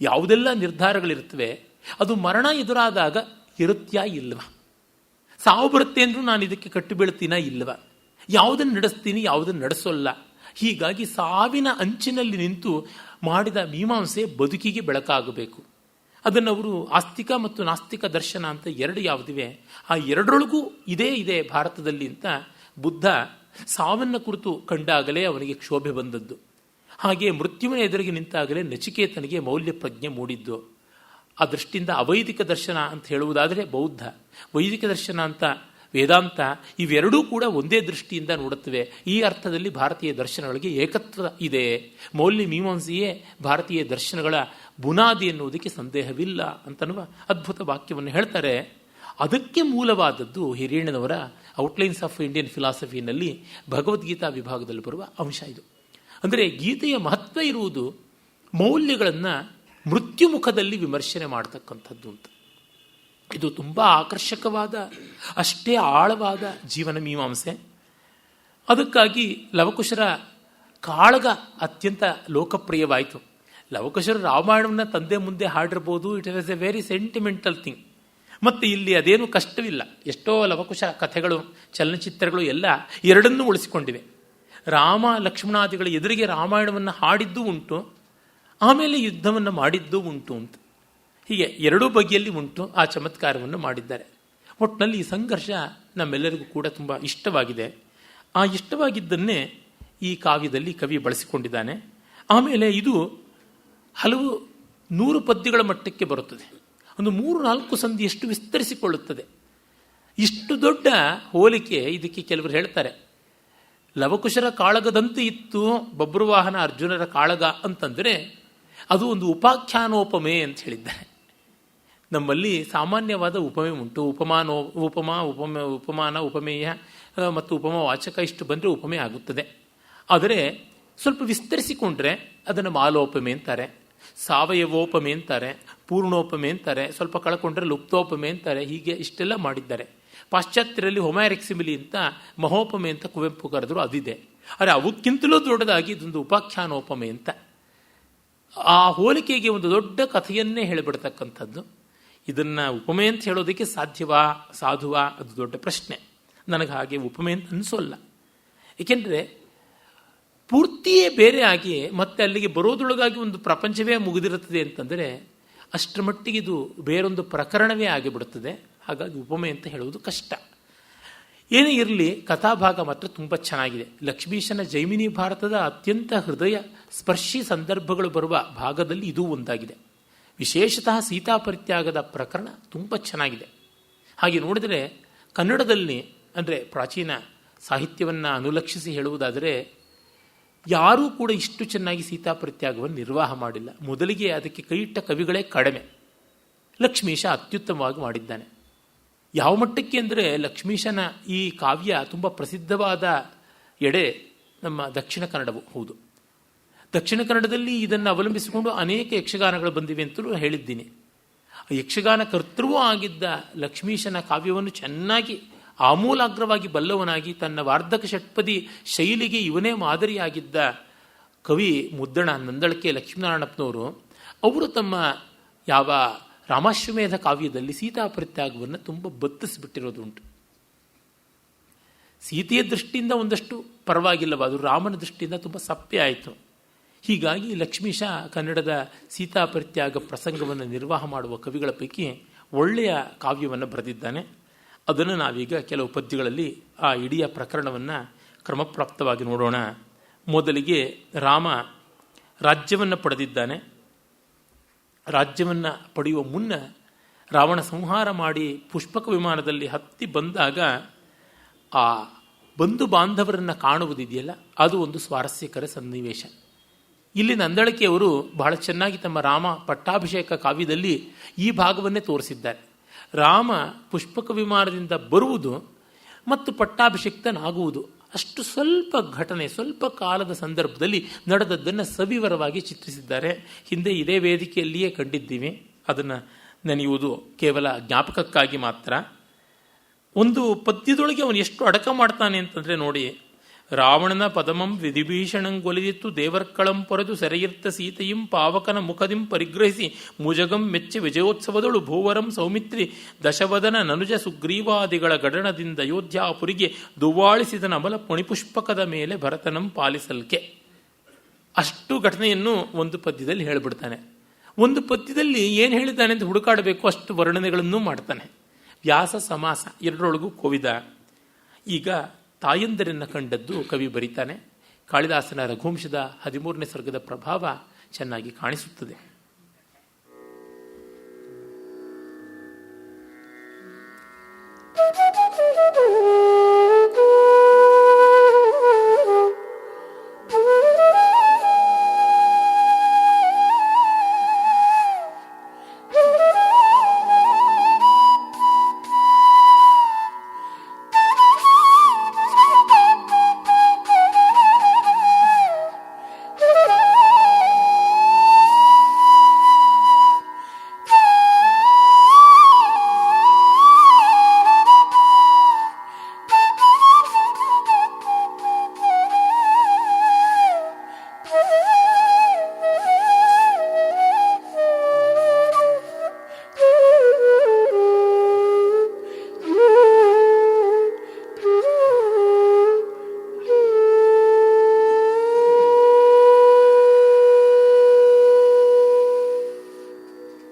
ಯಾವುದೆಲ್ಲ ನಿರ್ಧಾರಗಳಿರ್ತವೆ, ಅದು ಮರಣ ಎದುರಾದಾಗ ಇರುತ್ತ್ಯಾ ಇಲ್ವ? ಸಾವು ಬರುತ್ತೆ ಅಂದರೂ ನಾನು ಇದಕ್ಕೆ ಕಟ್ಟು ಬೀಳ್ತೀನ ಇಲ್ವ? ಯಾವುದನ್ನು ನಡೆಸ್ತೀನಿ, ಯಾವುದನ್ನು ನಡೆಸೋಲ್ಲ? ಹೀಗಾಗಿ ಸಾವಿನ ಅಂಚಿನಲ್ಲಿ ನಿಂತು ಮಾಡಿದ ಮೀಮಾಂಸೆ ಬದುಕಿಗೆ ಬೆಳಕಾಗಬೇಕು. ಅದನ್ನು ಅವರು ಆಸ್ತಿಕ ಮತ್ತು ನಾಸ್ತಿಕ ದರ್ಶನ ಅಂತ ಎರಡು ಯಾವುದಿವೆ, ಆ ಎರಡರೊಳಗೂ ಇದೇ ಇದೆ ಭಾರತದಲ್ಲಿ ಅಂತ ಬುದ್ಧ ಸಾವನ್ನು ಕುರಿತು ಕಂಡಾಗಲೇ ಅವನಿಗೆ ಕ್ಷೋಭೆ ಬಂದದ್ದು. ಹಾಗೆ ಮೃತ್ಯುವಿನ ಎದುರಿಗೆ ನಿಂತಾಗಲೇ ನಚಿಕೇತನಿಗೆ ಮೌಲ್ಯ ಪ್ರಜ್ಞೆ ಮೂಡಿದ್ದು. ಆ ದೃಷ್ಟಿಯಿಂದ ಅವೈದಿಕ ದರ್ಶನ ಅಂತ ಹೇಳುವುದಾದರೆ ಬೌದ್ಧ, ವೈದಿಕ ದರ್ಶನ ಅಂತ ವೇದಾಂತ, ಇವೆರಡೂ ಕೂಡ ಒಂದೇ ದೃಷ್ಟಿಯಿಂದ ನೋಡುತ್ತವೆ. ಈ ಅರ್ಥದಲ್ಲಿ ಭಾರತೀಯ ದರ್ಶನಗಳಿಗೆ ಏಕತ್ವ ಇದೆ. ಮೌಲ್ಯ ಮೀಮಾಂಸೆಯೇ ಭಾರತೀಯ ದರ್ಶನಗಳ ಬುನಾದಿ ಎನ್ನುವುದಕ್ಕೆ ಸಂದೇಹವಿಲ್ಲ ಅಂತನ್ನುವ ಅದ್ಭುತ ವಾಕ್ಯವನ್ನು ಹೇಳ್ತಾರೆ. ಅದಕ್ಕೆ ಮೂಲವಾದದ್ದು ಹಿರಿಯಣ್ಣನವರ ಔಟ್ಲೈನ್ಸ್ ಆಫ್ ಇಂಡಿಯನ್ ಫಿಲಾಸಫಿನಲ್ಲಿ ಭಗವದ್ಗೀತಾ ವಿಭಾಗದಲ್ಲಿ ಬರುವ ಅಂಶ ಇದು. ಅಂದರೆ ಗೀತೆಯ ಮಹತ್ವ ಇರುವುದು ಮೌಲ್ಯಗಳನ್ನು ಮೃತ್ಯುಮುಖದಲ್ಲಿ ವಿಮರ್ಶನೆ ಮಾಡತಕ್ಕಂಥದ್ದು ಅಂತ. ಇದು ತುಂಬ ಆಕರ್ಷಕವಾದ, ಅಷ್ಟೇ ಆಳವಾದ ಜೀವನ ಮೀಮಾಂಸೆ. ಅದಕ್ಕಾಗಿ ಲವಕುಶರ ಕಾಳಗ ಅತ್ಯಂತ ಲೋಕಪ್ರಿಯವಾಯಿತು. ಲವಕುಶರ ರಾಮಾಯಣವನ್ನು ತಂದೆ ಮುಂದೆ ಹಾಡಿರ್ಬೋದು, it was a very sentimental thing. ಮತ್ತು ಇಲ್ಲಿ ಅದೇನು ಕಷ್ಟವಿಲ್ಲ. ಎಷ್ಟೋ ಲವಕುಶ ಕಥೆಗಳು, ಚಲನಚಿತ್ರಗಳು ಎಲ್ಲ ಎರಡನ್ನೂ ಉಳಿಸಿಕೊಂಡಿವೆ. ರಾಮ ಲಕ್ಷ್ಮಣಾದಿಗಳ ಎದುರಿಗೆ ರಾಮಾಯಣವನ್ನು ಹಾಡಿದ್ದೂ ಉಂಟು, ಆಮೇಲೆ ಯುದ್ಧವನ್ನು ಮಾಡಿದ್ದೂ ಉಂಟು ಅಂತ. ಹೀಗೆ ಎರಡೂ ಬಗೆಯಲ್ಲಿ ಉಂಟು. ಆ ಚಮತ್ಕಾರವನ್ನು ಮಾಡಿದ್ದಾರೆ. ಒಟ್ಟಿನಲ್ಲಿ ಈ ಸಂಘರ್ಷ ನಮ್ಮೆಲ್ಲರಿಗೂ ಕೂಡ ತುಂಬ ಇಷ್ಟವಾಗಿದೆ. ಆ ಇಷ್ಟವಾಗಿದ್ದನ್ನೇ ಈ ಕಾವ್ಯದಲ್ಲಿ ಕವಿ ಬಳಸಿಕೊಂಡಿದ್ದಾನೆ. ಆಮೇಲೆ ಇದು ಹಲವು 100 ಪದ್ಯಗಳ ಮಟ್ಟಕ್ಕೆ ಬರುತ್ತದೆ. ಒಂದು 3-4 ಸಂಧಿಯಷ್ಟು ವಿಸ್ತರಿಸಿಕೊಳ್ಳುತ್ತದೆ. ಇಷ್ಟು ದೊಡ್ಡ ಹೋಲಿಕೆ ಇದಕ್ಕೆ ಕೆಲವರು ಹೇಳ್ತಾರೆ, ಲವಕುಶರ ಕಾಳಗದಂತೆ ಇತ್ತು ಬಬ್ರುವಾಹನ ಅರ್ಜುನರ ಕಾಳಗ ಅಂತಂದರೆ ಅದು ಒಂದು ಉಪಾಖ್ಯಾನೋಪಮೆ ಅಂತ ಹೇಳಿದ್ದಾರೆ. ನಮ್ಮಲ್ಲಿ ಸಾಮಾನ್ಯವಾದ ಉಪಮೆ ಉಂಟು. ಉಪಮಾನ, ಉಪಮೇಯ ಮತ್ತು ಉಪಮಾ ವಾಚಕ ಇಷ್ಟು ಬಂದರೆ ಉಪಮೆ ಆಗುತ್ತದೆ. ಆದರೆ ಸ್ವಲ್ಪ ವಿಸ್ತರಿಸಿಕೊಂಡ್ರೆ ಅದನ್ನು ಮಾಲೋಪಮೆ ಅಂತಾರೆ, ಸಾವಯವೋಪಮೆ ಅಂತಾರೆ, ಪೂರ್ಣೋಪಮೆ ಅಂತಾರೆ, ಸ್ವಲ್ಪ ಕಳ್ಕೊಂಡ್ರೆ ಲುಪ್ತೋಪಮೆ ಅಂತಾರೆ. ಹೀಗೆ ಇಷ್ಟೆಲ್ಲ ಮಾಡಿದ್ದಾರೆ. ಪಾಶ್ಚಾತ್ಯರಲ್ಲಿ ಹೊಮ್ಯಾರೆಕ್ಸಿಮಿಲಿ ಅಂತ ಮಹೋಪಮೆ ಅಂತ ಕುವೆಂಪು ಕರೆದ್ರು, ಅದಿದೆ. ಆದರೆ ಅವಕ್ಕಿಂತಲೂ ದೊಡ್ಡದಾಗಿ ಇದೊಂದು ಉಪಾಖ್ಯಾನೋಪಮೆ ಅಂತ. ಆ ಹೋಲಿಕೆಗೆ ಒಂದು ದೊಡ್ಡ ಕಥೆಯನ್ನೇ ಹೇಳಿಬಿಡ್ತಕ್ಕಂಥದ್ದು. ಇದನ್ನು ಉಪಮೆ ಅಂತ ಹೇಳೋದಕ್ಕೆ ಸಾಧ್ಯವಾ, ಸಾಧುವಾ, ಅದು ದೊಡ್ಡ ಪ್ರಶ್ನೆ. ನನಗೆ ಹಾಗೆ ಉಪಮೆ ಅಂತ ಅನಿಸೋಲ್ಲ. ಏಕೆಂದರೆ ಪೂರ್ತಿಯೇ ಬೇರೆ ಆಗಿ ಮತ್ತೆ ಅಲ್ಲಿಗೆ ಬರೋದ್ರೊಳಗಾಗಿ ಒಂದು ಪ್ರಪಂಚವೇ ಮುಗಿದಿರುತ್ತದೆ ಅಂತಂದರೆ ಅಷ್ಟರ ಮಟ್ಟಿಗೆ ಇದು ಬೇರೊಂದು ಪ್ರಕರಣವೇ ಆಗಿಬಿಡುತ್ತದೆ. ಹಾಗಾಗಿ ಉಪಮೆ ಅಂತ ಹೇಳುವುದು ಕಷ್ಟ. ಏನೇ ಇರಲಿ, ಕಥಾಭಾಗ ಮಾತ್ರ ತುಂಬ ಚೆನ್ನಾಗಿದೆ. ಲಕ್ಷ್ಮೀಶನ ಜೈಮಿನಿ ಭಾರತದ ಅತ್ಯಂತ ಹೃದಯ ಸ್ಪರ್ಶಿ ಸಂದರ್ಭಗಳು ಬರುವ ಭಾಗದಲ್ಲಿ ಇದೂ ಒಂದಾಗಿದೆ. ವಿಶೇಷತಃ ಸೀತಾಪರಿತ್ಯಾಗದ ಪ್ರಕರಣ ತುಂಬ ಚೆನ್ನಾಗಿದೆ. ಹಾಗೆ ನೋಡಿದರೆ ಕನ್ನಡದಲ್ಲಿ, ಅಂದರೆ ಪ್ರಾಚೀನ ಸಾಹಿತ್ಯವನ್ನು ಅನುಲಕ್ಷಿಸಿ ಹೇಳುವುದಾದರೆ, ಯಾರೂ ಕೂಡ ಇಷ್ಟು ಚೆನ್ನಾಗಿ ಸೀತಾಪರಿತ್ಯಾಗವನ್ನು ನಿರ್ವಾಹ ಮಾಡಿಲ್ಲ. ಮೊದಲಿಗೆ ಅದಕ್ಕೆ ಕೈಯಿಟ್ಟ ಕವಿಗಳೇ ಕಡಿಮೆ. ಲಕ್ಷ್ಮೀಶ ಅತ್ಯುತ್ತಮವಾಗಿ ಮಾಡಿದ್ದಾನೆ. ಯಾವ ಮಟ್ಟಕ್ಕೆ ಅಂದರೆ, ಲಕ್ಷ್ಮೀಶನ ಈ ಕಾವ್ಯ ತುಂಬ ಪ್ರಸಿದ್ಧವಾದ ಎಡೆ ನಮ್ಮ ದಕ್ಷಿಣ ಕನ್ನಡವು ಹೌದು. ದಕ್ಷಿಣ ಕನ್ನಡದಲ್ಲಿ ಇದನ್ನು ಅವಲಂಬಿಸಿಕೊಂಡು ಅನೇಕ ಯಕ್ಷಗಾನಗಳು ಬಂದಿವೆ ಅಂತಲೂ ಹೇಳಿದ್ದೀನಿ. ಯಕ್ಷಗಾನ ಕರ್ತೃವೂ ಆಗಿದ್ದ ಲಕ್ಷ್ಮೀಶನ ಕಾವ್ಯವನ್ನು ಚೆನ್ನಾಗಿ ಆಮೂಲಾಗ್ರವಾಗಿ ಬಲ್ಲವನಾಗಿ ತನ್ನ ವಾರ್ಧಕ ಷಟ್ಪದಿ ಶೈಲಿಗೆ ಇವನೇ ಮಾದರಿಯಾಗಿದ್ದ ಕವಿ ಮುದ್ದಣ ನಂದಳಕೆ ಲಕ್ಷ್ಮೀನಾರಾಯಣಪ್ಪನವರು, ಅವರು ತಮ್ಮ ಯಾವ ರಾಮಾಶ್ವಮೇಧ ಕಾವ್ಯದಲ್ಲಿ ಸೀತಾಪರಿತ್ಯಾಗವನ್ನು ತುಂಬ ಬತ್ತಿಸಿಬಿಟ್ಟಿರೋದುಂಟು. ಸೀತೆಯ ದೃಷ್ಟಿಯಿಂದ ಒಂದಷ್ಟು ಪರವಾಗಿಲ್ಲವಾದರೂ ರಾಮನ ದೃಷ್ಟಿಯಿಂದ ತುಂಬ ಸಪ್ಪೆ ಆಯಿತು. ಹೀಗಾಗಿ ಲಕ್ಷ್ಮೀಶ ಕನ್ನಡದ ಸೀತಾಪರಿತ್ಯಾಗ ಪ್ರಸಂಗವನ್ನು ನಿರ್ವಾಹ ಮಾಡುವ ಕವಿಗಳ ಪೈಕಿ ಒಳ್ಳೆಯ ಕಾವ್ಯವನ್ನು ಬರೆದಿದ್ದಾನೆ. ಅದನ್ನು ನಾವೀಗ ಕೆಲವು ಪದ್ಯಗಳಲ್ಲಿ ಆ ಇಡೀ ಪ್ರಕರಣವನ್ನು ಕ್ರಮಪ್ರಾಪ್ತವಾಗಿ ನೋಡೋಣ. ಮೊದಲಿಗೆ ರಾಮ ರಾಜ್ಯವನ್ನು ಪಡೆದಿದ್ದಾನೆ. ರಾಜ್ಯವನ್ನು ಪಡೆಯುವ ಮುನ್ನ ರಾವಣ ಸಂಹಾರ ಮಾಡಿ ಪುಷ್ಪಕ ವಿಮಾನದಲ್ಲಿ ಹತ್ತಿ ಬಂದಾಗ ಆ ಬಂಧು ಬಾಂಧವರನ್ನು ಕಾಣುವುದಿದೆಯಲ್ಲ, ಅದು ಒಂದು ಸ್ವಾರಸ್ಯಕರ ಸನ್ನಿವೇಶ. ಇಲ್ಲಿ ನಂದಳಕೆಯವರು ಬಹಳ ಚೆನ್ನಾಗಿ ತಮ್ಮ ರಾಮ ಪಟ್ಟಾಭಿಷೇಕ ಕಾವ್ಯದಲ್ಲಿ ಈ ಭಾಗವನ್ನೇ ತೋರಿಸಿದ್ದಾರೆ. ರಾಮ ಪುಷ್ಪಕ ವಿಮಾನದಿಂದ ಬರುವುದು ಮತ್ತು ಪಟ್ಟಾಭಿಷಿಕ್ತನಾಗುವುದು, ಅಷ್ಟು ಸ್ವಲ್ಪ ಘಟನೆ, ಸ್ವಲ್ಪ ಕಾಲದ ಸಂದರ್ಭದಲ್ಲಿ ನಡೆದದ್ದನ್ನು ಸವಿವರವಾಗಿ ಚಿತ್ರಿಸಿದ್ದಾರೆ. ಹಿಂದೆ ಇದೇ ವೇದಿಕೆಯಲ್ಲಿಯೇ ಕಂಡಿದ್ದೀವಿ. ಅದನ್ನು ನೆನೆಯುವುದು ಕೇವಲ ಜ್ಞಾಪಕಕ್ಕಾಗಿ ಮಾತ್ರ. ಒಂದು ಪದ್ಯದೊಳಗೆ ಅವನು ಎಷ್ಟು ಅಡಕ ಮಾಡ್ತಾನೆ ಅಂತಂದರೆ ನೋಡಿ, ರಾವಣನ ಪದಮಂ ವಿಧಿಭೀಷಣಂಗೊಲಿದಿತ್ತು ದೇವರ್ಕಳಂ ಪೊರೆದು ಸೆರೆಯಿರ್ತ ಸೀತೆಯಂ ಪಾವಕನ ಮುಖದಿಂ ಪರಿಗ್ರಹಿಸಿ ಮುಜಗಂ ಮೆಚ್ಚಿ ವಿಜಯೋತ್ಸವದಳು ಭೂವರಂ ಸೌಮಿತ್ರಿ ದಶವದನ ನನುಜ ಸುಗ್ರೀವಾದಿಗಳ ಗಡಣದಿಂದ ಅಯೋಧ್ಯಾಪುರಿಗೆ ದುವ್ವಾಳಿಸಿದನ ಅಮಲ ಪುಣಿಪುಷ್ಪಕದ ಮೇಲೆ ಭರತನಂ ಪಾಲಿಸಲ್ಕೆ. ಅಷ್ಟು ಘಟನೆಯನ್ನು ಒಂದು ಪದ್ಯದಲ್ಲಿ ಹೇಳಿಬಿಡ್ತಾನೆ. ಒಂದು ಪದ್ಯದಲ್ಲಿ ಏನು ಹೇಳಿದ್ದಾನೆ ಅಂತ ಹುಡುಕಾಡಬೇಕು, ಅಷ್ಟು ವರ್ಣನೆಗಳನ್ನೂ ಮಾಡ್ತಾನೆ. ವ್ಯಾಸ ಸಮಾಸ ಎರಡರೊಳಗೂ ಕೋವಿದ. ಈಗ ತಾಯಂದರನ್ನು ಕಂಡದ್ದು ಕವಿ ಬರೀತಾನೆ. ಕಾಳಿದಾಸನ ರಘುವಂಶದ 13ನೇ ಸರ್ಗದ ಪ್ರಭಾವ ಚೆನ್ನಾಗಿ ಕಾಣಿಸುತ್ತದೆ.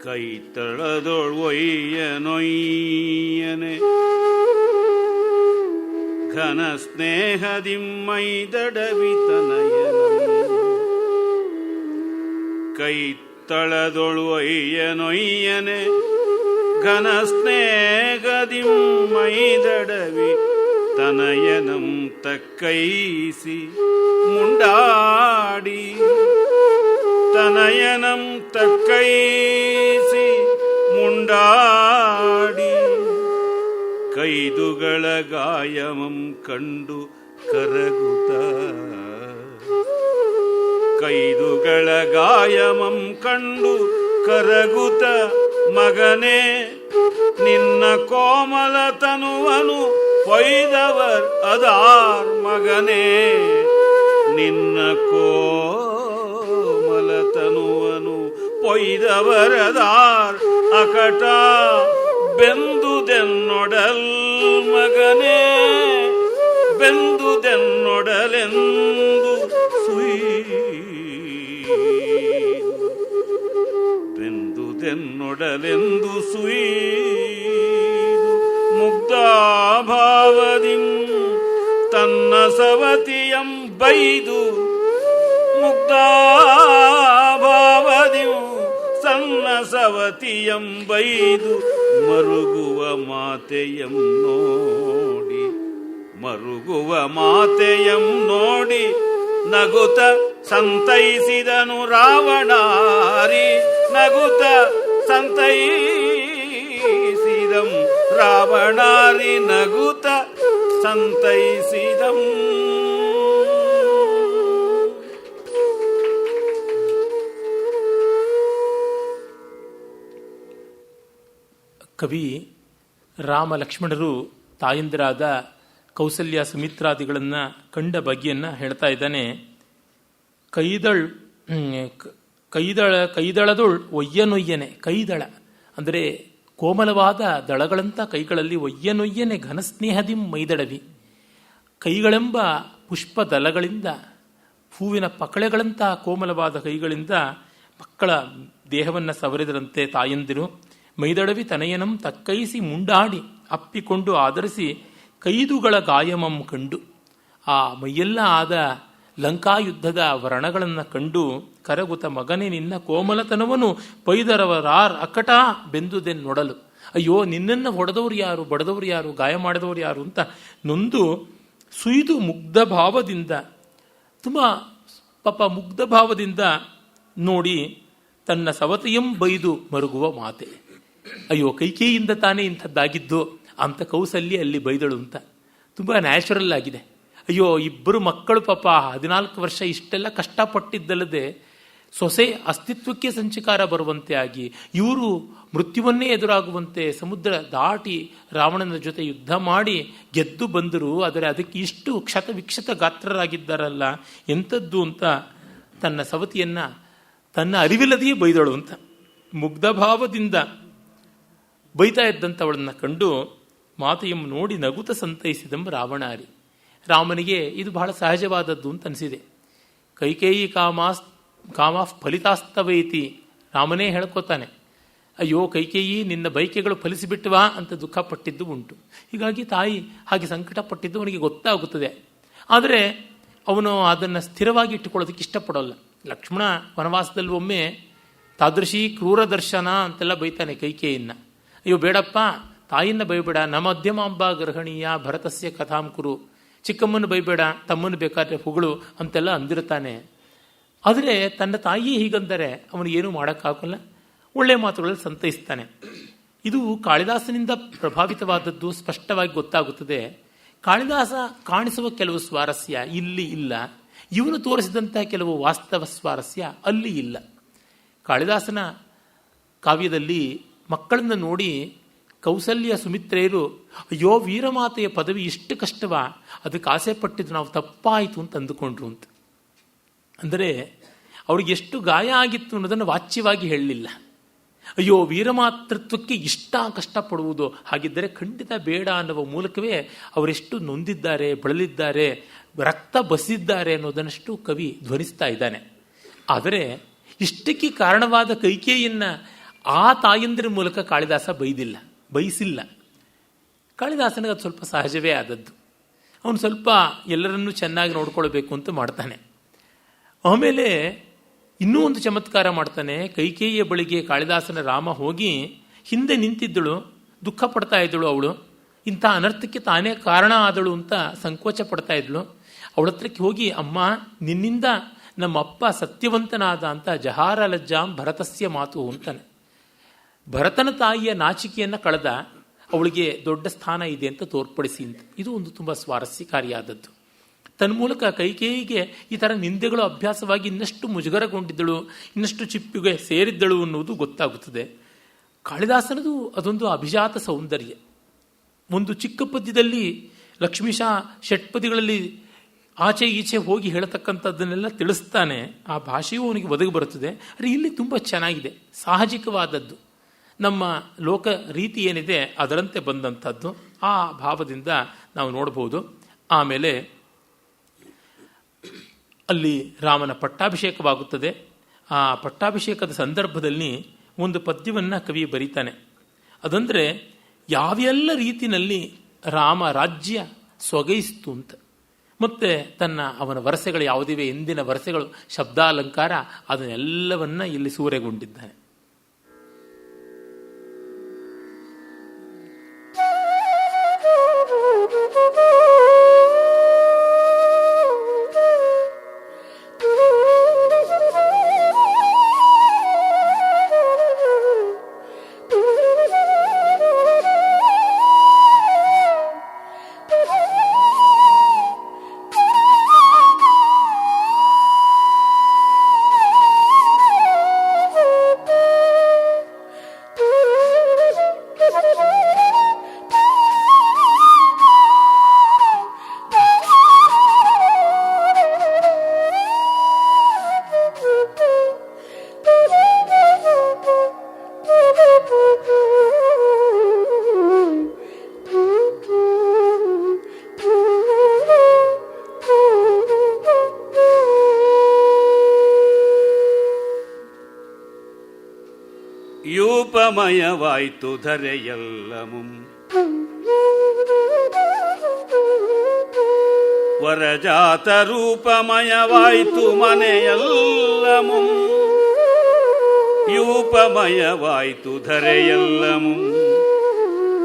ಕೈತಳದೊಳ್ವೊಯ್ಯನೊಯ್ಯನೆ ಘನ ಸ್ನೇಹದಿಮ್ಮೈದಡವಿತನಯನಂ ಕೈತಳದೊಳ್ವೊಯ್ಯನೊಯ್ಯನೆ ಘನ ಸ್ನೇಹದಿಮ್ಮೈದಡವಿ ತನಯನಂ ತಕ್ಕೈಸಿ ಮುಂಡಾಡಿ ತನಯನಂ ತಕ್ಕೈಸಿ ಮುಂಡಾಡಿ ಕೈದುಗಳ ಗಾಯಮಂ ಕಂಡು ಕರಗುತ್ತ ಪೈದುಗಳ ಗಾಯಮಂ ಕಂಡು ಕರಗುತ ಮಗನೇ ನಿನ್ನ ಕೋಮಲ ತನುವನು ಪೊಯ್ದವರ್ ಅದಾರ್ ಮಗನೇ ನಿನ್ನ ಕೋಮಲ ತನುವನು ಪೊಯ್ದವರದಾರ್ ಅಕಟ ಬೆಂದುದೆನ್ನೊಡಲ್ ಮಗನೇ ಬೆಂದುದೆನ್ನೊಡಲೆಂದು ಬೆಂದುದೆನ್ನೊಡಲೆಂದು ಸುಯ್ದು ಮುಗ್ಧಾಭಾವದಿಂ ತನ್ನ ಸವತಿಯಂ ಬೈದು ಮುಗ್ಧಾಭಾವದಿಂ ಸಣ್ಣ ಸವತಿಯಂ ಬೈದು ಮರುಗುವ ಮಾತೆಯಂ ನೋಡಿ ಮರುಗುವ ಮಾತೆಯಂ ನೋಡಿ ನಗುತ ಸಂತೈಸಿದನು ರಾವಣಾರಿ ನಗುತ ಸಂತೈಸಿದಂ ರಾವಣಾರಿ ನಗುತ ಸಂತೈಸಿದಂ. ಕವಿ ರಾಮ ಲಕ್ಷ್ಮಣರು ತಾಯಂದಿರಾದ ಕೌಸಲ್ಯ ಸುಮಿತ್ರಾದಿಗಳನ್ನು ಕಂಡ ಬಗೆಯನ್ನು ಹೇಳ್ತಾ ಇದ್ದಾನೆ. ಕೈದಳದೊಳ್ ಒಯ್ಯನೊಯ್ಯನೆ, ಕೈದಳ ಅಂದರೆ ಕೋಮಲವಾದ ದಳಗಳಂಥ ಕೈಗಳಲ್ಲಿ ಒಯ್ಯನೊಯ್ಯನೆ ಘನಸ್ನೇಹದಿಂ ಮೈದಳವಿ, ಕೈಗಳೆಂಬ ಪುಷ್ಪ ದಳಗಳಿಂದ ಹೂವಿನ ಪಕಳೆಗಳಂಥ ಕೋಮಲವಾದ ಕೈಗಳಿಂದ ಮಕ್ಕಳ ದೇಹವನ್ನು ಸವರಿದರಂತೆ ತಾಯಂದಿರು. ಮೈದಳವಿ ತನಯನಂ ತಕ್ಕೈಸಿ ಮುಂಡಾಡಿ ಅಪ್ಪಿಕೊಂಡು ಆಧರಿಸಿ ಕೈದುಗಳ ಗಾಯಮಂ ಕಂಡು, ಆ ಮೈಯೆಲ್ಲ ಆದ ಲಂಕಾಯುದ್ಧದ ವರ್ಣಗಳನ್ನು ಕಂಡು ಕರಗುತ ಮಗನೇ ನಿನ್ನ ಕೋಮಲತನವನು ಪೈದರವರಾರ್ ಅಕಟ ಬೆಂದುದೆನ್ ನೋಡಲು, ಅಯ್ಯೋ ನಿನ್ನನ್ನು ಹೊಡೆದವರು ಯಾರು, ಬಡದವರು ಯಾರು, ಗಾಯ ಮಾಡಿದವರು ಯಾರು ಅಂತ ನೊಂದು ಸುಯ್ದು ಮುಗ್ಧ ಭಾವದಿಂದ, ತುಂಬ ಪಾಪ ಮುಗ್ಧ ಭಾವದಿಂದ ನೋಡಿ ತನ್ನ ಸವತಿಯಂ ಬೈದು ಮರುಗುವ ಮಾತೆ. ಅಯ್ಯೋ ಕೈಕೇಯಿಂದ ತಾನೇ ಇಂಥದ್ದಾಗಿದ್ದು ಅಂತ ಕೌಸಲ್ಯ ಅಲ್ಲಿ ಬೈದಳು ಅಂತ ತುಂಬ ನ್ಯಾಚುರಲ್ ಆಗಿದೆ. ಅಯ್ಯೋ ಇಬ್ಬರು ಮಕ್ಕಳು ಪಾಪ 14 ವರ್ಷ ಇಷ್ಟೆಲ್ಲ ಕಷ್ಟಪಟ್ಟಿದ್ದಲ್ಲದೆ ಸೊಸೆ ಅಸ್ತಿತ್ವಕ್ಕೆ ಸಂಚಕಾರ ಬರುವಂತೆ ಆಗಿ ಇವರು ಮೃತ್ಯುವನ್ನೇ ಎದುರಾಗುವಂತೆ ಸಮುದ್ರ ದಾಟಿ ರಾವಣನ ಜೊತೆ ಯುದ್ಧ ಮಾಡಿ ಗೆದ್ದು ಬಂದರು. ಆದರೆ ಅದಕ್ಕೆ ಇಷ್ಟು ಕ್ಷತ ವಿಕ್ಷತ ಗಾತ್ರರಾಗಿದ್ದಾರಲ್ಲ ಎಂಥದ್ದು ಅಂತ ತನ್ನ ಸವತಿಯನ್ನು ತನ್ನ ಅರಿವಿಲ್ಲದೆಯೇ ಬೈದಳು ಅಂತ ಮುಗ್ಧ ಭಾವದಿಂದ ಬೈತಾ ಇದ್ದಂಥವಳನ್ನು ಕಂಡು ಮಾತೆಯನ್ನು ನೋಡಿ ನಗುತ ಸಂತೈಸಿದಂ ರಾವಣಾರಿ. ರಾಮನಿಗೆ ಇದು ಬಹಳ ಸಹಜವಾದದ್ದು ಅಂತ ಅನಿಸಿದೆ. ಕೈಕೇಯಿ ಕಾಮಾಫ್ ಫಲಿತಾಸ್ತವೈತಿ, ರಾಮನೇ ಹೇಳ್ಕೊತಾನೆ, ಅಯ್ಯೋ ಕೈಕೇಯಿ ನಿನ್ನ ಬೈಕೆಗಳು ಫಲಿಸಿಬಿಟ್ಟವಾ ಅಂತ ದುಃಖಪಟ್ಟಿದ್ದು ಉಂಟು. ಹೀಗಾಗಿ ತಾಯಿ ಹಾಗೆ ಸಂಕಟಪಟ್ಟಿದ್ದು ಅವನಿಗೆ ಗೊತ್ತಾಗುತ್ತದೆ. ಆದರೆ ಅವನು ಅದನ್ನು ಸ್ಥಿರವಾಗಿ ಇಟ್ಟುಕೊಳ್ಳೋದಕ್ಕೆ ಇಷ್ಟಪಡೋಲ್ಲ. ಲಕ್ಷ್ಮಣ ವನವಾಸದಲ್ಲಿ ಒಮ್ಮೆ ತಾದೃಶಿ ಕ್ರೂರ ದರ್ಶನ ಅಂತೆಲ್ಲ ಬೈತಾನೆ ಕೈಕೇಯಿಯನ್ನು. ಅಯ್ಯೋ ಬೇಡಪ್ಪ, ತಾಯಿಯನ್ನು ಬೈಬೇಡ, ನಮ್ಮ ಮಧ್ಯಮಾಂಬ ಗರ್ಹಣೀಯ ಭರತಸ್ಯ ಕಥಾಂ ಕುರು, ಚಿಕ್ಕಮ್ಮನ ಬೈಬೇಡ, ತಮ್ಮನ್ನು ಬೇಕಾದ್ರೆ ಹೊಗಳು ಅಂತೆಲ್ಲ ಅಂದಿರ್ತಾನೆ. ಆದರೆ ತನ್ನ ತಾಯಿ ಹೀಗಂದರೆ ಅವನಿಗೇನು ಮಾಡೋಕ್ಕಾಗಲ್ಲ, ಒಳ್ಳೆಯ ಮಾತುಗಳಲ್ಲಿ ಸಂತೈಸ್ತಾನೆ. ಇದು ಕಾಳಿದಾಸನಿಂದ ಪ್ರಭಾವಿತವಾದದ್ದು ಸ್ಪಷ್ಟವಾಗಿ ಗೊತ್ತಾಗುತ್ತದೆ. ಕಾಳಿದಾಸ ಕಾಣಿಸುವ ಕೆಲವು ಸ್ವಾರಸ್ಯ ಇಲ್ಲಿ ಇಲ್ಲ, ಇವನು ತೋರಿಸಿದಂತಹ ಕೆಲವು ವಾಸ್ತವ ಸ್ವಾರಸ್ಯ ಅಲ್ಲಿ ಇಲ್ಲ. ಕಾಳಿದಾಸನ ಕಾವ್ಯದಲ್ಲಿ ಮಕ್ಕಳನ್ನು ನೋಡಿ ಕೌಸಲ್ಯ ಸುಮಿತ್ರೆಯರು ಅಯ್ಯೋ ವೀರಮಾತೆಯ ಪದವಿ ಇಷ್ಟು ಕಷ್ಟವಾ, ಅದಕ್ಕೆ ಆಸೆ ಪಟ್ಟಿದ್ದು ನಾವು ತಪ್ಪಾಯಿತು ಅಂತ ಅಂದುಕೊಂಡ್ರು ಅಂತ. ಅಂದರೆ ಅವ್ರಿಗೆ ಎಷ್ಟು ಗಾಯ ಆಗಿತ್ತು ಅನ್ನೋದನ್ನು ವಾಚ್ಯವಾಗಿ ಹೇಳಲಿಲ್ಲ. ಅಯ್ಯೋ ವೀರಮಾತೃತ್ವಕ್ಕೆ ಇಷ್ಟ ಕಷ್ಟಪಡುವುದು, ಹಾಗಿದ್ದರೆ ಖಂಡಿತ ಬೇಡ ಅನ್ನುವ ಮೂಲಕವೇ ಅವರೆಷ್ಟು ನೊಂದಿದ್ದಾರೆ, ಬಳಲಿದ್ದಾರೆ, ರಕ್ತ ಬಸಿದ್ದಾರೆ ಅನ್ನೋದನ್ನಷ್ಟು ಕವಿ ಧ್ವನಿಸ್ತಾ ಇದ್ದಾನೆ. ಆದರೆ ಇಷ್ಟಕ್ಕೆ ಕಾರಣವಾದ ಕೈಕೇಯಿಯನ್ನು ಆ ತಾಯಂದಿರ ಮೂಲಕ ಕಾಳಿದಾಸ ಬೈಸಿಲ್ಲ. ಕಾಳಿದಾಸನಿಗೆ ಅದು ಸ್ವಲ್ಪ ಸಹಜವೇ ಆದದ್ದು. ಅವನು ಸ್ವಲ್ಪ ಎಲ್ಲರನ್ನೂ ಚೆನ್ನಾಗಿ ನೋಡ್ಕೊಳ್ಬೇಕು ಅಂತ ಮಾಡ್ತಾನೆ. ಆಮೇಲೆ ಇನ್ನೂ ಒಂದು ಚಮತ್ಕಾರ ಮಾಡ್ತಾನೆ. ಕೈಕೇಯಿಯ ಬಳಿಗೆ ಕಾಳಿದಾಸನ ರಾಮ ಹೋಗಿ ಹಿಂದೆ ನಿಂತಿದ್ದಳು, ದುಃಖ ಪಡ್ತಾ ಇದ್ದಳು. ಅವಳು ಇಂಥ ಅನರ್ಥಕ್ಕೆ ತಾನೇ ಕಾರಣ ಆದಳು ಅಂತ ಸಂಕೋಚ ಪಡ್ತಾ ಇದ್ದಳು. ಅವಳ ಹತ್ರಕ್ಕೆ ಹೋಗಿ, ಅಮ್ಮ ನಿನ್ನಿಂದ ನಮ್ಮ ಅಪ್ಪ ಸತ್ಯವಂತನಾದ ಅಂತ ಜಹಾರ ಲಜ್ಜಾಂ ಭರತಸ್ಯ ಮಾತು ಅಂತಾನೆ. ಭರತನ ತಾಯಿಯ ನಾಚಿಕೆಯನ್ನು ಕಳೆದ, ಅವಳಿಗೆ ದೊಡ್ಡ ಸ್ಥಾನ ಇದೆ ಅಂತ ತೋರ್ಪಡಿಸಿ ಅಂತ. ಇದು ಒಂದು ತುಂಬ ಸ್ವಾರಸ್ಯಕಾರಿಯಾದದ್ದು. ತನ್ಮೂಲಕ ಕೈಕೇಯಿಗೆ ಈ ಥರ ನಿಂದೆಗಳು ಅಭ್ಯಾಸವಾಗಿ ಇನ್ನಷ್ಟು ಮುಜುಗರಗೊಂಡಿದ್ದಳು, ಇನ್ನಷ್ಟು ಚಿಪ್ಪಿಗೆ ಸೇರಿದ್ದಳು ಅನ್ನುವುದು ಗೊತ್ತಾಗುತ್ತದೆ. ಕಾಳಿದಾಸನದು ಅದೊಂದು ಅಭಿಜಾತ ಸೌಂದರ್ಯ. ಒಂದು ಚಿಕ್ಕ ಪದ್ಯದಲ್ಲಿ ಲಕ್ಷ್ಮೀಶ ಷಟ್ಪದಿಗಳಲ್ಲಿ ಆಚೆ ಈಚೆ ಹೋಗಿ ಹೇಳತಕ್ಕಂಥದ್ದನ್ನೆಲ್ಲ ತಿಳಿಸ್ತಾನೆ. ಆ ಭಾಷೆಯೂ ಅವನಿಗೆ ಒದಗಿ ಬರುತ್ತದೆ. ಆದರೆ ಇಲ್ಲಿ ತುಂಬ ಚೆನ್ನಾಗಿದೆ, ಸಾಹಜಿಕವಾದದ್ದು, ನಮ್ಮ ಲೋಕ ರೀತಿ ಏನಿದೆ ಅದರಂತೆ ಬಂದಂಥದ್ದು. ಆ ಭಾವದಿಂದ ನಾವು ನೋಡಬಹುದು. ಆಮೇಲೆ ಅಲ್ಲಿ ರಾಮನ ಪಟ್ಟಾಭಿಷೇಕವಾಗುತ್ತದೆ. ಆ ಪಟ್ಟಾಭಿಷೇಕದ ಸಂದರ್ಭದಲ್ಲಿ ಒಂದು ಪದ್ಯವನ್ನು ಕವಿ ಬರೀತಾನೆ. ಅದಂದರೆ ಯಾವೆಲ್ಲ ರೀತಿಯಲ್ಲಿ ರಾಮ ರಾಜ್ಯ ಸೊಗೈಸ್ತು ಅಂತ. ಮತ್ತು ಅವನ ವರಸೆಗಳು ಯಾವುದಿವೆ, ಎಂದಿನ ವರಸೆಗಳು, ಶಬ್ದಾಲಂಕಾರ, ಅದನ್ನೆಲ್ಲವನ್ನ ಇಲ್ಲಿ ಸೂರೆಗೊಂಡಿದ್ದಾನೆ. ಯೂಪಮಯವಾಯ್ತು ಧರೆಯೆಲ್ಲಮುಂ ವರಜಾತ ರೂಪಮಯವಾಯ್ತು ಮನೆಯೆಲ್ಲಮುಂ. ಯೂಪಮಯವಾಯ್ತು ಧರೆಯೆಲ್ಲಮುಂ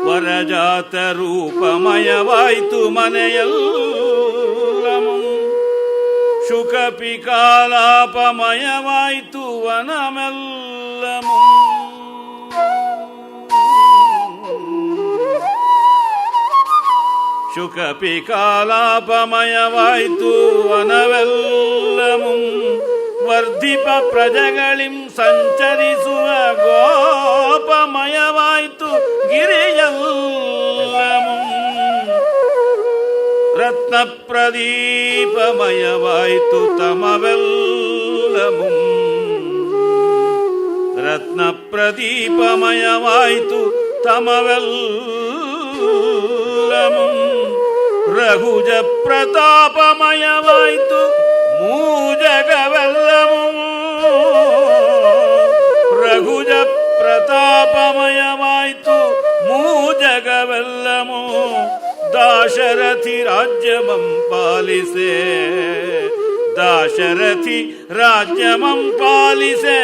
ವರಜಾತ ರೂಪಮಯವಾಯ್ತು ಮನೆಯೆಲ್ಲಮುಂ. ಶುಕಪಿಕಾಲಾಪಮಯವಾಯ್ತು ವನಮೆಲ್ಲಮುಂ. ಶುಕಪಿಕಾಲಾಪಮಯವಾಯ್ತು ವನವೆಲ್ಲಮುಂ. ವರ್ಧಿಪ ಪ್ರಜಗಳಿಂ ಸಂಚರಿಸುವ ಗೋಪಮಯವಾಯ್ತು ಗಿರಿಯೆಲ್ಲಮುಂ. ರತ್ನ ಪ್ರದೀಪಮಯವಾಯ್ತು ತಮವೆಲ್ಲಮುಂ. ರತ್ನ ಪ್ರದೀಪಮಯವಾಯ್ತು ತಮವೆಲ್ಲಮುಂ. ರಘುಜ ಪ್ರತಾಪಮಯವಾಯ್ತು ಮೂಜಗವೆಲ್ಲಮುಂ. ರಘುಜ ಪ್ರತಾಪಮಯವಾಯ್ತು ಮೂಜಗವೆಲ್ಲಮು. ದಾಶರಥಿ ರಾಜ್ಯಮಂ ಪಾಲಿಸೆ, ದಾಶರಥಿ ರಾಜ್ಯಮಂ ಪಾಲಿಸೆ.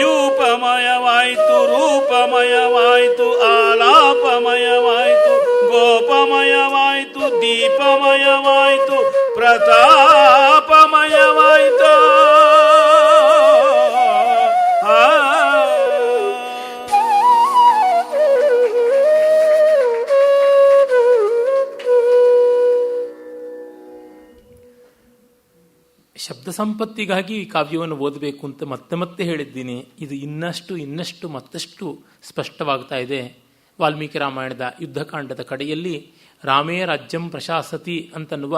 ಯೂಪಮಯವಾಯ್ತು ರೂಪಮಯವಾಯ್ತು ಆಲಾಪಮಯವಾಯ್ತು ಗೋಪಮಯವಾಯ್ತು ದೀಪಮಯವಾಯ್ತು ಪ್ರತಾಪಮಯವಾಯ್ತು. ಶಬ್ದ ಸಂಪತ್ತಿಗಾಗಿ ಈ ಕಾವ್ಯವನ್ನು ಓದಬೇಕು ಅಂತ ಮತ್ತೆ ಮತ್ತೆ ಹೇಳಿದ್ದೀನಿ. ಇದು ಇನ್ನಷ್ಟು ಮತ್ತಷ್ಟು ಸ್ಪಷ್ಟವಾಗ್ತಾ ಇದೆ. ವಾಲ್ಮೀಕಿ ರಾಮಾಯಣದ ಯುದ್ಧಕಾಂಡದ ಕಡೆಯಲ್ಲಿ ರಾಮೇ ರಾಜ್ಯಂ ಪ್ರಶಾಸತಿ ಅಂತನ್ನುವ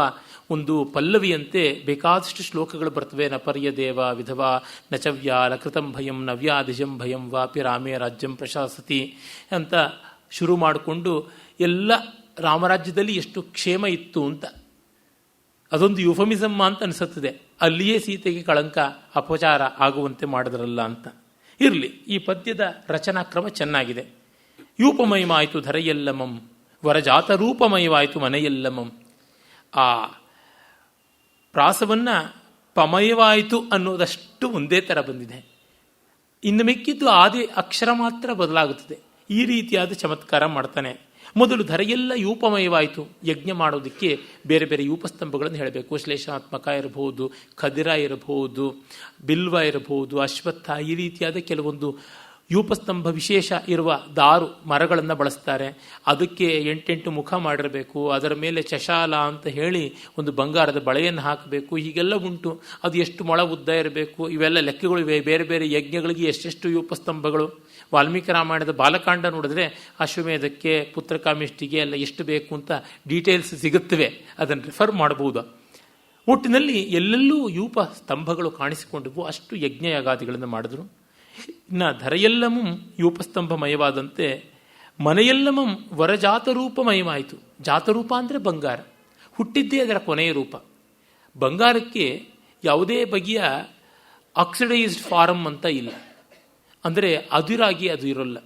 ಒಂದು ಪಲ್ಲವಿಯಂತೆ ಬೇಕಾದಷ್ಟು ಶ್ಲೋಕಗಳು ಬರ್ತವೆ. ನ ಪರ್ಯದೇವ ವಿಧವಾ ನಚವ್ಯಾಲ ಕೃತಂ ಭಯಂ ನವ್ಯಾಧಿಜಂ ಭಯಂ ವಾಪಿ ರಾಮೇ ರಾಜ್ಯಂ ಪ್ರಶಾಸತಿ ಅಂತ ಶುರು ಮಾಡಿಕೊಂಡು ಎಲ್ಲ ರಾಮರಾಜ್ಯದಲ್ಲಿ ಎಷ್ಟು ಕ್ಷೇಮ ಇತ್ತು ಅಂತ, ಅದೊಂದು ಯುಫಮಿಸಮ್ ಅಂತ ಅನಿಸುತ್ತದೆ. ಅಲ್ಲಿಯೇ ಸೀತೆಗೆ ಕಳಂಕ ಅಪಚಾರ ಆಗುವಂತೆ ಮಾಡಿದ್ರಲ್ಲ ಅಂತ. ಇರಲಿ, ಈ ಪದ್ಯದ ರಚನಾ ಕ್ರಮ ಚೆನ್ನಾಗಿದೆ. ಯೂಪಮಯವಾಯಿತು ಧರೆಯೆಲ್ಲಮಂ ವರಜಾತ ರೂಪಮಯವಾಯಿತು ಮನೆಯೆಲ್ಲಮಂ. ಆ ಪ್ರಾಸವನ್ನು ಪಮಯವಾಯಿತು ಅನ್ನೋದಷ್ಟು ಒಂದೇ ಥರ ಬಂದಿದೆ. ಇನ್ನು ಮಿಕ್ಕಿದ್ದು ಆದಿ ಅಕ್ಷರ ಮಾತ್ರ ಬದಲಾಗುತ್ತದೆ. ಈ ರೀತಿಯಾದ ಚಮತ್ಕಾರ ಮಾಡ್ತಾನೆ. ಮೊದಲು ಧರೆಯೆಲ್ಲ ಯೂಪಮಯವಾಯಿತು. ಯಜ್ಞ ಮಾಡೋದಕ್ಕೆ ಬೇರೆ ಬೇರೆ ಯೂಪಸ್ತಂಭಗಳನ್ನು ಹೇಳಬೇಕು. ಶ್ಲೇಷಾತ್ಮಕ ಇರಬಹುದು, ಖದಿರ ಇರಬಹುದು, ಬಿಲ್ವ ಇರಬಹುದು, ಅಶ್ವತ್ಥ, ಈ ರೀತಿಯಾದ ಕೆಲವೊಂದು ಯೂಪಸ್ತಂಭ ವಿಶೇಷ ಇರುವ ದಾರು ಮರಗಳನ್ನು ಬಳಸ್ತಾರೆ. ಅದಕ್ಕೆ 8 ಮುಖ ಮಾಡಿರಬೇಕು. ಅದರ ಮೇಲೆ ಚಶಾಲ ಅಂತ ಹೇಳಿ ಒಂದು ಬಂಗಾರದ ಬಳೆಯನ್ನು ಹಾಕಬೇಕು. ಹೀಗೆಲ್ಲ ಉಂಟು. ಅದು ಎಷ್ಟು ಮೊಳ ಉದ್ದ ಇರಬೇಕು, ಇವೆಲ್ಲ ಲೆಕ್ಕಗಳು ಇವೆ. ಬೇರೆ ಬೇರೆ ಯಜ್ಞಗಳಿಗೆ ಎಷ್ಟೆಷ್ಟು ಯೂಪಸ್ತಂಭಗಳು. ವಾಲ್ಮೀಕಿ ರಾಮಾಯಣದ ಬಾಲಕಾಂಡ ನೋಡಿದ್ರೆ ಅಶ್ವಮೇಧಕ್ಕೆ, ಪುತ್ರಕಾಮಿಷ್ಟಿಗೆ ಎಲ್ಲ ಎಷ್ಟು ಬೇಕು ಅಂತ ಡೀಟೇಲ್ಸ್ ಸಿಗುತ್ತವೆ. ಅದನ್ನು ರೆಫರ್ ಮಾಡಬಹುದು. ಒಟ್ಟಿನಲ್ಲಿ ಎಲ್ಲೆಲ್ಲೂ ಯೂಪ ಸ್ತಂಭಗಳು ಕಾಣಿಸಿಕೊಂಡಿವು. ಅಷ್ಟು ಯಜ್ಞಯಾಗಾದಿಗಳನ್ನು ಮಾಡಿದ್ರು. ಇನ್ನು ಧರೆಯೆಲ್ಲಮಂ ಯೂಪಸ್ತಂಭಮಯವಾದಂತೆ ಮನೆಯೆಲ್ಲಮಂ ವರಜಾತರೂಪಮಯವಾಯಿತು. ಜಾತರೂಪ ಅಂದರೆ ಬಂಗಾರ. ಹುಟ್ಟಿದ್ದೇ ಅದರ ಕೊನೆಯ ರೂಪ. ಬಂಗಾರಕ್ಕೆ ಯಾವುದೇ ಬಗೆಯ ಆಕ್ಸಿಡೈಸ್ಡ್ ಫಾರಮ್ ಅಂತ ಇಲ್ಲ. ಅಂದರೆ ಅದಿರಾಗಿ ಅದು ಇರೋಲ್ಲ.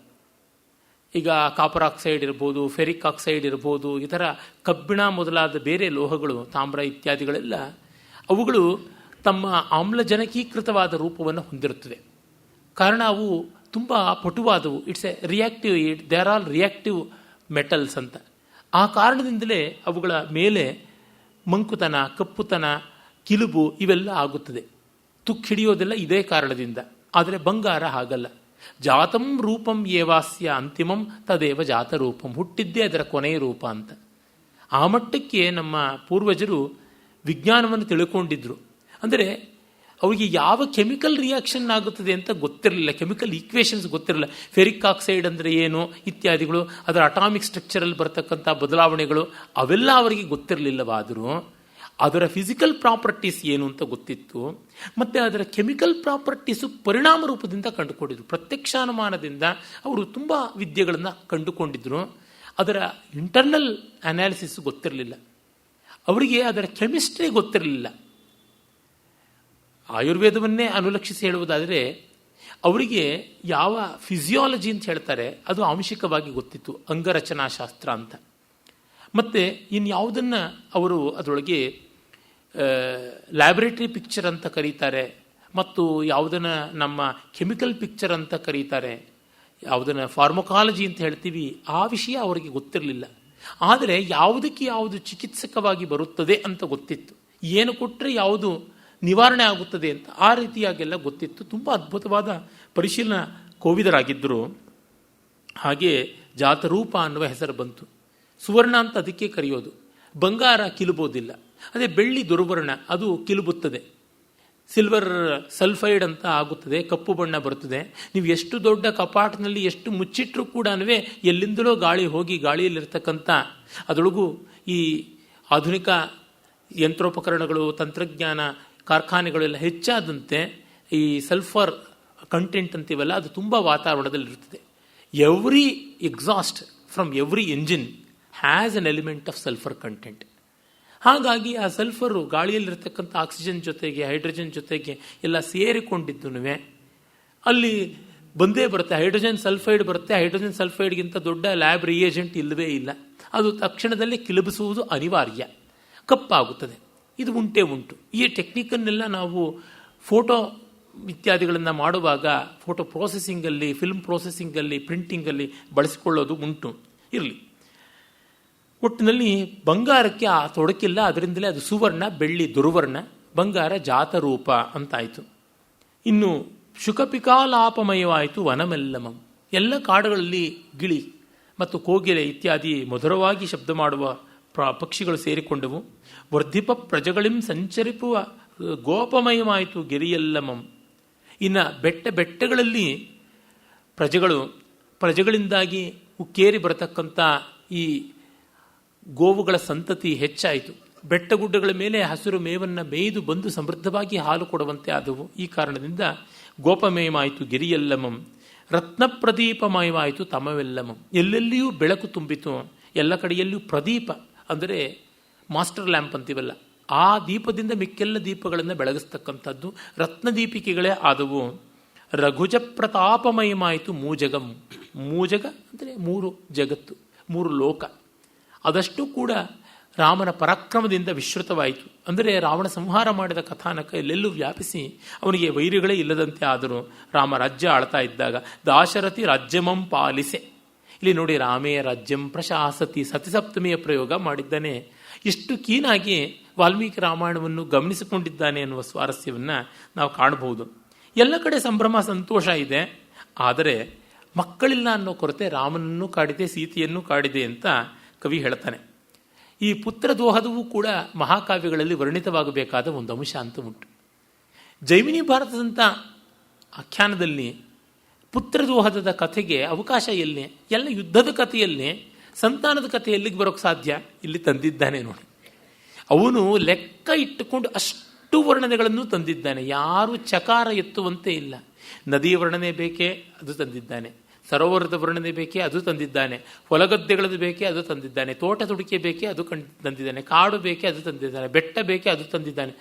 ಈಗ ಕಾಪರ್ ಆಕ್ಸೈಡ್ ಇರ್ಬೋದು, ಫೆರಿಕ್ ಆಕ್ಸೈಡ್ ಇರ್ಬೋದು, ಈ ಥರ ಕಬ್ಬಿಣ ಮೊದಲಾದ ಬೇರೆ ಲೋಹಗಳು, ತಾಮ್ರ ಇತ್ಯಾದಿಗಳೆಲ್ಲ ಅವುಗಳು ತಮ್ಮ ಆಮ್ಲಜನಕೀಕೃತವಾದ ರೂಪವನ್ನು ಹೊಂದಿರುತ್ತವೆ. ಕಾರಣ ಅವು ತುಂಬ ಪಟುವಾದವು. It's a reactive, they are all reactive metals ಅಂತ. ಆ ಕಾರಣದಿಂದಲೇ ಅವುಗಳ ಮೇಲೆ ಮಂಕುತನ, ಕಪ್ಪುತನ, ಕಿಲುಬು ಇವೆಲ್ಲ ಆಗುತ್ತದೆ. ತುಕ್ಕಿಡಿಯೋದೆಲ್ಲ ಇದೇ ಕಾರಣದಿಂದ. ಆದರೆ ಬಂಗಾರ ಹಾಗಲ್ಲ. ಜಾತಂ ರೂಪಂ ಏವಾಸ್ಯ ಅಂತಿಮಂ ತದೇವ ಜಾತರೂಪಂ. ಹುಟ್ಟಿದ್ದೇ ಅದರ ಕೊನೆಯ ರೂಪ ಅಂತ. ಆ ಮಟ್ಟಕ್ಕೆ ನಮ್ಮ ಪೂರ್ವಜರು ವಿಜ್ಞಾನವನ್ನು ತಿಳ್ಕೊಂಡಿದ್ರು. ಅಂದರೆ ಅವರಿಗೆ ಯಾವ ಕೆಮಿಕಲ್ ರಿಯಾಕ್ಷನ್ ಆಗುತ್ತದೆ ಅಂತ ಗೊತ್ತಿರಲಿಲ್ಲ. ಕೆಮಿಕಲ್ ಈಕ್ವೇಷನ್ಸ್ ಗೊತ್ತಿರಲಿಲ್ಲ. ಫೆರಿಕ್ ಆಕ್ಸೈಡ್ ಅಂದರೆ ಏನು ಇತ್ಯಾದಿಗಳು, ಅದರ ಅಟಾಮಿಕ್ ಸ್ಟ್ರಕ್ಚರಲ್ಲಿ ಬರ್ತಕ್ಕಂಥ ಬದಲಾವಣೆಗಳು ಅವೆಲ್ಲ ಅವರಿಗೆ ಗೊತ್ತಿರಲಿಲ್ಲವಾದರೂ ಅದರ ಫಿಸಿಕಲ್ ಪ್ರಾಪರ್ಟೀಸ್ ಏನು ಅಂತ ಗೊತ್ತಿತ್ತು. ಮತ್ತು ಅದರ ಕೆಮಿಕಲ್ ಪ್ರಾಪರ್ಟೀಸು ಪರಿಣಾಮ ರೂಪದಿಂದ ಕಂಡುಕೊಂಡಿದ್ರು. ಪ್ರತ್ಯಕ್ಷಾನುಮಾನದಿಂದ ಅವರು ತುಂಬ ವಿದ್ಯೆಗಳನ್ನು ಕಂಡುಕೊಂಡಿದ್ರು. ಅದರ ಇಂಟರ್ನಲ್ ಅನಾಲಿಸಿಸ್ ಗೊತ್ತಿರಲಿಲ್ಲ ಅವರಿಗೆ. ಅದರ ಕೆಮಿಸ್ಟ್ರಿ ಗೊತ್ತಿರಲಿಲ್ಲ. ಆಯುರ್ವೇದವನ್ನೇ ಅನುಲಕ್ಷಿಸಿ ಹೇಳುವುದಾದರೆ ಅವರಿಗೆ ಯಾವ ಫಿಸಿಯಾಲಜಿ ಅಂತ ಹೇಳ್ತಾರೆ ಅದು ಆಂಶಿಕವಾಗಿ ಗೊತ್ತಿತ್ತು. ಅಂಗರಚನಾಶಾಸ್ತ್ರ ಅಂತ. ಮತ್ತು ಇನ್ಯಾವುದನ್ನು ಅವರು ಅದರೊಳಗೆ ಲ್ಯಾಬೊರೇಟರಿ ಪಿಕ್ಚರ್ ಅಂತ ಕರೀತಾರೆ, ಮತ್ತು ಯಾವುದನ್ನು ನಮ್ಮ ಕೆಮಿಕಲ್ ಪಿಕ್ಚರ್ ಅಂತ ಕರೀತಾರೆ, ಯಾವುದನ್ನು ಫಾರ್ಮಕಾಲಜಿ ಅಂತ ಹೇಳ್ತೀವಿ, ಆ ವಿಷಯ ಅವರಿಗೆ ಗೊತ್ತಿರಲಿಲ್ಲ. ಆದರೆ ಯಾವುದಕ್ಕೆ ಯಾವುದು ಚಿಕಿತ್ಸಕವಾಗಿ ಬರುತ್ತದೆ ಅಂತ ಗೊತ್ತಿತ್ತು. ಏನು ಕೊಟ್ಟರೆ ಯಾವುದು ನಿವಾರಣೆ ಆಗುತ್ತದೆ ಅಂತ ಆ ರೀತಿಯಾಗೆಲ್ಲ ಗೊತ್ತಿತ್ತು. ತುಂಬ ಅದ್ಭುತವಾದ ಪರಿಶೀಲನಾ ಕೋವಿದರಾಗಿದ್ದರು. ಹಾಗೆ ಜಾತರೂಪ ಅನ್ನುವ ಹೆಸರು ಬಂತು. ಸುವರ್ಣ ಅಂತ ಅದಕ್ಕೆ ಕರೆಯೋದು. ಬಂಗಾರ ಕಿಲುಬೋದಿಲ್ಲ. ಅದೇ ಬೆಳ್ಳಿ ದುರ್ವರ್ಣ, ಅದು ಕಿಲುಬುತ್ತದೆ. ಸಿಲ್ವರ್ ಸಲ್ಫೈಡ್ ಅಂತ ಆಗುತ್ತದೆ, ಕಪ್ಪು ಬಣ್ಣ ಬರುತ್ತದೆ. ನೀವು ಎಷ್ಟು ದೊಡ್ಡ ಕಪಾಟಿನಲ್ಲಿ ಎಷ್ಟು ಮುಚ್ಚಿಟ್ರೂ ಕೂಡ ಎಲ್ಲಿಂದಲೋ ಗಾಳಿ ಹೋಗಿ ಗಾಳಿಯಲ್ಲಿರ್ತಕ್ಕಂಥ ಅದರೊಳಗೂ ಈ ಆಧುನಿಕ ಯಂತ್ರೋಪಕರಣಗಳು, ತಂತ್ರಜ್ಞಾನ, ಕಾರ್ಖಾನೆಗಳೆಲ್ಲ ಹೆಚ್ಚಾದಂತೆ ಈ ಸಲ್ಫರ್ ಕಂಟೆಂಟ್ ಅಂತೀವಲ್ಲ ಅದು ತುಂಬ ವಾತಾವರಣದಲ್ಲಿರುತ್ತದೆ. Every exhaust from every engine has an element of sulphur content. ಹಾಗಾಗಿ ಆ ಸಲ್ಫರು ಗಾಳಿಯಲ್ಲಿರ್ತಕ್ಕಂಥ ಆಕ್ಸಿಜನ್ ಜೊತೆಗೆ ಹೈಡ್ರೋಜನ್ ಜೊತೆಗೆ ಎಲ್ಲ ಸೇರಿಕೊಂಡಿದ್ದು ಅಲ್ಲಿ ಬಂದೇ ಬರುತ್ತೆ. ಹೈಡ್ರೋಜನ್ ಸಲ್ಫೈಡ್ ಬರುತ್ತೆ. ಹೈಡ್ರೋಜನ್ ಸಲ್ಫೈಡ್ಗಿಂತ ದೊಡ್ಡ ಲ್ಯಾಬ್ ರಿಯೇಜೆಂಟ್ ಇಲ್ಲವೇ ಇಲ್ಲ. ಅದು ತಕ್ಷಣದಲ್ಲಿ ಕಿಲುಬಿಸುವುದು ಅನಿವಾರ್ಯ, ಕಪ್ಪಾಗುತ್ತದೆ. ಇದು ಉಂಟೇ ಉಂಟು. ಈ ಟೆಕ್ನಿಕನ್ನೆಲ್ಲ ನಾವು ಫೋಟೋ ಇತ್ಯಾದಿಗಳನ್ನು ಮಾಡುವಾಗ ಫೋಟೋ ಪ್ರೋಸೆಸಿಂಗಲ್ಲಿ, ಫಿಲ್ಮ್ ಪ್ರೋಸೆಸಿಂಗಲ್ಲಿ, ಪ್ರಿಂಟಿಂಗಲ್ಲಿ ಬಳಸಿಕೊಳ್ಳೋದು ಉಂಟು. ಇರಲಿ, ಒಟ್ಟಿನಲ್ಲಿ ಬಂಗಾರಕ್ಕೆ ಆ ತೊಡಕಿಲ್ಲ. ಅದರಿಂದಲೇ ಅದು ಸುವರ್ಣ, ಬೆಳ್ಳಿ ದುರ್ವರ್ಣ, ಬಂಗಾರ ಜಾತರೂಪ ಅಂತಾಯಿತು. ಇನ್ನು ಶುಕಪಿಕಾಲಾಪಮಯವಾಯಿತು ವನಮೆಲ್ಲಮಂ. ಎಲ್ಲ ಕಾಡುಗಳಲ್ಲಿ ಗಿಳಿ ಮತ್ತು ಕೋಗಿಲೆ ಇತ್ಯಾದಿ ಮಧುರವಾಗಿ ಶಬ್ದ ಮಾಡುವ ಪಕ್ಷಿಗಳು ಸೇರಿಕೊಂಡವು. ವರ್ಧಿಪ ಪ್ರಜಗಳಿಂ ಸಂಚರಿಸುವ ಗೋಪಮಯವಾಯಿತು ಗಿರಿಯೆಲ್ಲಮಂ. ಇನ್ನು ಬೆಟ್ಟಗಳಲ್ಲಿ ಪ್ರಜೆಗಳಿಂದಾಗಿ ಉಕ್ಕೇರಿ ಬರತಕ್ಕಂಥ ಈ ಗೋವುಗಳ ಸಂತತಿ ಹೆಚ್ಚಾಯಿತು. ಬೆಟ್ಟಗುಡ್ಡಗಳ ಮೇಲೆ ಹಸಿರು ಮೇವನ್ನು ಮೇಯ್ದು ಬಂದು ಸಮೃದ್ಧವಾಗಿ ಹಾಲು ಕೊಡುವಂತೆ ಆದವು. ಈ ಕಾರಣದಿಂದ ಗೋಪಮಯವಾಯಿತು ಗಿರಿಯೆಲ್ಲಮಂ. ರತ್ನಪ್ರದೀಪಮಯವಾಯಿತು ತಮವೆಲ್ಲಮಂ. ಎಲ್ಲೆಲ್ಲಿಯೂ ಬೆಳಕು ತುಂಬಿತು. ಎಲ್ಲ ಕಡೆಯಲ್ಲಿಯೂ ಪ್ರದೀಪ ಅಂದರೆ ಮಾಸ್ಟರ್ ಲ್ಯಾಂಪ್ ಅಂತೀವಲ್ಲ, ಆ ದೀಪದಿಂದ ಮಿಕ್ಕೆಲ್ಲ ದೀಪಗಳನ್ನು ಬೆಳಗಿಸ್ತಕ್ಕಂಥದ್ದು ರತ್ನದೀಪಿಕೆಗಳೇ ಆದವು. ರಘುಜ ಪ್ರತಾಪಮಯಮಾಯಿತು ಮೂಜಗಂ. ಮೂಜಗ ಅಂದರೆ 3 ಜಗತ್ತು, 3 ಲೋಕ. ಅದಷ್ಟು ಕೂಡ ರಾಮನ ಪರಾಕ್ರಮದಿಂದ ವಿಶ್ರುತವಾಯಿತು. ಅಂದರೆ ರಾವಣ ಸಂಹಾರ ಮಾಡಿದ ಕಥಾನಕ ಎಲ್ಲೆಲ್ಲೂ ವ್ಯಾಪಿಸಿ ಅವನಿಗೆ ವೈರಿಗಳೇ ಇಲ್ಲದಂತೆ ಆದರೂ ರಾಮ ರಾಜ್ಯ ಆಳ್ತಾ ಇದ್ದಾಗ ದಾಶರಥಿ ರಾಜ್ಯಮಂ ಪಾಲಿಸೆ. ಇಲ್ಲಿ ನೋಡಿ, ರಾಮೇ ರಾಜ್ಯಂ ಪ್ರಶಾಸತಿ ಸತಿಸಪ್ತಮಿಯ ಪ್ರಯೋಗ ಮಾಡಿದ್ದಾನೆ. ಇಷ್ಟು ಕೀನಾಗಿ ವಾಲ್ಮೀಕಿ ರಾಮಾಯಣವನ್ನು ಗಮನಿಸಿಕೊಂಡಿದ್ದಾನೆ ಅನ್ನುವ ಸ್ವಾರಸ್ಯವನ್ನು ನಾವು ಕಾಣಬಹುದು. ಎಲ್ಲ ಕಡೆ ಸಂಭ್ರಮ ಸಂತೋಷ ಇದೆ. ಆದರೆ ಮಕ್ಕಳಿಲ್ಲ ಅನ್ನೋ ಕೊರತೆ ರಾಮನನ್ನು ಕಾಡಿದೆ, ಸೀತೆಯನ್ನು ಕಾಡಿದೆ ಅಂತ ಕವಿ ಹೇಳ್ತಾನೆ. ಈ ಪುತ್ರದೋಹದವೂ ಕೂಡ ಮಹಾಕಾವ್ಯಗಳಲ್ಲಿ ವರ್ಣಿತವಾಗಬೇಕಾದ ಒಂದು ಅಂಶ ಅಂತ ಉಂಟು. ಜೈಮಿನಿ ಭಾರತದಂಥ ಆಖ್ಯಾನದಲ್ಲಿ ಪುತ್ರದೋಹದ ಕಥೆಗೆ ಅವಕಾಶ ಎಲ್ಲಿ? ಎಲ್ಲ ಯುದ್ಧದ ಕಥೆಯಲ್ಲಿ, ಸಂತಾನದ ಕಥೆ ಎಲ್ಲಿಗೆ ಬರೋಕ್ಕೆ ಸಾಧ್ಯ? ಇಲ್ಲಿ ತಂದಿದ್ದಾನೆ ನೋಡಿ. ಅವನು ಲೆಕ್ಕ ಇಟ್ಟುಕೊಂಡು ಅಷ್ಟು ವರ್ಣನೆಗಳನ್ನು ತಂದಿದ್ದಾನೆ. ಯಾರು ಚಕಾರ ಎತ್ತುವಂತೆ ಇಲ್ಲ. ನದಿಯ ವರ್ಣನೆ ಬೇಕೇ, ಅದು ತಂದಿದ್ದಾನೆ. ಸರೋವರದ ವರ್ಣನೆ ಬೇಕೇ, ಅದು ತಂದಿದ್ದಾನೆ. ಹೊಲಗದ್ದೆಗಳದ್ದು ಬೇಕೇ, ಅದು ತಂದಿದ್ದಾನೆ. ತೋಟ ತುಡಿಕೆ ಬೇಕೇ, ಅದು ತಂದಿದ್ದಾನೆ. ಕಾಡು ಬೇಕೇ, ಅದು ತಂದಿದ್ದಾನೆ. ಬೆಟ್ಟ ಬೇಕೇ, ಅದು ತಂದಿದ್ದಾನೆ.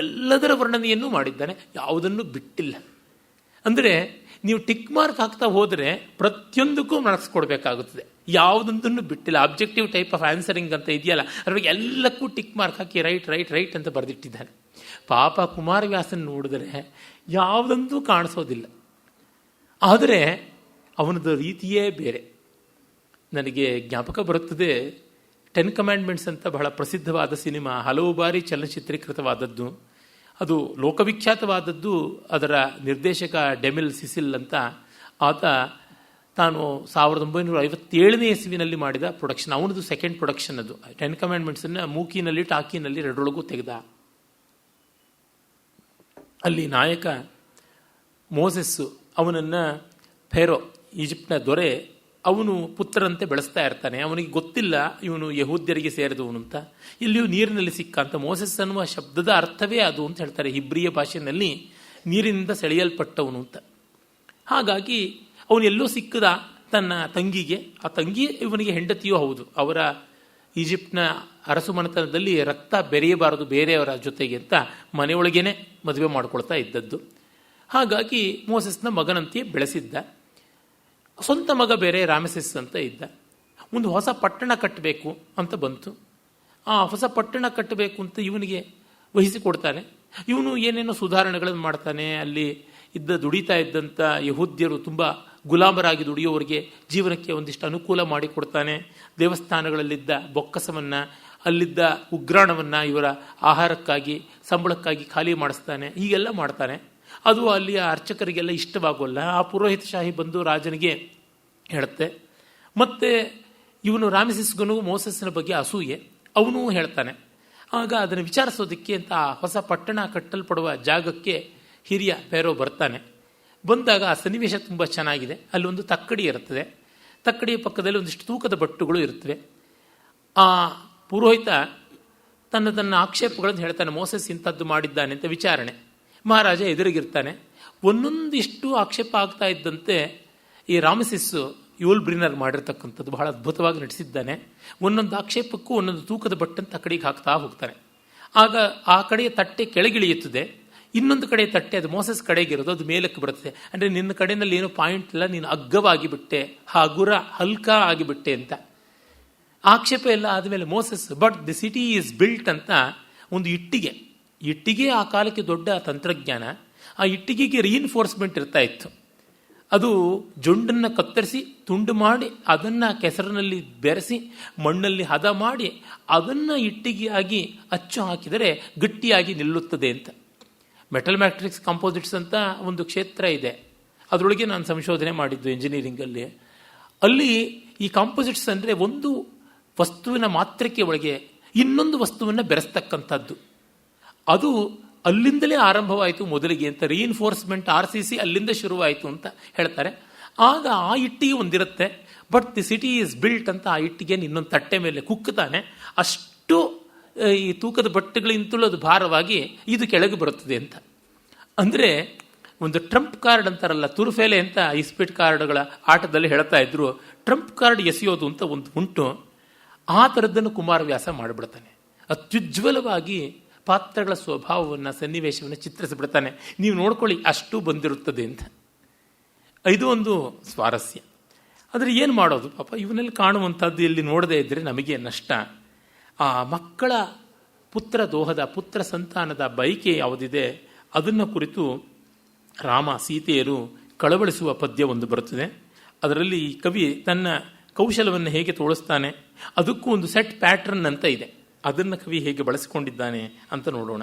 ಎಲ್ಲದರ ವರ್ಣನೆಯನ್ನು ಮಾಡಿದ್ದಾನೆ, ಯಾವುದನ್ನು ಬಿಟ್ಟಿಲ್ಲ. ಅಂದರೆ ನೀವು ಟಿಕ್ ಮಾರ್ಕ್ ಹಾಕ್ತಾ ಹೋದರೆ ಪ್ರತಿಯೊಂದಕ್ಕೂ ಮಾರ್ಕ್ಸ್ ಕೊಡಬೇಕಾಗುತ್ತದೆ, ಯಾವುದೊಂದನ್ನು ಬಿಟ್ಟಿಲ್ಲ. ಆಬ್ಜೆಕ್ಟಿವ್ ಟೈಪ್ ಆಫ್ ಆನ್ಸರಿಂಗ್ ಅಂತ ಇದೆಯಲ್ಲ, ಅದ್ರಿಗೆ ಎಲ್ಲಕ್ಕೂ ಟಿಕ್ ಮಾರ್ಕ್ ಹಾಕಿ ರೈಟ್ ರೈಟ್ ರೈಟ್ ಅಂತ ಬರೆದಿಟ್ಟಿದ್ದಾನೆ. ಪಾಪ ಕುಮಾರವ್ಯಾಸನ ನೋಡಿದರೆ ಯಾವುದೊಂದು ಕಾಣಿಸೋದಿಲ್ಲ. ಆದರೆ ಅವನದು ರೀತಿಯೇ ಬೇರೆ. ನನಗೆ ಜ್ಞಾಪಕ ಬರುತ್ತದೆ, 10 ಕಮ್ಯಾಂಡ್ಮೆಂಟ್ಸ್ ಅಂತ ಬಹಳ ಪ್ರಸಿದ್ಧವಾದ ಸಿನಿಮಾ, ಹಲವು ಬಾರಿ ಚಲನಚಿತ್ರೀಕೃತವಾದದ್ದು. ಅದು ಲೋಕವಿಖ್ಯಾತವಾದದ್ದು ಅದರ ನಿರ್ದೇಶಕ ಡೆಮಿಲ್ ಸಿಸಿಲ್ ಅಂತ. ಆತ ತಾನು 1957ನೇ ಇಸ್ವಿನಲ್ಲಿ ಮಾಡಿದ ಪ್ರೊಡಕ್ಷನ್, ಅವನದು ಸೆಕೆಂಡ್ ಪ್ರೊಡಕ್ಷನ್. ಅದು 10 ಕಮ್ಯಾಂಡ್ಮೆಂಟ್ಸನ್ನು ಮೂಕಿನಲ್ಲಿ ಟಾಕಿನಲ್ಲಿ ಎರಡರೊಳಗೂ ತೆಗೆದ. ಅಲ್ಲಿ ನಾಯಕ ಮೋಸೆಸ್ಸು, ಅವನನ್ನು ಫೇರೋ, ಈಜಿಪ್ಟ್ನ ದೊರೆ, ಅವನು ಪುತ್ರರಂತೆ ಬೆಳೆಸ್ತಾ ಇರ್ತಾನೆ. ಅವನಿಗೆ ಗೊತ್ತಿಲ್ಲ ಇವನು ಯಹೂದ್ಯರಿಗೆ ಸೇರಿದವನು ಅಂತ. ಇಲ್ಲಿಯೂ ನೀರಿನಲ್ಲಿ ಸಿಕ್ಕ ಅಂತ. ಮೋಸೆಸ್ ಅನ್ನುವ ಶಬ್ದದ ಅರ್ಥವೇ ಅದು ಅಂತ ಹೇಳ್ತಾರೆ ಹಿಬ್ರಿಯ ಭಾಷೆಯಲ್ಲಿ, ನೀರಿನಿಂದ ಸೆಳೆಯಲ್ಪಟ್ಟವನು ಅಂತ. ಹಾಗಾಗಿ ಅವನು ಎಲ್ಲೋ ಸಿಕ್ಕದ ತನ್ನ ತಂಗಿಗೆ. ಆ ತಂಗಿ ಇವನಿಗೆ ಹೆಂಡತಿಯೂ ಹೌದು. ಅವರ ಈಜಿಪ್ಟ್ನ ಅರಸು ಮನೆತನದಲ್ಲಿ ರಕ್ತ ಬೆರೆಯಬಾರದು ಬೇರೆಯವರ ಜೊತೆಗೆ ಅಂತ ಮನೆಯೊಳಗೇನೆ ಮದುವೆ ಮಾಡ್ಕೊಳ್ತಾ ಇದ್ದದ್ದು. ಹಾಗಾಗಿ ಮೋಸೆಸ್ನ ಮಗನಂತೆಯೇ ಬೆಳೆಸಿದ್ದ. ಸ್ವಂತ ಮಗ ಬೇರೆ ರಾಮಸೆಸ್ ಅಂತ ಇದ್ದ. ಒಂದು ಹೊಸ ಪಟ್ಟಣ ಕಟ್ಟಬೇಕು ಅಂತ ಬಂತು. ಆ ಹೊಸ ಪಟ್ಟಣ ಕಟ್ಟಬೇಕು ಅಂತ ಇವನಿಗೆ ವಹಿಸಿಕೊಡ್ತಾನೆ. ಇವನು ಏನೇನೋ ಸುಧಾರಣೆಗಳನ್ನು ಮಾಡ್ತಾನೆ. ಅಲ್ಲಿ ದುಡಿತಾ ಇದ್ದಂಥ ಯಹೂದ್ಯರು ತುಂಬ ಗುಲಾಮರಾಗಿ ದುಡಿಯೋವರಿಗೆ ಜೀವನಕ್ಕೆ ಒಂದಿಷ್ಟು ಅನುಕೂಲ ಮಾಡಿಕೊಡ್ತಾನೆ. ದೇವಸ್ಥಾನಗಳಲ್ಲಿದ್ದ ಬೊಕ್ಕಸವನ್ನು, ಅಲ್ಲಿದ್ದ ಉಗ್ರಾಣವನ್ನು ಇವರ ಆಹಾರಕ್ಕಾಗಿ, ಸಂಬಳಕ್ಕಾಗಿ ಖಾಲಿ ಮಾಡಿಸ್ತಾನೆ. ಹೀಗೆಲ್ಲ ಮಾಡ್ತಾನೆ. ಅದು ಅಲ್ಲಿಯ ಅರ್ಚಕರಿಗೆಲ್ಲ ಇಷ್ಟವಾಗೋಲ್ಲ. ಆ ಪುರೋಹಿತಶಾಹಿ ಬಂದು ರಾಜನಿಗೆ ಹೇಳುತ್ತೆ. ಮತ್ತು ಇವನು ರಾಮಸೆಸ್ಗನು ಮೋಸೆಸ್ನ ಬಗ್ಗೆ ಅಸೂಯೆ, ಅವನು ಹೇಳ್ತಾನೆ. ಆಗ ಅದನ್ನು ವಿಚಾರಿಸೋದಕ್ಕೆ ಅಂತ ಆ ಹೊಸ ಪಟ್ಟಣ ಕಟ್ಟಲ್ಪಡುವ ಜಾಗಕ್ಕೆ ಹಿರಿಯ ಫೇರೋ ಬರ್ತಾನೆ. ಬಂದಾಗ ಆ ಸನ್ನಿವೇಶ ತುಂಬ ಚೆನ್ನಾಗಿದೆ. ಅಲ್ಲಿ ಒಂದು ತಕ್ಕಡಿ ಇರುತ್ತದೆ. ತಕ್ಕಡಿಯ ಪಕ್ಕದಲ್ಲಿ ಒಂದಿಷ್ಟು ತೂಕದ ಬಟ್ಟುಗಳು ಇರುತ್ತವೆ. ಆ ಪುರೋಹಿತ ತನ್ನ ಆಕ್ಷೇಪಗಳನ್ನು ಹೇಳ್ತಾನೆ. ಮೋಸೆಸ್ ಇಂಥದ್ದು ಮಾಡಿದ್ದಾನೆ ಅಂತ ವಿಚಾರಣೆ. ಮಹಾರಾಜ ಎದುರಿಗಿರ್ತಾನೆ. ಒಂದೊಂದಿಷ್ಟು ಆಕ್ಷೇಪ ಆಗ್ತಾ ಇದ್ದಂತೆ ಈ ರಾಮಸೆಸ್ಸು ಯೂಲ್ ಬ್ರಿನರ್ ಮಾಡಿರ್ತಕ್ಕಂಥದ್ದು ಬಹಳ ಅದ್ಭುತವಾಗಿ ನಡೆಸಿದ್ದಾನೆ. ಒಂದೊಂದು ಆಕ್ಷೇಪಕ್ಕೂ ಒಂದೊಂದು ತೂಕದ ಬಟ್ಟನ್ನು ತಕ್ಕಡಿಗೆ ಹಾಕ್ತಾ ಹೋಗ್ತಾನೆ. ಆಗ ಆ ಕಡೆಯ ತಟ್ಟೆ ಕೆಳಗಿಳಿಯುತ್ತದೆ, ಇನ್ನೊಂದು ಕಡೆ ತಟ್ಟೆ ಅದು ಮೋಸೆಸ್ ಕಡೆಗಿರೋದು ಅದು ಮೇಲಕ್ಕೆ ಬರುತ್ತದೆ. ಅಂದರೆ ನಿನ್ನ ಕಡೆಯಲ್ಲಿ ಏನೋ ಪಾಯಿಂಟ್ ಇಲ್ಲ, ನೀನು ಅಗ್ಗವಾಗಿಬಿಟ್ಟೆ, ಹಗುರ ಹಲ್ಕಾ ಆಗಿಬಿಟ್ಟೆ ಅಂತ ಆಕ್ಷೇಪ ಎಲ್ಲ ಆದಮೇಲೆ Moses but the city is built ಅಂತ ಒಂದು ಇಟ್ಟಿಗೆ ಆ ಕಾಲಕ್ಕೆ ದೊಡ್ಡ ತಂತ್ರಜ್ಞಾನ. ಆ ಇಟ್ಟಿಗೆಗೆ ರೀಇನ್ಫೋರ್ಸ್ಮೆಂಟ್ ಇರ್ತಾ ಇತ್ತು. ಅದು ಜೊಂಡನ್ನು ಕತ್ತರಿಸಿ ತುಂಡು ಮಾಡಿ ಅದನ್ನು ಕೆಸರಿನಲ್ಲಿ ಬೆರೆಸಿ ಮಣ್ಣಲ್ಲಿ ಹದ ಮಾಡಿ ಅದನ್ನು ಇಟ್ಟಿಗೆಯಾಗಿ ಅಚ್ಚು ಹಾಕಿದರೆ ಗಟ್ಟಿಯಾಗಿ ನಿಲ್ಲುತ್ತದೆ ಅಂತ. ಮೆಟಲ್ ಮ್ಯಾಟ್ರಿಕ್ಸ್ ಕಾಂಪೋಸಿಟ್ಸ್ ಅಂತ ಒಂದು ಕ್ಷೇತ್ರ ಇದೆ. ಅದರೊಳಗೆ ನಾನು ಸಂಶೋಧನೆ ಮಾಡಿದ್ದು ಇಂಜಿನಿಯರಿಂಗಲ್ಲಿ. ಅಲ್ಲಿ ಈ ಕಾಂಪೋಸಿಟ್ಸ್ ಅಂದರೆ ಒಂದು ವಸ್ತುವಿನ ಮಾತ್ರಕ್ಕೆ ಒಳಗೆ ಇನ್ನೊಂದು ವಸ್ತುವನ್ನು ಬೆರೆಸ್ತಕ್ಕಂಥದ್ದು. ಅದು ಅಲ್ಲಿಂದಲೇ ಆರಂಭವಾಯಿತು ಮೊದಲಿಗೆ ಅಂತ. ರೀಇನ್ಫೋರ್ಸ್ಮೆಂಟ್ RCC ಅಲ್ಲಿಂದ ಶುರುವಾಯಿತು ಅಂತ ಹೇಳ್ತಾರೆ. ಆಗ ಆ ಇಟ್ಟಿಗೆ ಒಂದಿರುತ್ತೆ. But the city is built ಅಂತ ಆ ಇಟ್ಟಿಗೆಯನ್ನು ಇನ್ನೊಂದು ತಟ್ಟೆ ಮೇಲೆ ಕುಕ್ಕುತ್ತಾನೆ. ಅಷ್ಟು ಈ ತೂಕದ ಬಟ್ಟೆಗಳಿಂತಲೂ ಅದು ಭಾರವಾಗಿ ಇದು ಕೆಳಗೆ ಬರುತ್ತದೆ ಅಂತ. ಅಂದರೆ ಒಂದು ಟ್ರಂಪ್ ಕಾರ್ಡ್ ಅಂತಾರಲ್ಲ, ತುರುಫೇಲೆ ಅಂತ ಇಸ್ಪೀಟ್ ಕಾರ್ಡ್ಗಳ ಆಟದಲ್ಲಿ ಹೇಳ್ತಾ ಇದ್ರು. ಟ್ರಂಪ್ ಕಾರ್ಡ್ ಎಸೆಯೋದು ಅಂತ ಒಂದು ಉಂಟು. ಆ ಥರದ್ದನ್ನು ಕುಮಾರವ್ಯಾಸ ಮಾಡಿಬಿಡ್ತಾನೆ. ಅತ್ಯುಜ್ವಲವಾಗಿ ಪಾತ್ರಗಳ ಸ್ವಭಾವವನ್ನು, ಸನ್ನಿವೇಶವನ್ನು ಚಿತ್ರಿಸಿಬಿಡ್ತಾನೆ. ನೀವು ನೋಡ್ಕೊಳ್ಳಿ, ಅಷ್ಟು ಬಂದಿರುತ್ತದೆ ಅಂತ. ಇದು ಒಂದು ಸ್ವಾರಸ್ಯ. ಆದರೆ ಏನು ಮಾಡೋದು ಪಾಪ, ಇವನಲ್ಲಿ ಕಾಣುವಂಥದ್ದು ಇಲ್ಲಿ ನೋಡದೇ ಇದ್ದರೆ ನಮಗೆ ನಷ್ಟ. ಆ ಮಕ್ಕಳ ಪುತ್ರ ದೋಹದ, ಪುತ್ರ ಸಂತಾನದ ಬಯಕೆ ಯಾವುದಿದೆ ಅದನ್ನು ಕುರಿತು ರಾಮ ಸೀತೆಯರು ಕಳವಳಿಸುವ ಪದ್ಯ ಒಂದು ಬರುತ್ತದೆ. ಅದರಲ್ಲಿ ಕವಿ ತನ್ನ ಕೌಶಲವನ್ನು ಹೇಗೆ ತೋರಿಸ್ತಾನೆ, ಅದಕ್ಕೂ ಒಂದು ಸೆಟ್ ಪ್ಯಾಟ್ರನ್ ಅಂತ ಇದೆ. ಅದನ್ನು ಕವಿ ಹೇಗೆ ಬಳಸಿಕೊಂಡಿದ್ದಾನೆ ಅಂತ ನೋಡೋಣ.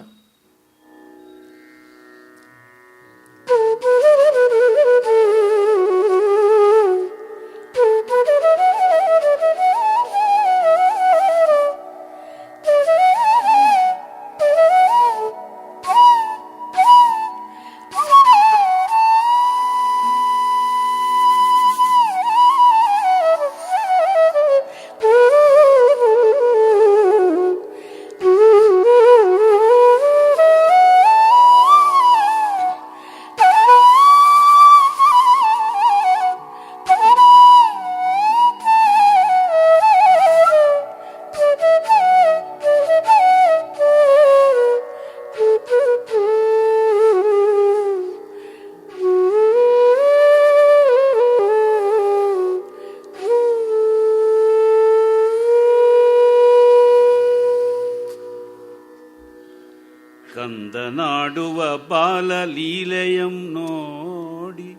ಕಂದನಾಡುವ ಬಾಲಲೀಲೆಯಂ ನೋಡಿ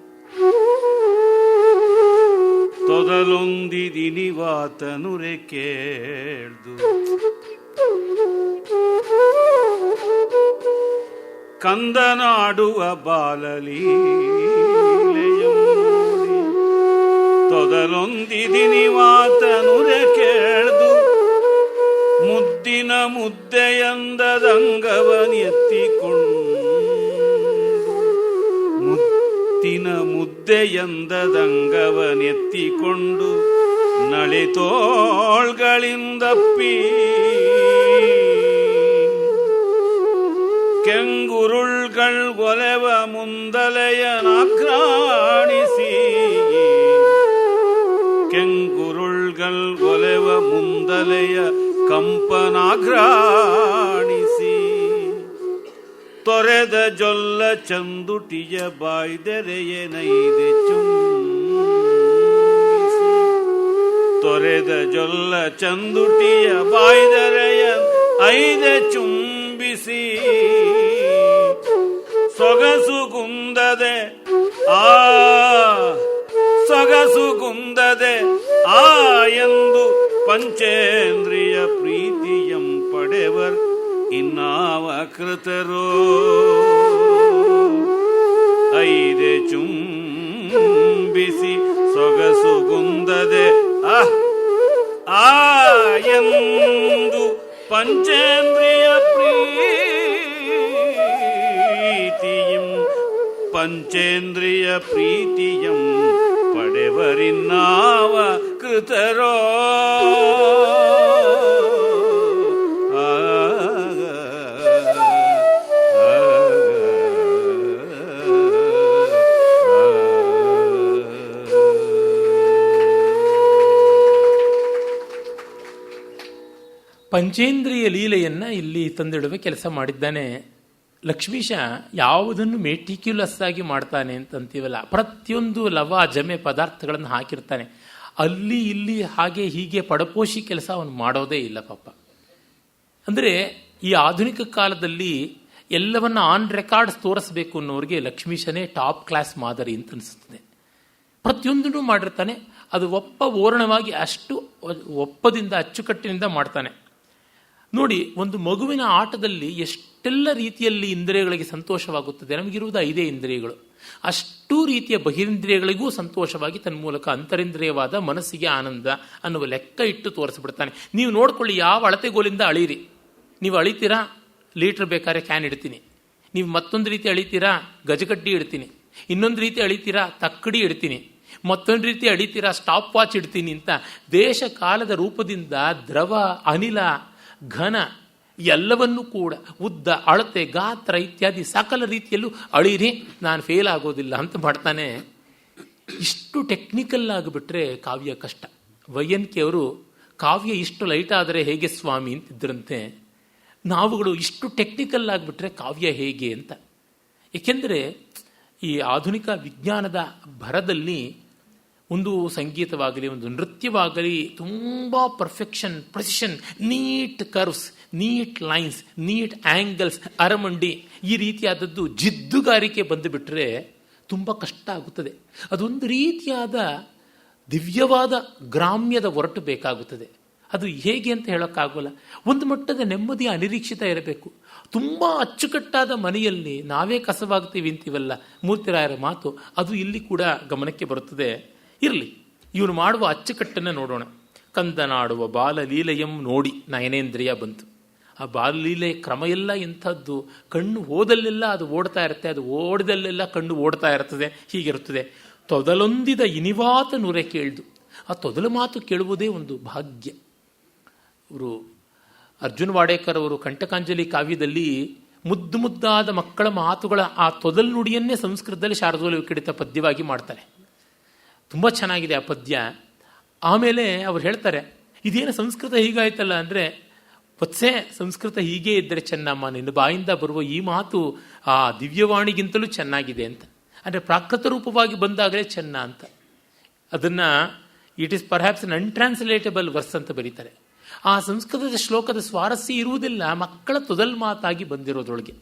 ತೊದಲೊಂದಿದಿನಿವಾತನುರೆ ಕೇಳ್ದು ಕಂದನಾಡುವ ಬಾಲಲೀಲೆಯಂ ನೋಡಿ ತೊದಲೊಂದಿದಿನಿವಾತನುರೆ ಕೇಳ್ದು ಮುದ್ದಿನ ಮುದ್ದೆಯಂದದಂಗವನೆತ್ತಿಕೊಂಡು ಮುತ್ತಿನ ಮುದ್ದೆಯಂದದಂಗವನೆತ್ತಿಕೊಂಡು ನಳಿತೋಳ್ಗಳಿಂದಪ್ಪಿ ಕೆಂಗುರುಳ್ಗಳ್ ಒಲೆವ ಮುಂದಲೆಯನಾಘ್ರಾಣಿಸಿ ಕೆಂಗುರುಳ್ಗಳ್ ಒಲೆವ ಮುಂದಲೆಯ ಕಂಪನಾಘ್ರಾಣಿಸಿ ತೊರೆದ ಜೊಲ್ಲ ಚಂದುಟಿಯ ಬಾಯ್ದೆರೆಯ ನೈದೆ ಚುಂಬಿಸಿ ತೊರೆದ ಜೊಲ್ಲ ಚಂದುಟಿಯ ಬಾಯ್ದೆರೆಯ ಐದೆ ಚುಂಬಿಸಿ ಸೊಗಸುಗುಂದದೆ ಸೊಗಸುಗುಂದದೆ ಎಂದು ಪಂಚೇಂದ್ರಿಯ ಪ್ರೀತಿಯಂ ಪಡೆವರ್ ಇನ್ನಾವ ಕೃತರೋ ಐದೆ ಚುಂಬಿಸಿ ಸೊಗಸುಗುಂದದೆ ಎಂದು ಪಂಚೇಂದ್ರಿಯ ಪ್ರೀತಿಯಂ ಪಡೆವರಿನ್ನಾವ ಕೃತರೋ ಪಂಚೇಂದ್ರಿಯ ಲೀಲೆಯನ್ನು ಇಲ್ಲಿ ತಂದಿಡುವ ಕೆಲಸ ಮಾಡಿದ್ದಾನೆ ಲಕ್ಷ್ಮೀಶ. ಯಾವುದನ್ನು ಮೆಟಿಕ್ಯುಲಸ್ ಆಗಿ ಮಾಡ್ತಾನೆ ಅಂತಂತೀವಲ್ಲ, ಪ್ರತಿಯೊಂದು ಲವ ಜಮೆ ಪದಾರ್ಥಗಳನ್ನು ಹಾಕಿರ್ತಾನೆ. ಅಲ್ಲಿ ಇಲ್ಲಿ ಹಾಗೆ ಹೀಗೆ ಪಡಪೋಷಿ ಕೆಲಸ ಅವನು ಮಾಡೋದೇ ಇಲ್ಲ ಪಾಪ. ಅಂದರೆ ಈ ಆಧುನಿಕ ಕಾಲದಲ್ಲಿ ಎಲ್ಲವನ್ನ ಆನ್ ರೆಕಾರ್ಡ್ಸ್ ತೋರಿಸ್ಬೇಕು ಅನ್ನೋರಿಗೆ ಲಕ್ಷ್ಮೀಶನೇ ಟಾಪ್ ಕ್ಲಾಸ್ ಮಾದರಿ ಅಂತ ಅನಿಸುತ್ತದೆ. ಪ್ರತಿಯೊಂದನ್ನು ಮಾಡಿರ್ತಾನೆ. ಅದು ಓರಣವಾಗಿ ಅಷ್ಟು ಒಪ್ಪದಿಂದ ಅಚ್ಚುಕಟ್ಟಿನಿಂದ ಮಾಡ್ತಾನೆ. ನೋಡಿ, ಒಂದು ಮಗುವಿನ ಆಟದಲ್ಲಿ ಎಷ್ಟೆಲ್ಲ ರೀತಿಯಲ್ಲಿ ಇಂದ್ರಿಯಗಳಿಗೆ ಸಂತೋಷವಾಗುತ್ತದೆ. ನಮಗಿರುವುದು 5 ಇಂದ್ರಿಯಗಳು. ಅಷ್ಟೂ ರೀತಿಯ ಬಹಿರಿಂದ್ರಿಯಗಳಿಗೂ ಸಂತೋಷವಾಗಿ ತನ್ಮೂಲಕ ಅಂತರಿಂದ್ರಿಯವಾದ ಮನಸ್ಸಿಗೆ ಆನಂದ ಅನ್ನುವ ಲೆಕ್ಕ ಇಟ್ಟು ತೋರಿಸ್ಬಿಡ್ತಾನೆ. ನೀವು ನೋಡ್ಕೊಳ್ಳಿ, ಯಾವ ಅಳತೆಗೋಲಿಂದ ಅಳೀರಿ. ನೀವು ಅಳಿತೀರಾ, ಲೀಟ್ರ್ ಬೇಕಾದ್ರೆ ಕ್ಯಾನ್ ಇಡ್ತೀನಿ. ನೀವು ಮತ್ತೊಂದು ರೀತಿ ಅಳಿತೀರಾ, ಗಜಗಡ್ಡಿ ಇಡ್ತೀನಿ. ಇನ್ನೊಂದು ರೀತಿ ಅಳಿತೀರಾ, ತಕ್ಕಡಿ ಇಡ್ತೀನಿ. ಮತ್ತೊಂದು ರೀತಿ ಅಳಿತೀರಾ, ಸ್ಟಾಪ್ ವಾಚ್ ಇಡ್ತೀನಿ ಅಂತ ದೇಶ ಕಾಲದ ರೂಪದಿಂದ ದ್ರವ, ಅನಿಲ, ಘನ ಎಲ್ಲವನ್ನೂ ಕೂಡ ಉದ್ದ, ಅಳತೆ, ಗಾತ್ರ ಇತ್ಯಾದಿ ಸಕಲ ರೀತಿಯಲ್ಲೂ ಅಳಿರಿ, ನಾನು ಫೇಲ್ ಆಗೋದಿಲ್ಲ ಅಂತ ಮಾಡ್ತಾನೆ. ಇಷ್ಟು ಟೆಕ್ನಿಕಲ್ ಆಗಿಬಿಟ್ರೆ ಕಾವ್ಯ ಕಷ್ಟ. ವೈಎನ್ಕೆ ಅವರು ಕಾವ್ಯ ಇಷ್ಟು ಲೈಟ್ ಆದರೆ ಹೇಗೆ ಸ್ವಾಮಿ ಅಂತಿದ್ದರಂತೆ. ನಾವುಗಳು ಇಷ್ಟು ಟೆಕ್ನಿಕಲ್ ಆಗಿಬಿಟ್ರೆ ಕಾವ್ಯ ಹೇಗೆ ಅಂತ. ಏಕೆಂದರೆ ಈ ಆಧುನಿಕ ವಿಜ್ಞಾನದ ಭರದಲ್ಲಿ ಒಂದು ಸಂಗೀತವಾಗಲಿ, ಒಂದು ನೃತ್ಯವಾಗಲಿ ತುಂಬ perfection, precision, neat curves, neat lines, neat angles, ಅರಮಂಡಿ ಈ ರೀತಿಯಾದದ್ದು ಜಿದ್ದುಗಾರಿಕೆ ಬಂದುಬಿಟ್ರೆ ತುಂಬ ಕಷ್ಟ ಆಗುತ್ತದೆ. ಅದೊಂದು ರೀತಿಯಾದ ದಿವ್ಯವಾದ ಗ್ರಾಮ್ಯದ ಹೊರಟು ಬೇಕಾಗುತ್ತದೆ. ಅದು ಹೇಗೆ ಅಂತ ಹೇಳೋಕ್ಕಾಗೋಲ್ಲ. ಒಂದು ಮಟ್ಟದ ನೆಮ್ಮದಿಯ ಅನಿರೀಕ್ಷಿತ ಇರಬೇಕು. ತುಂಬ ಅಚ್ಚುಕಟ್ಟಾದ ಮನೆಯಲ್ಲಿ ನಾವೇ ಕಸವಾಗ್ತೀವಿ ಅಂತೀವಲ್ಲ, ಮೂರ್ತಿರಾಯರ ಮಾತು, ಅದು ಇಲ್ಲಿ ಕೂಡ ಗಮನಕ್ಕೆ ಬರುತ್ತದೆ. ಇರಲಿ, ಇವನು ಮಾಡುವ ಅಚ್ಚುಕಟ್ಟನ್ನು ನೋಡೋಣ. ಕಂದನಾಡುವ ಬಾಲಲೀಲೆಯಂ ನೋಡಿ ನಯನೇಂದ್ರಿಯ ಬಂತು. ಆ ಬಾಲಲೀಲೆಯ ಕ್ರಮ ಎಲ್ಲ ಎಂಥದ್ದು. ಕಣ್ಣು ಹೋದಲ್ಲೆಲ್ಲ ಅದು ಓಡ್ತಾ ಇರುತ್ತೆ, ಅದು ಓಡಿದಲ್ಲೆಲ್ಲ ಕಣ್ಣು ಓಡ್ತಾ ಇರ್ತದೆ, ಹೀಗಿರುತ್ತದೆ. ತೊದಲೊಂದಿದ ಇನಿವಾತ ನುರೆ ಕೇಳ್ದು. ಆ ತೊದಲು ಮಾತು ಕೇಳುವುದೇ ಒಂದು ಭಾಗ್ಯ. ಅವರು ಅರ್ಜುನ್ ವಾಡೇಕರ್ ಅವರು ಕಂಠಕಾಂಜಲಿ ಕಾವ್ಯದಲ್ಲಿ ಮುದ್ದು ಮುದ್ದಾದ ಮಕ್ಕಳ ಮಾತುಗಳ ಆ ತೊದಲು ನುಡಿಯನ್ನೇ ಸಂಸ್ಕೃತದಲ್ಲಿ ಶಾರದೋಲ ವಿಕಡಿತ ಪದ್ಯವಾಗಿ ಮಾಡ್ತಾರೆ. ತುಂಬ ಚೆನ್ನಾಗಿದೆ ಆ ಪದ್ಯ. ಆಮೇಲೆ ಅವ್ರು ಹೇಳ್ತಾರೆ, ಇದೇನು ಸಂಸ್ಕೃತ ಹೀಗಾಯ್ತಲ್ಲ ಅಂದರೆ, ವತ್ಸೆ ಸಂಸ್ಕೃತ ಹೀಗೇ ಇದ್ದರೆ ಚೆನ್ನಮ್ಮ, ನಿನ್ನ ಬಾಯಿಂದ ಬರುವ ಈ ಮಾತು ಆ ದಿವ್ಯವಾಣಿಗಿಂತಲೂ ಚೆನ್ನಾಗಿದೆ ಅಂತ. ಅಂದರೆ ಪ್ರಾಕೃತ ರೂಪವಾಗಿ ಬಂದಾಗಲೇ ಚೆನ್ನ ಅಂತ. ಅದನ್ನು it is perhaps an untranslatable verse ಅಂತ ಬರೀತಾರೆ. ಆ ಸಂಸ್ಕೃತದ ಶ್ಲೋಕದ ಸ್ವಾರಸ್ಯ ಇರುವುದಿಲ್ಲ ಮಕ್ಕಳ ತೊದಲ್ ಮಾತಾಗಿ ಬಂದಿರೋದ್ರೊಳಗೆ.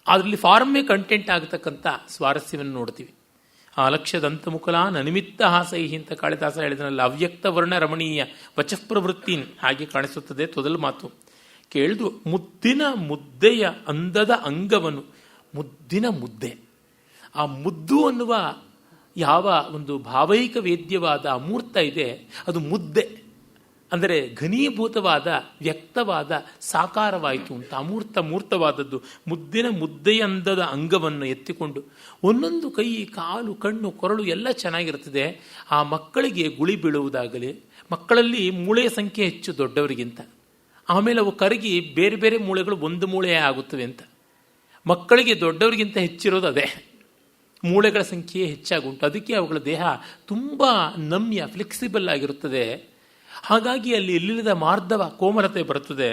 ಅದರಲ್ಲಿ ಫಾರ್ಮೇ ಕಂಟೆಂಟ್ ಆಗತಕ್ಕಂಥ ಸ್ವಾರಸ್ಯವನ್ನು ನೋಡ್ತೀವಿ. ಆಲಕ್ಷ್ಯದಂತಮುಕುಲ ನನಿಮಿತ್ತ ಹಾಸೈಹಿ ಅಂತ ಕಾಳಿದಾಸ ಹೇಳಿದನಲ್ಲ, ಅವ್ಯಕ್ತ ವರ್ಣ ರಮಣೀಯ ವಚಃಪ್ರವೃತ್ತೀನ್ ಹಾಗೆ ಕಾಣಿಸುತ್ತದೆ ತೊದಲು ಮಾತು. ಕೇಳಿದು ಮುದ್ದಿನ ಮುದ್ದೆಯ ಅಂದದ ಅಂಗವನು, ಮುದ್ದಿನ ಮುದ್ದೆ, ಆ ಮುದ್ದು ಅನ್ನುವ ಯಾವ ಒಂದು ಭಾವೈಕ ವೇದ್ಯವಾದ ಅಮೂರ್ತ ಇದೆ ಅದು ಮುದ್ದೆ ಅಂದರೆ ಘನೀಭೂತವಾದ ವ್ಯಕ್ತವಾದ ಸಾಕಾರವಾಯಿತು ಅಂತ. ಮೂರ್ತವಾದದ್ದು ಮುದ್ದಿನ ಮುದ್ದೆಯಂದದ ಅಂಗವನ್ನು ಎತ್ತಿಕೊಂಡು ಒಂದೊಂದು ಕೈ ಕಾಲು ಕಣ್ಣು ಕೊರಳು ಎಲ್ಲ ಚೆನ್ನಾಗಿರ್ತದೆ. ಆ ಮಕ್ಕಳಿಗೆ ಗುಳಿ ಬೀಳುವುದಾಗಲಿ, ಮಕ್ಕಳಲ್ಲಿ ಮೂಳೆಯ ಸಂಖ್ಯೆ ಹೆಚ್ಚು ದೊಡ್ಡವರಿಗಿಂತ, ಆಮೇಲೆ ಅವು ಕರಗಿ ಬೇರೆ ಬೇರೆ ಮೂಳೆಗಳು ಒಂದು ಮೂಳೆ ಆಗುತ್ತವೆ ಅಂತ. ಮಕ್ಕಳಿಗೆ ದೊಡ್ಡವರಿಗಿಂತ ಹೆಚ್ಚಿರೋದು ಅದೇ, ಮೂಳೆಗಳ ಸಂಖ್ಯೆ ಹೆಚ್ಚಾಗುಂಟು. ಅದಕ್ಕೆ ಅವುಗಳ ದೇಹ ತುಂಬ ನಮ್ಯ ಫ್ಲೆಕ್ಸಿಬಲ್ ಆಗಿರುತ್ತದೆ. ಹಾಗಾಗಿ ಅಲ್ಲಿ ಇಲ್ಲಿಲ್ಲದ ಮಾರ್ಧವ ಕೋಮಲತೆ ಬರುತ್ತದೆ.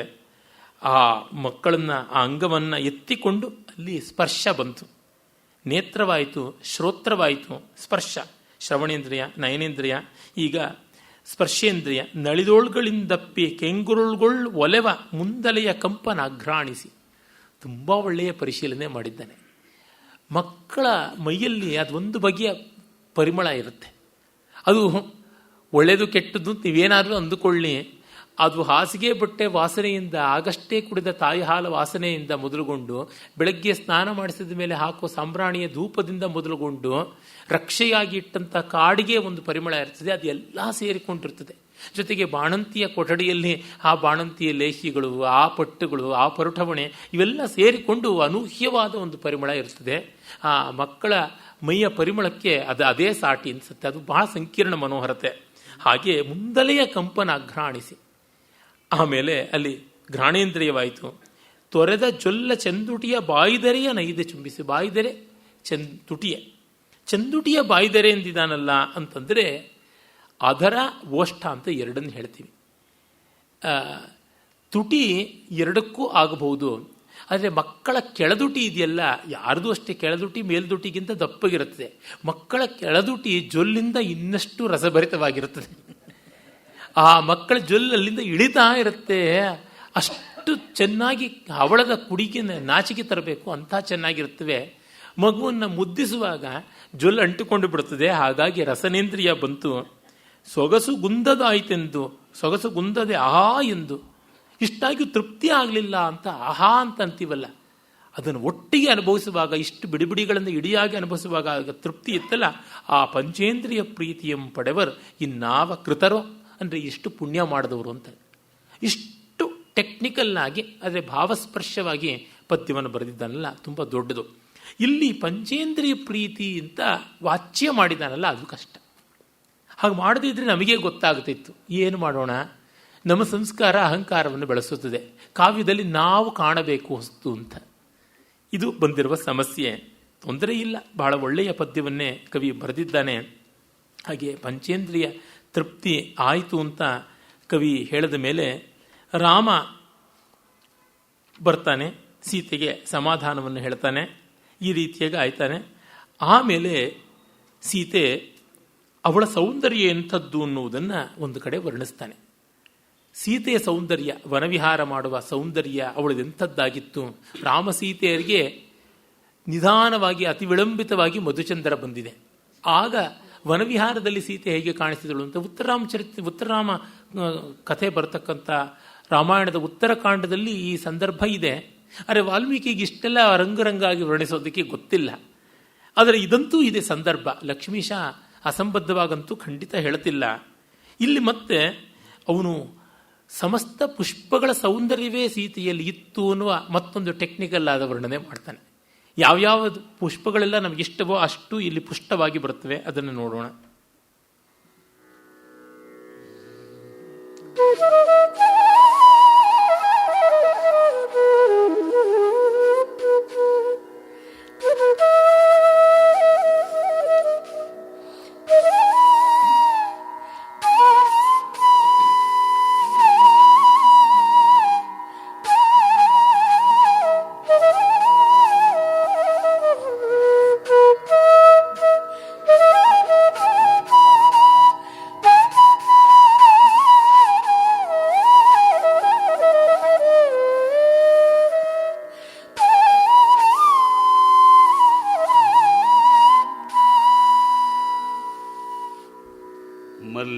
ಆ ಮಕ್ಕಳನ್ನ ಆ ಅಂಗವನ್ನು ಎತ್ತಿಕೊಂಡು ಅಲ್ಲಿ ಸ್ಪರ್ಶ ಬಂತು. ನೇತ್ರವಾಯಿತು, ಶ್ರೋತ್ರವಾಯಿತು, ಸ್ಪರ್ಶ ಶ್ರವಣೇಂದ್ರಿಯ, ನಯನೇಂದ್ರಿಯ, ಈಗ ಸ್ಪರ್ಶೇಂದ್ರಿಯ. ನಳಿದೋಳ್ಗಳಿಂದಪ್ಪಿ ಕೆಂಗುರುಳ್ಗೊಳ್ ಒಲೆವ ಮುಂದಲೆಯ ಕಂಪನ ಅಘ್ರಾಣಿಸಿ. ತುಂಬ ಒಳ್ಳೆಯ ಪರಿಶೀಲನೆ ಮಾಡಿದ್ದಾನೆ. ಮಕ್ಕಳ ಮೈಯಲ್ಲಿ ಅದೊಂದು ಬಗೆಯ ಪರಿಮಳ ಇರುತ್ತೆ. ಅದು ಒಳ್ಳೆಯದು ಕೆಟ್ಟದ್ದು ನೀವೇನಾದರೂ ಅಂದುಕೊಳ್ಳಿ, ಅದು ಹಾಸಿಗೆ ಬಟ್ಟೆ ವಾಸನೆಯಿಂದ, ಆಗಷ್ಟೇ ಕುಡಿದ ತಾಯಿ ಹಾಲು ವಾಸನೆಯಿಂದ ಮೊದಲುಗೊಂಡು, ಬೆಳಗ್ಗೆ ಸ್ನಾನ ಮಾಡಿಸಿದ ಮೇಲೆ ಹಾಕುವ ಸಾಂಬ್ರಾಣಿಯ ಧೂಪದಿಂದ ಮೊದಲುಗೊಂಡು, ರಕ್ಷೆಯಾಗಿ ಇಟ್ಟಂಥ ಕಾಡಿಗೆ ಒಂದು ಪರಿಮಳ ಇರ್ತದೆ. ಅದು ಎಲ್ಲ ಸೇರಿಕೊಂಡಿರ್ತದೆ. ಜೊತೆಗೆ ಬಾಣಂತಿಯ ಕೊಠಡಿಯಲ್ಲಿ ಆ ಬಾಣಂತಿಯ ಲೇಹಿಗಳು, ಆ ಪಟ್ಟುಗಳು, ಆ ಪರುಠವಣೆ ಇವೆಲ್ಲ ಸೇರಿಕೊಂಡು ಅನೂಹ್ಯವಾದ ಒಂದು ಪರಿಮಳ ಇರ್ತದೆ. ಆ ಮಕ್ಕಳ ಮೈಯ ಪರಿಮಳಕ್ಕೆ ಅದೇ ಸಾಟಿ ಅನಿಸುತ್ತೆ. ಅದು ಬಹಳ ಸಂಕೀರ್ಣ ಮನೋಹರತೆ. ಹಾಗೆ ಮುಂದಲೆಯ ಕಂಪನ ಅಘ್ರಾಣಿಸಿ. ಆಮೇಲೆ ಅಲ್ಲಿ ಘ್ರಾಣೇಂದ್ರಿಯವಾಯಿತು. ತೊರೆದ ಜೊಲ್ಲ ಚಂದುಟಿಯ ಬಾಯಿದರೆಯ ನೈದೆ ಚುಂಬಿಸಿ. ಬಾಯಿದರೆ ಚಂದುಟಿಯ ಬಾಯಿದರೆ ಎಂದಿದಾನಲ್ಲ ಅಂತಂದರೆ ಅದರ ಓಷ್ಠ ಅಂತ ಎರಡನ್ನು ಹೇಳ್ತೀವಿ. ತುಟಿ ಎರಡಕ್ಕೂ ಆಗಬಹುದು. ಆದರೆ ಮಕ್ಕಳ ಕೆಳದುಟಿ ಇದೆಯಲ್ಲ, ಯಾರ್ದು ಅಷ್ಟೇ ಕೆಳದುಟಿ ಮೇಲ್ದುಟಿಗಿಂತ ದಪ್ಪಗಿರುತ್ತದೆ. ಮಕ್ಕಳ ಕೆಳದುಟಿ ಜೊಲ್ಲಿಂದ ಇನ್ನಷ್ಟು ರಸಭರಿತವಾಗಿರುತ್ತದೆ. ಆ ಮಕ್ಕಳ ಜೊಲ್ಲಲ್ಲಿಂದ ಇಳಿತಾ ಇರುತ್ತೆ. ಅಷ್ಟು ಚೆನ್ನಾಗಿ ಹವಳದ ಕುಡಿಗೆ ನಾಚಿಕೆ ತರಬೇಕು ಅಂತ ಚೆನ್ನಾಗಿರುತ್ತವೆ. ಮಗುವನ್ನು ಮುದ್ದಿಸುವಾಗ ಜೊಲ್ಲು ಅಂಟಿಕೊಂಡು ಬಿಡುತ್ತದೆ. ಹಾಗಾಗಿ ರಸನೇಂದ್ರಿಯ ಬಂತು. ಸೊಗಸು ಗುಂದದಾಯಿತೆಂದು, ಸೊಗಸು ಗುಂದದೆ ಆಹಾ ಎಂದು. ಇಷ್ಟಾಗಿ ತೃಪ್ತಿ ಆಗಲಿಲ್ಲ ಅಂತ ಆಹಾ ಅಂತ ಅಂತೀವಲ್ಲ, ಅದನ್ನು ಒಟ್ಟಿಗೆ ಅನುಭವಿಸುವಾಗ, ಇಷ್ಟು ಬಿಡಿಬಿಡಿಗಳನ್ನು ಇಡಿಯಾಗಿ ಅನುಭವಿಸುವಾಗ ಆಗ ತೃಪ್ತಿ ಇತ್ತಲ್ಲ, ಆ ಪಂಚೇಂದ್ರಿಯ ಪ್ರೀತಿಯಂ ಪಡೆವರ್ ಇನ್ನಾವ ಕೃತರೋ ಅಂದರೆ ಎಷ್ಟು ಪುಣ್ಯ ಮಾಡಿದವರು ಅಂತ. ಇಷ್ಟು ಟೆಕ್ನಿಕಲ್ನಾಗಿ ಆದರೆ ಭಾವಸ್ಪರ್ಶವಾಗಿ ಪದ್ಯವನ್ನು ಬರೆದಿದ್ದಾನಲ್ಲ, ತುಂಬ ದೊಡ್ಡದು. ಇಲ್ಲಿ ಪಂಚೇಂದ್ರಿಯ ಪ್ರೀತಿ ಅಂತ ವಾಚ್ಯ ಮಾಡಿದಾನಲ್ಲ, ಅದು ಕಷ್ಟ. ಹಾಗೆ ಮಾಡದಿದ್ರೆ ನಮಗೆ ಗೊತ್ತಾಗುತ್ತಿತ್ತು. ಏನು ಮಾಡೋಣ, ನಮ್ಮ ಸಂಸ್ಕಾರ ಅಹಂಕಾರವನ್ನು ಬೆಳೆಸುತ್ತದೆ. ಕಾವ್ಯದಲ್ಲಿ ನಾವು ಕಾಣಬೇಕು ಹೊಸ್ತು ಅಂತ. ಇದು ಬಂದಿರುವ ಸಮಸ್ಯೆ. ತೊಂದರೆ ಇಲ್ಲ, ಬಹಳ ಒಳ್ಳೆಯ ಪದ್ಯವನ್ನೇ ಕವಿ ಬರೆದಿದ್ದಾನೆ. ಹಾಗೆ ಪಂಚೇಂದ್ರಿಯ ತೃಪ್ತಿ ಆಯಿತು ಅಂತ ಕವಿ ಹೇಳಿದ ಮೇಲೆ ರಾಮ ಬರ್ತಾನೆ, ಸೀತೆಗೆ ಸಮಾಧಾನವನ್ನು ಹೇಳ್ತಾನೆ. ಈ ರೀತಿಯಾಗಿ ಆಯ್ತಾನೆ. ಆಮೇಲೆ ಸೀತೆ ಅವಳ ಸೌಂದರ್ಯ ಎಂಥದ್ದು ಅನ್ನುವುದನ್ನು ಒಂದು ಕಡೆ ವರ್ಣಿಸ್ತಾನೆ. ಸೀತೆಯ ಸೌಂದರ್ಯ, ವನವಿಹಾರ ಮಾಡುವ ಸೌಂದರ್ಯ ಅವಳದೆಂಥದ್ದಾಗಿತ್ತು. ರಾಮ ಸೀತೆಯರಿಗೆ ನಿಧಾನವಾಗಿ ಅತಿ ವಿಳಂಬಿತವಾಗಿ ಮಧುಚಂದ್ರ ಬಂದಿದೆ. ಆಗ ವನವಿಹಾರದಲ್ಲಿ ಸೀತೆ ಹೇಗೆ ಕಾಣಿಸಿದಳು ಅಂತ ಉತ್ತರರಾಮ ಕಥೆ ಬರತಕ್ಕಂಥ ರಾಮಾಯಣದ ಉತ್ತರಕಾಂಡದಲ್ಲಿ ಈ ಸಂದರ್ಭ ಇದೆ. ಆದರೆ ವಾಲ್ಮೀಕಿಗೆ ಇಷ್ಟೆಲ್ಲ ರಂಗರಂಗಾಗಿ ವರ್ಣಿಸೋದಕ್ಕೆ ಗೊತ್ತಿಲ್ಲ. ಆದರೆ ಇದಂತೂ ಇದೆ ಸಂದರ್ಭ. ಲಕ್ಷ್ಮೀಶ ಅಸಂಬದ್ಧವಾಗಂತೂ ಖಂಡಿತ ಹೇಳುತ್ತಿಲ್ಲ. ಇಲ್ಲಿ ಮತ್ತೆ ಅವನು ಸಮಸ್ತ ಪುಷ್ಪಗಳ ಸೌಂದರ್ಯವೇ ಸೀತೆಯಲ್ಲಿ ಇತ್ತು ಅನ್ನುವ ಮತ್ತೊಂದು ಟೆಕ್ನಿಕಲ್ ಆದ ವರ್ಣನೆ ಮಾಡ್ತಾನೆ. ಯಾವ್ಯಾವ ಪುಷ್ಪಗಳೆಲ್ಲ ನಮಗಿಷ್ಟವೋ ಅಷ್ಟು ಇಲ್ಲಿ ಪುಷ್ಟವಾಗಿ ಬರುತ್ತವೆ, ಅದನ್ನು ನೋಡೋಣ.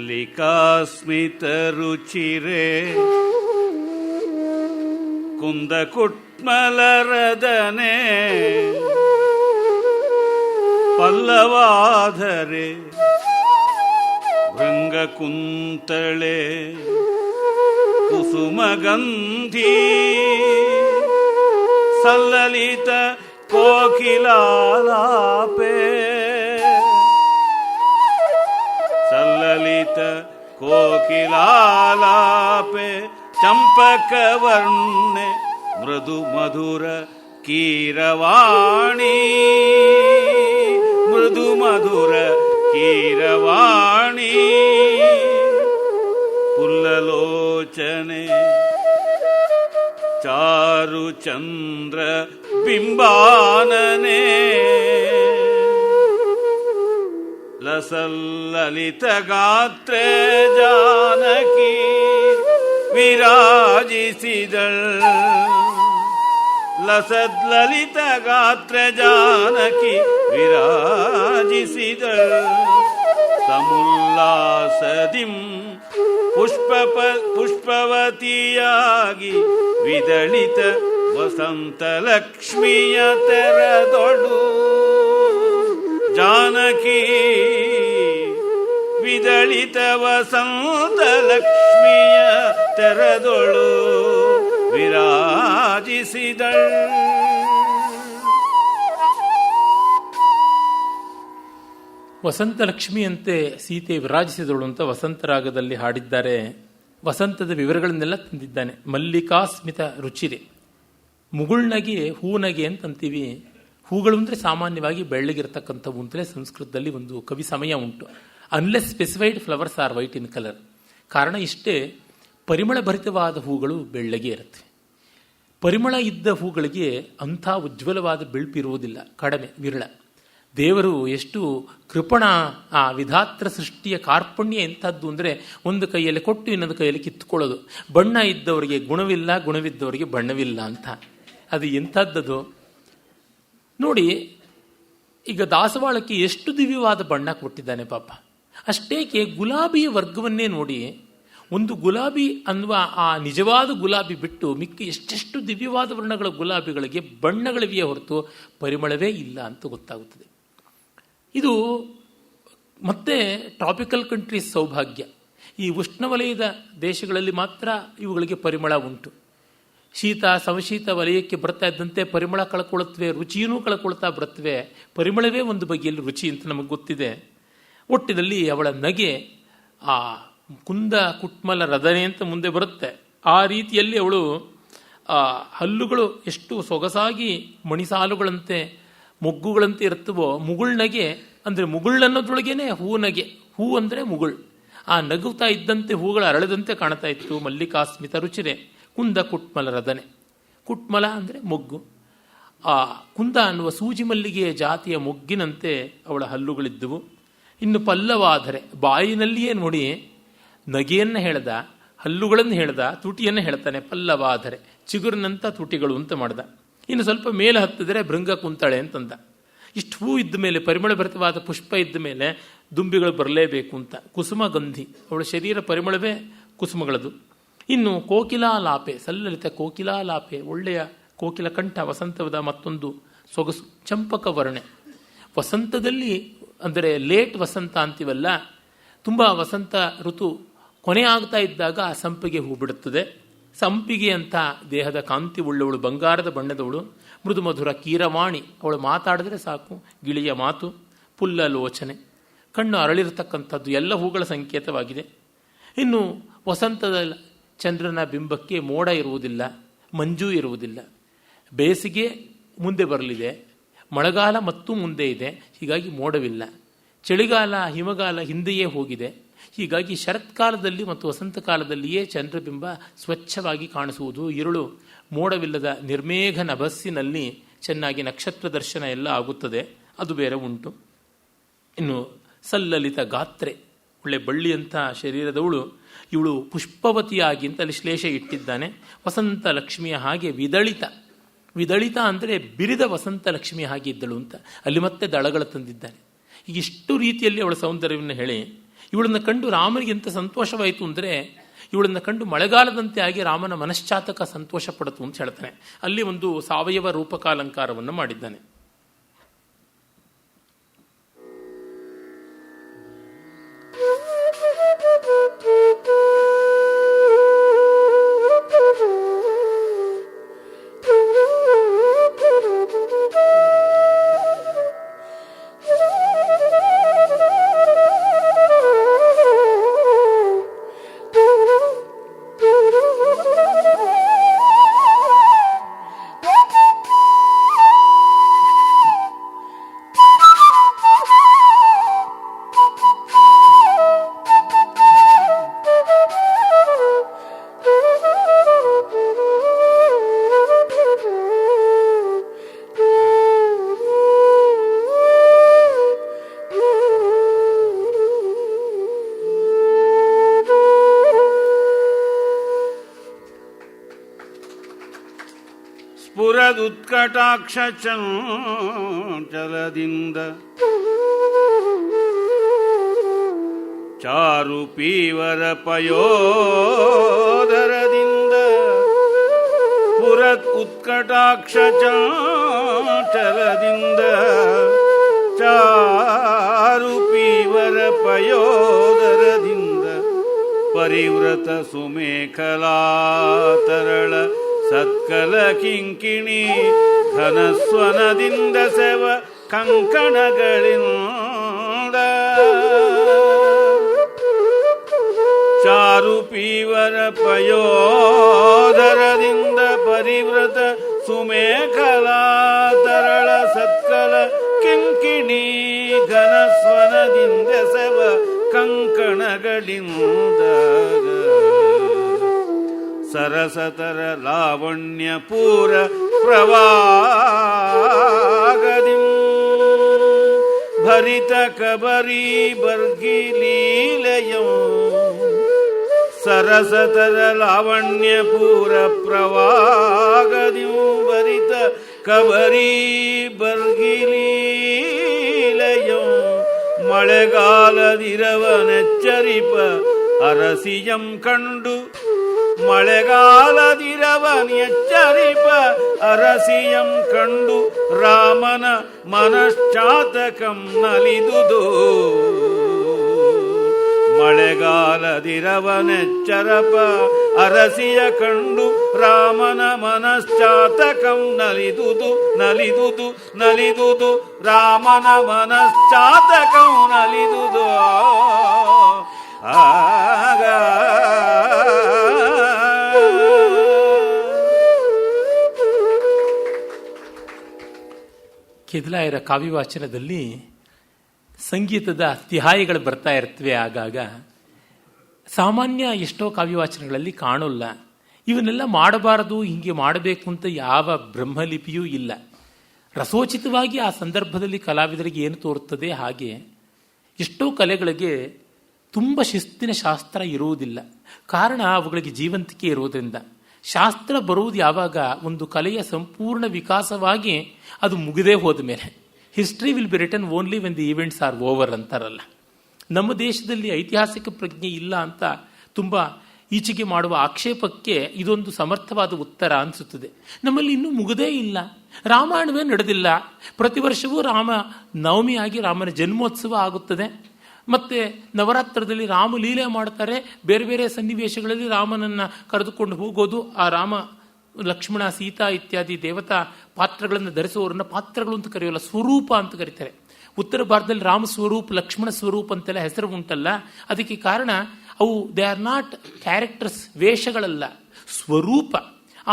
ಮಲ್ಲಿಕಾಸ್ಮಿತ ರುಚಿರೆ ಕುಂದ ಕುಟ್ಮಲರದನೆ ಪಲ್ಲವಾಧರೆ ಭೃಂಗ ಕುಂತಳೆ ಕುಸುಮಗಂಧಿ ಸಲ್ಲಲಿತ ಕೋಕಿಲಾಲಾಪೆ ಸಲ್ಲಲಿತ ಕೋಕಿಲಾಲಾಪೆ ಚಂಪಕವರ್ಣೆ ಮೃದು ಮಧುರ ಕೀರವಾಣಿ ಮೃದು ಮಧುರ ಕೀರವಾಣಿ ಪುಲ್ಲಲೋಚನೆ ಚಾರು ಚಂದ್ರ ಬಿಂಬಾನನೆ ಲಸಲ್ಲಲಿತ ಗಾತ್ರೇ ಜಾನಕಿ ವಿರಾಜಿಸಿದಳ್ ಲಸಲ್ಲಲಿತ ಗಾತ್ರ ಜಾನಕಿ ವಿರಾಜಿಸಿದಳ್ ಸಮುಲ್ಲಾಸದಿಂ ಪುಷ್ಪವತಿಯಾಗಿ ವಿದಳಿತ ವಸಂತ ಲಕ್ಷ್ಮಿಯ ತೆರದೊಳು ಜಾನಕಿ ವಿದಳಿತ ವಸಂತ ಲಕ್ಷ್ಮಿಯ ತೆರದೊಳು ವಿರಾಜಿಸಿದಳ್. ವಸಂತ ಲಕ್ಷ್ಮಿಯಂತೆ ಸೀತೆ ವಿರಾಜಿಸಿದಳು ಅಂತ ವಸಂತರಾಗದಲ್ಲಿ ಹಾಡಿದ್ದಾರೆ. ವಸಂತದ ವಿವರಗಳನ್ನೆಲ್ಲ ತಂದಿದ್ದಾನೆ. ಮಲ್ಲಿಕಾಸ್ಮಿತ ರುಚಿರೆ, ಮುಗುಳ್ನಗೆ ಹೂನಗೆ ಅಂತಂತೀವಿ. ಹೂಗಳು ಅಂದರೆ ಸಾಮಾನ್ಯವಾಗಿ ಬೆಳ್ಳಗಿರ್ತಕ್ಕಂಥವು ಅಂತಲೇ ಸಂಸ್ಕೃತದಲ್ಲಿ ಒಂದು ಕವಿ ಸಮಯ ಉಂಟು. Unless specified flowers are white in colour. ಕಾರಣ ಇಷ್ಟೇ, ಪರಿಮಳ ಭರಿತವಾದ ಹೂಗಳು ಬೆಳ್ಳಗೆ ಇರುತ್ತೆ. ಪರಿಮಳ ಇದ್ದ ಹೂಗಳಿಗೆ ಅಂಥ ಉಜ್ವಲವಾದ ಬೆಳಪಿರುವುದಿಲ್ಲ, ಕಡಿಮೆ, ವಿರಳ. ದೇವರು ಎಷ್ಟು ಕೃಪಣ, ಆ ವಿಧಾತ್ರ ಸೃಷ್ಟಿಯ ಕಾರ್ಪಣ್ಯ ಎಂಥದ್ದು ಅಂದರೆ ಒಂದು ಕೈಯಲ್ಲಿ ಕೊಟ್ಟು ಇನ್ನೊಂದು ಕೈಯಲ್ಲಿ ಕಿತ್ತುಕೊಳ್ಳೋದು. ಬಣ್ಣ ಇದ್ದವರಿಗೆ ಗುಣವಿಲ್ಲ, ಗುಣವಿದ್ದವರಿಗೆ ಬಣ್ಣವಿಲ್ಲ ಅಂತ. ಅದು ಎಂಥದ್ದದು ನೋಡಿ. ಈಗ ದಾಸವಾಳಕ್ಕೆ ಎಷ್ಟು ದಿವ್ಯವಾದ ಬಣ್ಣ ಕೊಟ್ಟಿದ್ದಾನೆ ಪಾಪ. ಅಷ್ಟೇಕೆ ಗುಲಾಬಿಯ ವರ್ಗವನ್ನೇ ನೋಡಿ. ಒಂದು ಗುಲಾಬಿ ಅನ್ನುವ ಆ ನಿಜವಾದ ಗುಲಾಬಿ ಬಿಟ್ಟು ಮಿಕ್ಕಿ ಎಷ್ಟೆಷ್ಟು ದಿವ್ಯವಾದ ವರ್ಣಗಳ ಗುಲಾಬಿಗಳಿಗೆ ಬಣ್ಣಗಳಿವೆಯೇ ಹೊರತು ಪರಿಮಳವೇ ಇಲ್ಲ ಅಂತ ಗೊತ್ತಾಗುತ್ತದೆ. ಇದು ಮತ್ತೆ ಟ್ರಾಪಿಕಲ್ ಕಂಟ್ರೀಸ್ ಸೌಭಾಗ್ಯ. ಈ ಉಷ್ಣವಲಯದ ದೇಶಗಳಲ್ಲಿ ಮಾತ್ರ ಇವುಗಳಿಗೆ ಪರಿಮಳ ಉಂಟು. ಶೀತ ಸಮಶೀತ ವಲಯಕ್ಕೆ ಬರ್ತಾ ಇದ್ದಂತೆ ಪರಿಮಳ ಕಳ್ಕೊಳ್ಳುತ್ತವೆ, ರುಚಿಯೂ ಕಳ್ಕೊಳ್ತಾ ಬರುತ್ತವೆ. ಪರಿಮಳವೇ ಒಂದು ಬಗೆಯಲ್ಲಿ ರುಚಿ ಅಂತ ನಮಗೆ ಗೊತ್ತಿದೆ. ಒಟ್ಟಿನಲ್ಲಿ ಅವಳ ನಗೆ ಆ ಕುಂದ ಕುಟ್ಮಲ ರದನೆ ಅಂತ ಮುಂದೆ ಬರುತ್ತೆ. ಆ ರೀತಿಯಲ್ಲಿ ಅವಳು ಹಲ್ಲುಗಳು ಎಷ್ಟು ಸೊಗಸಾಗಿ ಮಣಿಸಾಲುಗಳಂತೆ ಮೊಗ್ಗುಗಳಂತೆ ಇರ್ತವೋ, ಮುಗುಳ್ನಗೆ ಅಂದರೆ ಮುಗುಳ್ಳನ್ನೋದ್ರೊಳಗೇನೆ ಹೂ ನಗೆ. ಹೂ ಅಂದರೆ ಮುಗುಳ್. ಆ ನಗುತ್ತಾ ಇದ್ದಂತೆ ಹೂಗಳು ಅರಳದಂತೆ ಕಾಣ್ತಾ ಇತ್ತು. ಮಲ್ಲಿಕಾಸ್ಮಿತ ರುಚಿರೆ ಕುಂದ ಕುಟ್ಮಲ ರದನೆ. ಕುಟ್ಮಲ ಅಂದರೆ ಮೊಗ್ಗು. ಆ ಕುಂದ ಅನ್ನುವ ಸೂಜಿ ಮಲ್ಲಿಗೆಯ ಜಾತಿಯ ಮೊಗ್ಗಿನಂತೆ ಅವಳ ಹಲ್ಲುಗಳಿದ್ದವು. ಇನ್ನು ಪಲ್ಲವಾದರೆ, ಬಾಯಿನಲ್ಲಿಯೇ ನೋಡಿ ನಗೆಯನ್ನು ಹೇಳ್ದ, ಹಲ್ಲುಗಳನ್ನು ಹೇಳ್ದ, ತುಟಿಯನ್ನು ಹೇಳ್ತಾನೆ. ಪಲ್ಲವಾದರೆ ಚಿಗುರಿನಂಥ ತುಟಿಗಳು ಅಂತ ಮಾಡ್ದ. ಇನ್ನು ಸ್ವಲ್ಪ ಮೇಲೆ ಹತ್ತಿದರೆ ಭೃಂಗ ಕುಂತಾಳೆ ಅಂತಂದ. ಇಷ್ಟು ಹೂ ಇದ್ದ ಮೇಲೆ, ಪರಿಮಳ ಭರಿತವಾದ ಪುಷ್ಪ ಇದ್ದ ಮೇಲೆ ದುಂಬಿಗಳು ಬರಲೇಬೇಕು ಅಂತ. ಕುಸುಮಗಂಧಿ, ಅವಳ ಶರೀರ ಪರಿಮಳವೇ ಕುಸುಮಗಳದು. ಇನ್ನು ಕೋಕಿಲಾಲಾಪೆ, ಸಲ್ಲಲಿತ ಕೋಕಿಲಾಲಾಪೆ, ಒಳ್ಳೆಯ ಕೋಕಿಲ ಕಂಠ, ವಸಂತದ ಮತ್ತೊಂದು ಸೊಗಸು. ಚಂಪಕ ವರ್ಣೆ, ವಸಂತದಲ್ಲಿ ಅಂದರೆ ಲೇಟ್ ವಸಂತ ಅಂತೀವಲ್ಲ, ತುಂಬ ವಸಂತ ಋತು ಕೊನೆ ಆಗ್ತಾ ಇದ್ದಾಗ ಆ ಸಂಪಿಗೆ ಹೂ ಬಿಡುತ್ತದೆ. ಸಂಪಿಗೆ ಅಂತ ದೇಹದ ಕಾಂತಿ ಉಳ್ಳವಳು, ಬಂಗಾರದ ಬಣ್ಣದವಳು, ಮೃದು ಮಧುರ ಕೀರವಾಣಿ. ಅವಳು ಮಾತಾಡಿದ್ರೆ ಸಾಕು, ಗಿಳಿಯ ಮಾತು. ಪುಲ್ಲಲೋಚನೆ, ಕಣ್ಣು ಅರಳಿರತಕ್ಕಂಥದ್ದು, ಎಲ್ಲ ಹೂಗಳ ಸಂಕೇತವಾಗಿದೆ. ಇನ್ನು ವಸಂತದ ಚಂದ್ರನ ಬಿಂಬಕ್ಕೆ ಮೋಡ ಇರುವುದಿಲ್ಲ, ಮಂಜು ಇರುವುದಿಲ್ಲ. ಬೇಸಿಗೆ ಮುಂದೆ ಬರಲಿದೆ, ಮಳೆಗಾಲ ಮತ್ತೂ ಮುಂದೆ ಇದೆ, ಹೀಗಾಗಿ ಮೋಡವಿಲ್ಲ. ಚಳಿಗಾಲ ಹಿಮಗಾಲ ಹಿಂದೆಯೇ ಹೋಗಿದೆ. ಹೀಗಾಗಿ ಶರತ್ಕಾಲದಲ್ಲಿ ಮತ್ತು ವಸಂತ ಕಾಲದಲ್ಲಿಯೇ ಚಂದ್ರಬಿಂಬ ಸ್ವಚ್ಛವಾಗಿ ಕಾಣಿಸುವುದು. ಇರುಳು ಮೋಡವಿಲ್ಲದ ನಿರ್ಮೇಘ ನಭಸ್ಸಿನಲ್ಲಿ ಚೆನ್ನಾಗಿ ನಕ್ಷತ್ರ ದರ್ಶನ ಎಲ್ಲ ಆಗುತ್ತದೆ. ಅದು ಬೇರೆ ಉಂಟು. ಇನ್ನು ಸಲ್ಲಲಿತ ಗಾತ್ರೆ, ಒಳ್ಳೆ ಬಳ್ಳಿಯಂಥ ಶರೀರದವಳು. ಇವಳು ಪುಷ್ಪವತಿಯಾಗಿ ಅಂತ ಅಲ್ಲಿ ಶ್ಲೇಷ ಇಟ್ಟಿದ್ದಾನೆ. ವಸಂತ ಲಕ್ಷ್ಮಿಯ ಹಾಗೆ ವಿದಳಿತ. ವಿದಳಿತ ಅಂದರೆ ಬಿರಿದ ವಸಂತ ಲಕ್ಷ್ಮಿಯ ಹಾಗೆ ಇದ್ದಳು ಅಂತ ಅಲ್ಲಿ ಮತ್ತೆ ದಳಗಳು ತಂದಿದ್ದಾನೆ. ಇಷ್ಟು ರೀತಿಯಲ್ಲಿ ಅವಳ ಸೌಂದರ್ಯವನ್ನು ಹೇಳಿ ಇವಳನ್ನು ಕಂಡು ರಾಮನಿಗೆ ಎಂಥ ಸಂತೋಷವಾಯಿತು ಅಂದರೆ, ಇವಳನ್ನು ಕಂಡು ಮಳೆಗಾಲದಂತೆ ಆಗಿ ರಾಮನ ಮನಶ್ಚಾತಕ ಸಂತೋಷ ಪಡಿತು ಅಂತ ಹೇಳ್ತಾನೆ. ಅಲ್ಲಿ ಒಂದು ಸಾವಯವ ರೂಪಕಾಲಂಕಾರವನ್ನು ಮಾಡಿದ್ದಾನೆ. ಸ್ಫುರದುತ್ಕಟಾಕ್ಷ ಚಂಚಲದಿಂದ ಚಾರು ಪೀವರ ಪಯೋದರದಿಂದ ಸ್ಫುರತ್ ಉತ್ಕಟಾಕ್ಷ ಚಂಚಲದಿಂದ ಚಾರು ಪೀವರ ಪಯೋದರದಿಂದ ಪರಿವ್ರತ ಸುಮೇಖಲಾ ತರಳ ಸತ್ಕಲ ಕಿಂಕಿಣಿ ಘನಸ್ವನದಿಂದ ಸೆವ ಕಂಕಣಗಳಿಂದ ಚಾರು ಪೀವರ ಪಯೋದರದಿಂದ ಪರಿವ್ರತ ಸುಮೇಖಲಾ ತರಳ ಸತ್ಕಲ ಕಿಂಕಿಣಿ ಘನಸ್ವನದಿಂದ ಸೆವ ಕಂಕಣಗಳಿಂದ ಸರಸತರ ಲಾವಣ್ಯ ಪೂರ ಪ್ರವಾಗದಿ ಭರಿತ ಕಬರಿ ಬರ್ಗಿ ಲೀಲೆಯೋ ಸರಸತರ ಲಾವಣ್ಯ ಪೂರ ಪ್ರವಾಗದಿ ಭರಿತ ಕಬರಿ ಬರ್ಗಿ ಲೀಲೆಯೋ ಮಳೆಗಾಲದಿರವನೆಚ್ಚರಿಪ ಅರಸಿಯಂ ಕಂಡು ಮಳೆಗಾಲದಿರವನೆಚ್ಚರಿಪ ಅರಸಿಯಂ ಕಂಡು ರಾಮನ ಮನಶ್ಚಾತಕಂ ನಲಿದುದು ಮಳೆಗಾಲದಿರವನೆಚ್ಚರಪ ಅರಸಿಯ ಕಂಡು ರಾಮನ ಮನಶ್ಚಾತಕಂ ನಲಿದುದು ನಲಿದುದು ನಲಿದುದು ರಾಮನ ಮನಶ್ಚಾತಕಂ ನಲಿದುದು ಆಗ ಕೆದಿಲಾಯರ ಕಾವ್ಯವಾಚನದಲ್ಲಿ ಸಂಗೀತದ ತಿಹಾಯಿಗಳು ಬರ್ತಾ ಇರ್ತವೆ. ಆಗಾಗ ಸಾಮಾನ್ಯ ಎಷ್ಟೋ ಕಾವ್ಯವಾಚನಗಳಲ್ಲಿ ಕಾಣೋಲ್ಲ. ಇವನ್ನೆಲ್ಲ ಮಾಡಬಾರದು, ಹೀಗೆ ಮಾಡಬೇಕು ಅಂತ ಯಾವ ಬ್ರಹ್ಮಲಿಪಿಯೂ ಇಲ್ಲ. ರಸೋಚಿತವಾಗಿ ಆ ಸಂದರ್ಭದಲ್ಲಿ ಕಲಾವಿದರಿಗೆ ಏನು ತೋರುತ್ತದೆ ಹಾಗೆ ಎಷ್ಟೋ ಕಲೆಗಳಿಗೆ ತುಂಬ ಶಿಸ್ತಿನ ಶಾಸ್ತ್ರ ಇರುವುದಿಲ್ಲ. ಕಾರಣ ಅವುಗಳಿಗೆ ಜೀವಂತಿಕೆ ಇರುವುದರಿಂದ. ಶಾಸ್ತ್ರ ಬರುವುದು ಯಾವಾಗ ಒಂದು ಕಲೆಯ ಸಂಪೂರ್ಣ ವಿಕಾಸವಾಗಿ ಅದು ಮುಗಿದೇ ಹೋದ ಮೇಲೆ. History will be written only when the events are over ಅಂತಾರಲ್ಲ. ನಮ್ಮ ದೇಶದಲ್ಲಿ ಐತಿಹಾಸಿಕ ಪ್ರಜ್ಞೆ ಇಲ್ಲ ಅಂತ ತುಂಬ ಈಚೆಗೆ ಮಾಡುವ ಆಕ್ಷೇಪಕ್ಕೆ ಇದೊಂದು ಸಮರ್ಥವಾದ ಉತ್ತರ ಅನಿಸುತ್ತದೆ. ನಮ್ಮಲ್ಲಿ ಇನ್ನೂ ಮುಗದೇ ಇಲ್ಲ, ರಾಮಾಯಣವೇ ನಡೆದಿಲ್ಲ. ಪ್ರತಿ ವರ್ಷವೂ ರಾಮ ನವಮಿಯಾಗಿ ರಾಮನ ಜನ್ಮೋತ್ಸವ ಆಗುತ್ತದೆ. ಮತ್ತು ನವರಾತ್ರದಲ್ಲಿ ರಾಮಲೀಲೆ ಮಾಡ್ತಾರೆ. ಬೇರೆ ಬೇರೆ ಸನ್ನಿವೇಶಗಳಲ್ಲಿ ರಾಮನನ್ನು ಕರೆದುಕೊಂಡು ಹೋಗೋದು. ಆ ರಾಮ ಲಕ್ಷ್ಮಣ ಸೀತಾ ಇತ್ಯಾದಿ ದೇವತಾ ಪಾತ್ರಗಳನ್ನು ಧರಿಸುವವರನ್ನ ಪಾತ್ರಗಳು ಅಂತ ಕರೆಯೋಲ್ಲ, ಸ್ವರೂಪ ಅಂತ ಕರೀತಾರೆ. ಉತ್ತರ ಭಾರತದಲ್ಲಿ ರಾಮ ಸ್ವರೂಪ್, ಲಕ್ಷ್ಮಣ ಸ್ವರೂಪ್ ಅಂತೆಲ್ಲ ಹೆಸರು ಉಂಟಲ್ಲ. ಅದಕ್ಕೆ ಕಾರಣ ಅವು ದೇ ಆರ್ ನಾಟ್ ಕ್ಯಾರೆಕ್ಟರ್ಸ್, ವೇಷಗಳಲ್ಲ, ಸ್ವರೂಪ.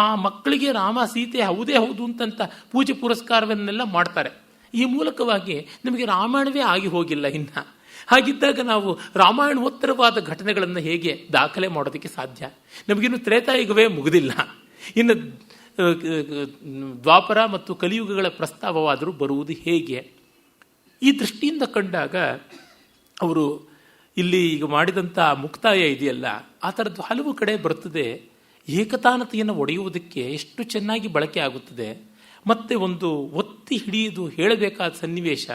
ಆ ಮಕ್ಕಳಿಗೆ ರಾಮ ಸೀತೆ ಹೌದೇ ಹೌದು ಅಂತಂತ ಪೂಜೆ ಪುರಸ್ಕಾರವನ್ನೆಲ್ಲ ಮಾಡ್ತಾರೆ. ಈ ಮೂಲಕವಾಗಿ ನಮಗೆ ರಾಮಾಯಣವೇ ಆಗಿ ಹೋಗಿಲ್ಲ ಇನ್ನು. ಹಾಗಿದ್ದಾಗ ನಾವು ರಾಮಾಯಣೋತ್ತರವಾದ ಘಟನೆಗಳನ್ನು ಹೇಗೆ ದಾಖಲೆ ಮಾಡೋದಕ್ಕೆ ಸಾಧ್ಯ? ನಮಗಿನ್ನು ತ್ರೇತಾಯುಗವೇ ಮುಗಿದಿಲ್ಲ. ಇನ್ನು ದ್ವಾಪರ ಮತ್ತು ಕಲಿಯುಗಗಳ ಪ್ರಸ್ತಾವವಾದರೂ ಬರುವುದು ಹೇಗೆ? ಈ ದೃಷ್ಟಿಯಿಂದ ಕಂಡಾಗ ಅವರು ಇಲ್ಲಿ ಈಗ ಮಾಡಿದಂಥ ಮುಕ್ತಾಯ ಇದೆಯಲ್ಲ, ಆ ಥರದ್ದು ಹಲವು ಕಡೆ ಬರುತ್ತದೆ. ಏಕತಾನತೆಯನ್ನು ಒಡೆಯುವುದಕ್ಕೆ ಎಷ್ಟು ಚೆನ್ನಾಗಿ ಬಳಕೆ ಆಗುತ್ತದೆ. ಮತ್ತೆ ಒಂದು ಒತ್ತಿ ಹಿಡಿಯುವುದು ಹೇಳಬೇಕಾದ ಸನ್ನಿವೇಶ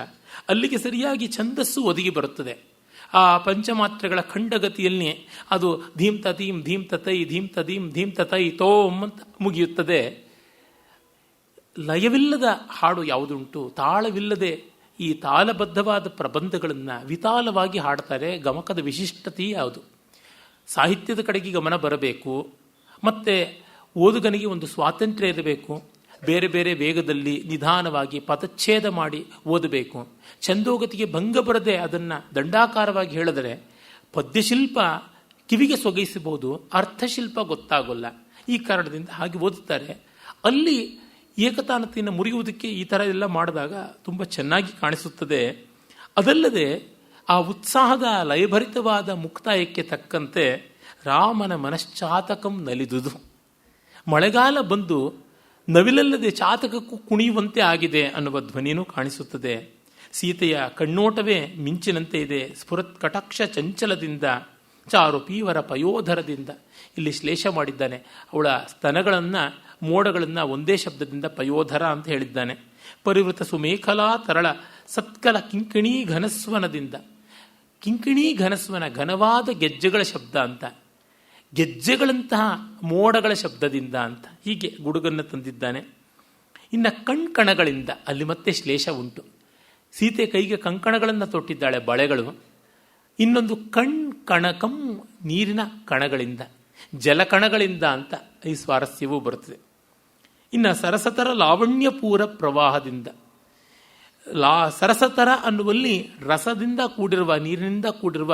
ಅಲ್ಲಿಗೆ ಸರಿಯಾಗಿ ಛಂದಸ್ಸು ಒದಗಿ ಬರುತ್ತದೆ. ಆ ಪಂಚಮಾತ್ರೆಗಳ ಖಂಡಗತಿಯಲ್ಲಿ ಅದು ಧೀಂ ತತೀಂ ಧೀಂ ತತೈ ಧೀಂ ತದೀಂ ಧೀಂ ತತೈ ತೋಮ್ ಅಂತ ಮುಗಿಯುತ್ತದೆ. ಲಯವಿಲ್ಲದ ಹಾಡು ಯಾವುದುಂಟು, ತಾಳವಿಲ್ಲದೆ ಈ ತಾಳಬದ್ಧವಾದ ಪ್ರಬಂಧಗಳನ್ನು ವಿತಾಲವಾಗಿ ಹಾಡ್ತಾರೆ. ಗಮಕದ ವಿಶಿಷ್ಟತೆ ಯಾವುದು? ಸಾಹಿತ್ಯದ ಕಡೆಗೆ ಗಮನ ಬರಬೇಕು, ಮತ್ತು ಓದುಗನಿಗೆ ಒಂದು ಸ್ವಾತಂತ್ರ್ಯ ಇರಬೇಕು. ಬೇರೆ ಬೇರೆ ವೇಗದಲ್ಲಿ ನಿಧಾನವಾಗಿ ಪದಚ್ಛೇದ ಮಾಡಿ ಓದಬೇಕು. ಛಂದೋಗತಿಗೆ ಭಂಗ ಬರದೆ ಅದನ್ನು ದಂಡಾಕಾರವಾಗಿ ಹೇಳಿದರೆ ಪದ್ಯಶಿಲ್ಪ ಕಿವಿಗೆ ಸೊಗೈಸಬಹುದು, ಅರ್ಥಶಿಲ್ಪ ಗೊತ್ತಾಗೋಲ್ಲ. ಈ ಕಾರಣದಿಂದ ಹಾಗೆ ಓದುತ್ತಾರೆ. ಅಲ್ಲಿ ಏಕತಾನತೆಯನ್ನು ಮುರಿಯುವುದಕ್ಕೆ ಈ ಥರ ಎಲ್ಲ ಮಾಡಿದಾಗ ತುಂಬ ಚೆನ್ನಾಗಿ ಕಾಣಿಸುತ್ತದೆ. ಅದಲ್ಲದೆ ಆ ಉತ್ಸಾಹದ ಲಯಭರಿತವಾದ ಮುಕ್ತಾಯಕ್ಕೆ ತಕ್ಕಂತೆ ರಾಮನ ಮನಶ್ಚಾತಕಂ ನಲಿದುದು. ಮಳೆಗಾಲ ಬಂದು ನವಿಲಲ್ಲದೆ ಚಾತಕಕ್ಕೂ ಕುಣಿಯುವಂತೆ ಆಗಿದೆ ಅನ್ನುವ ಧ್ವನಿಯೂ ಕಾಣಿಸುತ್ತದೆ. ಸೀತೆಯ ಕಣ್ಣೋಟವೇ ಮಿಂಚಿನಂತೆ ಇದೆ. ಸ್ಫುರತ್ ಕಟಾಕ್ಷ ಚಂಚಲದಿಂದ ಚಾರು ಪೀವರ ಪಯೋಧರದಿಂದ ಇಲ್ಲಿ ಶ್ಲೇಷ ಮಾಡಿದ್ದಾನೆ. ಅವಳ ಸ್ತನಗಳನ್ನು ಮೋಡಗಳನ್ನು ಒಂದೇ ಶಬ್ದದಿಂದ ಪಯೋಧರ ಅಂತ ಹೇಳಿದ್ದಾನೆ. ಪರಿವೃತ ಸುಮೇಖಲಾ ತರಳ ಸತ್ಕಲ ಕಿಂಕಿಣೀ ಘನಸ್ವನದಿಂದ, ಕಿಂಕಿಣೀ ಘನಸ್ವನ ಘನವಾದ ಗೆಜ್ಜೆಗಳ ಶಬ್ದ ಅಂತ, ಗೆಜ್ಜೆಗಳಂತಹ ಮೋಡಗಳ ಶಬ್ದದಿಂದ ಅಂತ ಹೀಗೆ ಗುಡುಗನ್ನು ತಂದಿದ್ದಾನೆ. ಇನ್ನು ಕಣ್ಕಣಗಳಿಂದ ಅಲ್ಲಿ ಮತ್ತೆ ಶ್ಲೇಷ ಉಂಟು. ಸೀತೆ ಕೈಗೆ ಕಂಕಣಗಳನ್ನು ತೊಟ್ಟಿದ್ದಾಳೆ, ಬಳೆಗಳು. ಇನ್ನೊಂದು ಕಣಕಂ ನೀರಿನ ಕಣಗಳಿಂದ, ಜಲಕಣಗಳಿಂದ ಅಂತ ಈ ಸ್ವಾರಸ್ಯವೂ ಬರುತ್ತದೆ. ಇನ್ನು ಸರಸತರ ಲಾವಣ್ಯಪೂರ ಪ್ರವಾಹದಿಂದ, ಸರಸತರ ಅನ್ನುವಲ್ಲಿ ರಸದಿಂದ ಕೂಡಿರುವ, ನೀರಿನಿಂದ ಕೂಡಿರುವ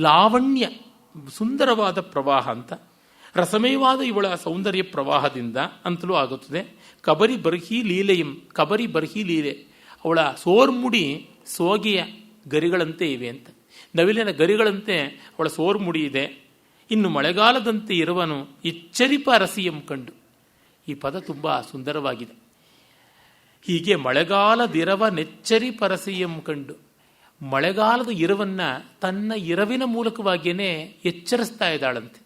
ಲಾವಣ್ಯ ಸುಂದರವಾದ ಪ್ರವಾಹ ಅಂತ, ರಸಮಯವಾದ ಇವಳ ಸೌಂದರ್ಯ ಪ್ರವಾಹದಿಂದ ಅಂತಲೂ ಆಗುತ್ತದೆ. ಕಬರಿ ಬರ್ಹಿ ಲೀಲೆಯಂ, ಕಬರಿ ಬರ್ಹಿ ಲೀಲೆ, ಅವಳ ಸೋರ್ಮುಡಿ ಸೋಗೆಯ ಗರಿಗಳಂತೆ ಇವೆ ಅಂತ, ನವಿಲಿನ ಗರಿಗಳಂತೆ ಅವಳ ಸೋರ್ಮುಡಿ ಇದೆ. ಇನ್ನು ಮಳೆಗಾಲದಂತೆ ಇರುವನು ಎಚ್ಚರಿಪ ರಸಿಯಂ ಕಂಡು, ಈ ಪದ ತುಂಬ ಸುಂದರವಾಗಿದೆ. ಹೀಗೆ ಮಳೆಗಾಲದಿರವ ನೆಚ್ಚರಿ ಪರಸಿಯಂ ಕಂಡು, ಮಳೆಗಾಲದ ಇರವನ್ನು ತನ್ನ ಎರವಿನ ಮೂಲಕವಾಗಿಯೇ ಎಚ್ಚರಿಸ್ತಾ ಇದ್ದಾಳಂತೆ.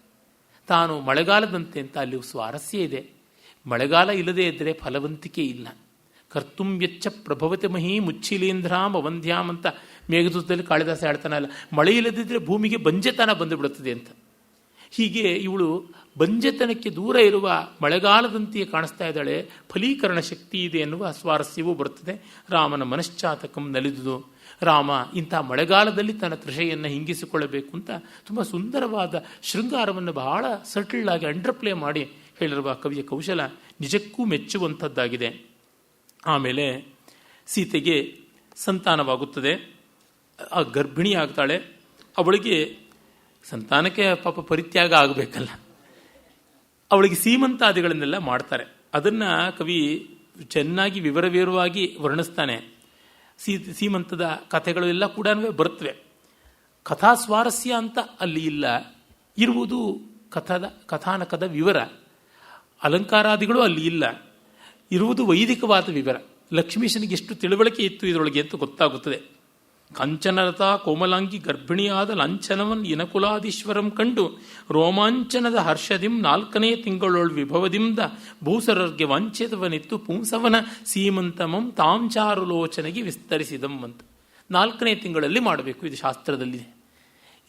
ತಾನು ಮಳೆಗಾಲದಂತೆ ಅಂತ ಅಲ್ಲಿ ಸ್ವಾರಸ್ಯ ಇದೆ. ಮಳೆಗಾಲ ಇಲ್ಲದೆ ಇದ್ದರೆ ಫಲವಂತಿಕೆ ಇಲ್ಲ. ಕರ್ತುಂ ವೆಚ್ಚ ಪ್ರಭವತಿ ಮಹಿ ಮುಚ್ಚಿಲೀಂಧ್ರಾಂ ಅವಂಧ್ಯಾಮ್ ಅಂತ ಮೇಘದೂತದಲ್ಲಿ ಕಾಳಿದಾಸ ಹೇಳ್ತಾನಲ್ಲ, ಮಳೆ ಇಲ್ಲದಿದ್ದರೆ ಭೂಮಿಗೆ ಬಂಜೆತನ ಬಂದುಬಿಡುತ್ತದೆ ಅಂತ. ಹೀಗೆ ಇವಳು ಬಂಜೆತನಕ್ಕೆ ದೂರ ಇರುವ ಮಳೆಗಾಲದಂತೆಯೇ ಕಾಣಿಸ್ತಾ ಇದ್ದಾಳೆ. ಫಲೀಕರಣ ಶಕ್ತಿ ಇದೆ ಎನ್ನುವ ಸ್ವಾರಸ್ಯವೂ ಬರುತ್ತದೆ. ರಾಮನ ಮನಶ್ಚಾತಕಂ ನಲಿದುದು. ರಾಮ ಇಂಥ ಮಳೆಗಾಲದಲ್ಲಿ ತನ್ನ ತೃಷೆಯನ್ನು ಹಿಂಗಿಸಿಕೊಳ್ಳಬೇಕು ಅಂತ ತುಂಬ ಸುಂದರವಾದ ಶೃಂಗಾರವನ್ನು ಬಹಳ ಸಟಲ್ ಆಗಿ ಅಂಡರ್ಪ್ಲೇ ಮಾಡಿ ಹೇಳಿರುವ ಕವಿಯ ಕೌಶಲ ನಿಜಕ್ಕೂ ಮೆಚ್ಚುವಂಥದ್ದಾಗಿದೆ. ಆಮೇಲೆ ಸೀತೆಗೆ ಸಂತಾನವಾಗುತ್ತದೆ, ಆ ಗರ್ಭಿಣಿ ಆಗ್ತಾಳೆ. ಅವಳಿಗೆ ಸಂತಾನಕ್ಕೆ ಪಾಪ ಪರಿತ್ಯಾಗ ಆಗಬೇಕಲ್ಲ, ಅವಳಿಗೆ ಸೀಮಂತಾದಿಗಳನ್ನೆಲ್ಲ ಮಾಡ್ತಾರೆ. ಅದನ್ನು ಕವಿ ಚೆನ್ನಾಗಿ ವಿವರವಿವರವಾಗಿ ವರ್ಣಿಸ್ತಾನೆ. ಸೀಮಂತದ ಕಥೆಗಳು ಎಲ್ಲ ಕೂಡ ಬರುತ್ತವೆ. ಕಥಾ ಸ್ವಾರಸ್ಯ ಅಂತ ಅಲ್ಲಿ ಇಲ್ಲ, ಇರುವುದು ಕಥಾನಕದ ವಿವರ. ಅಲಂಕಾರಾದಿಗಳು ಅಲ್ಲಿ ಇಲ್ಲ, ಇರುವುದು ವೈದಿಕವಾದ ವಿವರ. ಲಕ್ಷ್ಮೀಶನಿಗೆ ಎಷ್ಟು ತಿಳುವಳಿಕೆ ಇತ್ತು ಇದರೊಳಗೆ ಅಂತ ಗೊತ್ತಾಗುತ್ತದೆ. ಕಂಚನಲತಾ ಕೋಮಲಾಂಗಿ ಗರ್ಭಿಣಿಯಾದ ಲಾಂಛನವನ್ ಇನಕುಲಾದೀಶ್ವರಂ ಕಂಡು ರೋಮಾಂಚನದ ಹರ್ಷದಿಂ 4ನೇ ತಿಂಗಳೊಳ್ ವಿಭವದಿಂದ ಭೂಸರರ್ಗೆ ವಾಂಛಿತವನಿತ್ತು ಪುಂಸವನ ಸೀಮಂತಮಂ ತಾಂಚಾರುಲೋಚನೆಗೆ ವಿಸ್ತರಿಸಿದಂ ಅಂತ. 4ನೇ ತಿಂಗಳಲ್ಲಿ ಮಾಡಬೇಕು, ಇದು ಶಾಸ್ತ್ರದಲ್ಲಿ.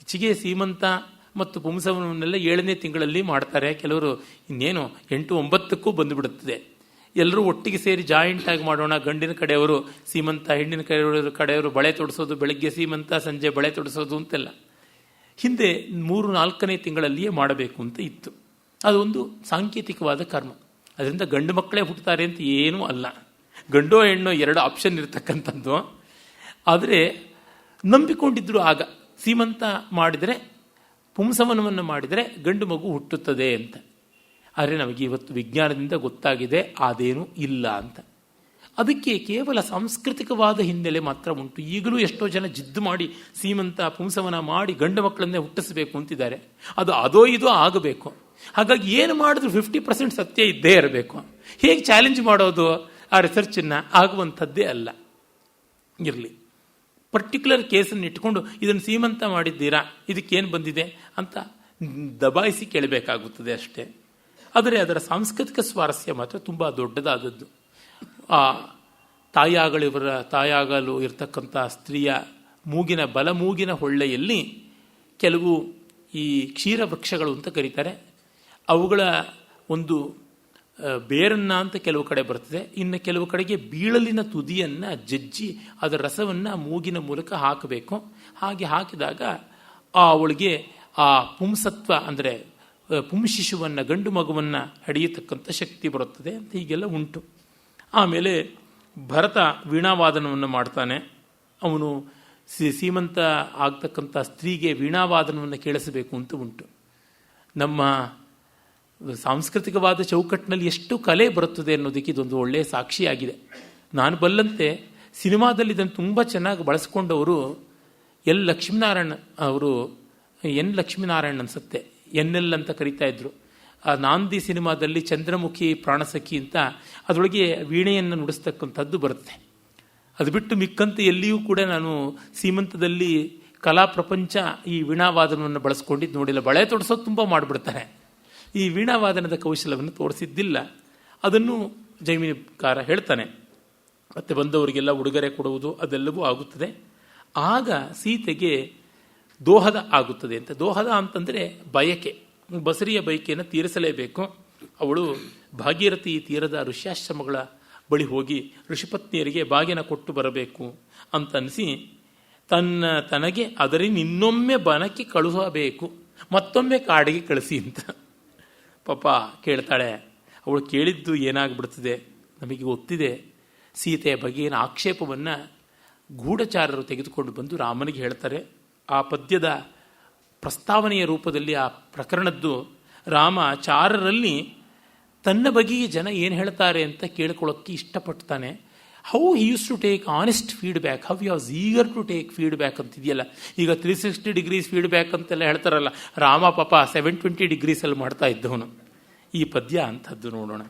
ಹೆಚ್ಚಿಗೆ ಸೀಮಂತ ಮತ್ತು ಪುಂಸವನನ್ನೆಲ್ಲ 7ನೇ ತಿಂಗಳಲ್ಲಿ ಮಾಡ್ತಾರೆ. ಕೆಲವರು ಇನ್ನೇನು 8-9ಕ್ಕೂ ಬಂದುಬಿಡುತ್ತದೆ. ಎಲ್ಲರೂ ಒಟ್ಟಿಗೆ ಸೇರಿ ಜಾಯಿಂಟ್ ಆಗಿ ಮಾಡೋಣ. ಗಂಡಿನ ಕಡೆಯವರು ಸೀಮಂತ, ಹೆಣ್ಣಿನ ಕಡೆಯವರು ಬಳೆ ತೊಡಿಸೋದು, ಬೆಳಗ್ಗೆ ಸೀಮಂತ, ಸಂಜೆ ಬಳೆ ತೊಡಿಸೋದು ಅಂತೆಲ್ಲ ಹಿಂದೆ 3-4ನೇ ತಿಂಗಳಲ್ಲಿಯೇ ಮಾಡಬೇಕು ಅಂತ ಇತ್ತು. ಅದೊಂದು ಸಾಂಕೇತಿಕವಾದ ಕರ್ಮ. ಅದರಿಂದ ಗಂಡು ಮಕ್ಕಳೇ ಹುಟ್ಟುತ್ತಾರೆ ಅಂತ ಏನೂ ಅಲ್ಲ. ಗಂಡೋ ಹೆಣ್ಣೋ 2 ಆಪ್ಷನ್ ಇರತಕ್ಕಂಥದ್ದು. ಆದರೆ ನಂಬಿಕೊಂಡಿದ್ರು ಆಗ ಸೀಮಂತ ಮಾಡಿದರೆ, ಪುಂಸವನವನ್ನು ಮಾಡಿದರೆ ಗಂಡು ಮಗು ಹುಟ್ಟುತ್ತದೆ ಅಂತ. ಆದರೆ ನಮಗೆ ಇವತ್ತು ವಿಜ್ಞಾನದಿಂದ ಗೊತ್ತಾಗಿದೆ ಅದೇನೂ ಇಲ್ಲ ಅಂತ. ಅದಕ್ಕೆ ಕೇವಲ ಸಾಂಸ್ಕೃತಿಕವಾದ ಹಿನ್ನೆಲೆ ಮಾತ್ರ ಉಂಟು. ಈಗಲೂ ಎಷ್ಟೋ ಜನ ಜಿದ್ದು ಮಾಡಿ ಸೀಮಂತ ಪುಂಸವನ ಮಾಡಿ ಗಂಡು ಮಕ್ಕಳನ್ನೇ ಹುಟ್ಟಿಸಬೇಕು ಅಂತಿದ್ದಾರೆ. ಅದು ಅದೋ ಇದೋ ಆಗಬೇಕು. ಹಾಗಾಗಿ ಏನು ಮಾಡಿದ್ರು 50% ಸತ್ಯ ಇದ್ದೇ ಇರಬೇಕು. ಹೇಗೆ ಚಾಲೆಂಜ್ ಮಾಡೋದು ಆ ರಿಸರ್ಚನ್ನು? ಆಗುವಂಥದ್ದೇ ಅಲ್ಲ. ಇರಲಿ, ಪರ್ಟಿಕ್ಯುಲರ್ ಕೇಸನ್ನು ಇಟ್ಕೊಂಡು ಇದನ್ನು ಸೀಮಂತ ಮಾಡಿದ್ದೀರಾ, ಇದಕ್ಕೇನು ಬಂದಿದೆ ಅಂತ ದಬಾಯಿಸಿ ಕೇಳಬೇಕಾಗುತ್ತದೆ ಅಷ್ಟೇ. ಆದರೆ ಅದರ ಸಾಂಸ್ಕೃತಿಕ ಸ್ವಾರಸ್ಯ ಮಾತ್ರ ತುಂಬ ದೊಡ್ಡದಾದದ್ದು. ಆ ತಾಯಾಗಲು ಇರತಕ್ಕಂಥ ಸ್ತ್ರೀಯ ಮೂಗಿನ ಬಲಮೂಗಿನ ಹೊಳ್ಳೆಯಲ್ಲಿ ಕೆಲವು ಈ ಕ್ಷೀರ ವೃಕ್ಷಗಳು ಅಂತ ಕರೀತಾರೆ. ಅವುಗಳ ಒಂದು ಬೇರನ್ನು ಅಂತ ಕೆಲವು ಕಡೆ ಬರ್ತದೆ. ಇನ್ನು ಕೆಲವು ಕಡೆಗೆ ಬೀಳಲಿನ ತುದಿಯನ್ನು ಜಜ್ಜಿ ಅದರ ರಸವನ್ನು ಮೂಗಿನ ಮೂಲಕ ಹಾಕಬೇಕು. ಹಾಗೆ ಹಾಕಿದಾಗ ಅವಳಿಗೆ ಆ ಪುಂಸತ್ವ ಅಂದರೆ ಪುಂಶಿಶುವನ್ನು, ಗಂಡು ಮಗುವನ್ನು ಹಿಡಿಯತಕ್ಕಂಥ ಶಕ್ತಿ ಬರುತ್ತದೆ ಅಂತ ಹೀಗೆಲ್ಲ ಉಂಟು. ಆಮೇಲೆ ಭರತ ವೀಣಾವಾದನವನ್ನು ಮಾಡ್ತಾನೆ. ಅವನು ಸೀಮಂತ ಆಗ್ತಕ್ಕಂಥ ಸ್ತ್ರೀಗೆ ವೀಣಾವಾದನವನ್ನು ಕೇಳಿಸಬೇಕು ಅಂತ ಉಂಟು. ನಮ್ಮ ಸಾಂಸ್ಕೃತಿಕವಾದ ಚೌಕಟ್ಟಿನಲ್ಲಿ ಎಷ್ಟು ಕಲೆ ಬರುತ್ತದೆ ಅನ್ನೋದಕ್ಕೆ ಇದೊಂದು ಒಳ್ಳೆಯ ಸಾಕ್ಷಿಯಾಗಿದೆ. ನಾನು ಬಲ್ಲಂತೆ ಸಿನಿಮಾದಲ್ಲಿ ಇದನ್ನು ತುಂಬ ಚೆನ್ನಾಗಿ ಬಳಸ್ಕೊಂಡವರು ಲಕ್ಷ್ಮೀನಾರಾಯಣ್ ಅವರು, ಲಕ್ಷ್ಮೀನಾರಾಯಣ್ ಅನ್ಸುತ್ತೆ, NL ಅಂತ ಕರೀತಾ ಇದ್ರು. ಆ ನಾಂದಿ ಸಿನಿಮಾದಲ್ಲಿ ಚಂದ್ರಮುಖಿ ಪ್ರಾಣಸಖಿ ಅಂತ ಅದರೊಳಗೆ ವೀಣೆಯನ್ನು ನುಡಿಸ್ತಕ್ಕಂಥದ್ದು ಬರುತ್ತೆ. ಅದು ಬಿಟ್ಟು ಮಿಕ್ಕಂತೆ ಎಲ್ಲಿಯೂ ಕೂಡ ನಾನು ಸೀಮಂತದಲ್ಲಿ ಕಲಾ ಪ್ರಪಂಚ ಈ ವೀಣಾವಾದನವನ್ನು ಬಳಸ್ಕೊಂಡಿದ್ದು ನೋಡಿಲ್ಲ. ಬಳೆ ತೊಡಿಸೋದು ತುಂಬ ಮಾಡಿಬಿಡ್ತಾರೆ. ಈ ವೀಣಾವಾದನದ ಕೌಶಲವನ್ನು ತೋರಿಸಿದ್ದಿಲ್ಲ. ಅದನ್ನು ಜೈಮಿನಿಕಾರ ಹೇಳ್ತಾನೆ. ಮತ್ತೆ ಬಂದವರಿಗೆಲ್ಲ ಉಡುಗೊರೆ ಕೊಡುವುದು ಅದೆಲ್ಲವೂ ಆಗುತ್ತದೆ. ಆಗ ಸೀತೆಗೆ ದೋಹದ ಆಗುತ್ತದೆ ಅಂತ. ದೋಹದ ಅಂತಂದರೆ ಬಯಕೆ, ಬಸರಿಯ ಬಯಕೆಯನ್ನು ತೀರಿಸಲೇಬೇಕು. ಅವಳು ಭಾಗೀರಥಿ ತೀರದ ಋಷ್ಯಾಶ್ರಮಗಳ ಬಳಿ ಹೋಗಿ ಋಷಿಪತ್ನಿಯರಿಗೆ ಬಾಗಿನ ಕೊಟ್ಟು ಬರಬೇಕು ಅಂತ ಅನಿಸಿ ತನಗೆ ಅದರಿಂದ ಇನ್ನೊಮ್ಮೆ ಬನಕ್ಕೆ ಕಳುಹಬೇಕು, ಮತ್ತೊಮ್ಮೆ ಕಾಡಿಗೆ ಕಳಿಸಿ ಅಂತ ಪಾಪ ಕೇಳ್ತಾಳೆ. ಅವಳು ಕೇಳಿದ್ದು ಏನಾಗ್ಬಿಡ್ತದೆ ನಮಗೆ ಗೊತ್ತಿದೆ. ಸೀತೆಯ ಬಗೆಗಿನ ಆಕ್ಷೇಪವನ್ನು ಗೂಢಚಾರರು ತೆಗೆದುಕೊಂಡು ಬಂದು ರಾಮನಿಗೆ ಹೇಳ್ತಾರೆ. ಆ ಪದ್ಯದ ಪ್ರಸ್ತಾವನೆಯ ರೂಪದಲ್ಲಿ ಆ ಪ್ರಕರಣದ್ದು ರಾಮ ಚಾರರಲ್ಲಿ ತನ್ನ ಬಗೆಗೆ ಜನ ಏನು ಹೇಳ್ತಾರೆ ಅಂತ ಕೇಳ್ಕೊಳ್ಳೋಕ್ಕೆ ಇಷ್ಟಪಡ್ತಾನೆ. How he used to take honest feedback, how you was eager to take feedback ಅಂತಿದೆಯಲ್ಲ. ಈಗ 360 ಡಿಗ್ರೀಸ್ ಫೀಡ್ಬ್ಯಾಕ್ ಅಂತೆಲ್ಲ ಹೇಳ್ತಾರಲ್ಲ, ರಾಮ ಪಾಪ 720 ಡಿಗ್ರೀಸಲ್ಲಿ ಮಾಡ್ತಾ ಇದ್ದವನು. ಈ ಪದ್ಯ ಅಂಥದ್ದು ನೋಡೋಣ.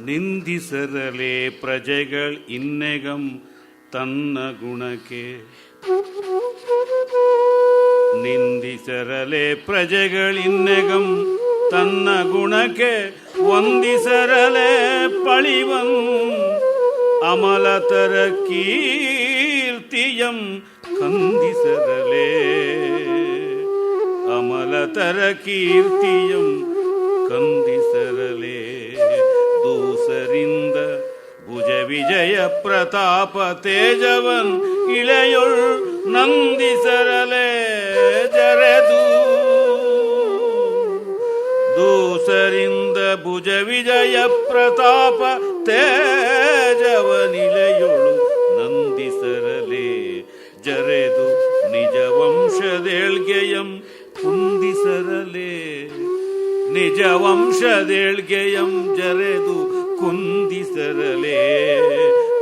ನಿಂದಿಸರಲೆ ಪ್ರಜೆಗಳ್ ಇನ್ನೆಗಂ ತನ್ನ ಗುಣಕ್ಕೆ, ನಿಂದಿಸರಲೆ ಪ್ರಜೆಗಳ್ ಇನ್ನೆಗಂ ತನ್ನ ಗುಣಕ್ಕೆ, ವಂದಿಸರಲೆ ಪಳಿವಂ ಅಮಲತರ ಕೀರ್ತಿಯಂ ಕಂದಿಸರಲೆ, ಅಮಲತರ ಕೀರ್ತಿಯಂ ಕಂದಿಸರಲೆ. ದೂಸರಿಂದ ಭುಜ ವಿಜಯ ಪ್ರತಾಪ ತೇಜವನ್ ಇಳೆಯೊಳ್ ನಂದಿಸರಲೆ ಜರೆದು, ದೂಸರಿಂದ ಭುಜ ವಿಜಯ ಪ್ರತಾಪ ತೇಜವನಿಳೆಯೊಳು ನಂದಿಸರಲೆ ಜರೆದು, ನಿಜ ವಂಶದೇಳ್ಗೆಯಂ ಕುಂದಿಸರಲೆ, ನಿಜ ವಂಶದೇಳ್ಗೆಯಂ ಜರೆದು ಕುಂದಿಸರಲೆ.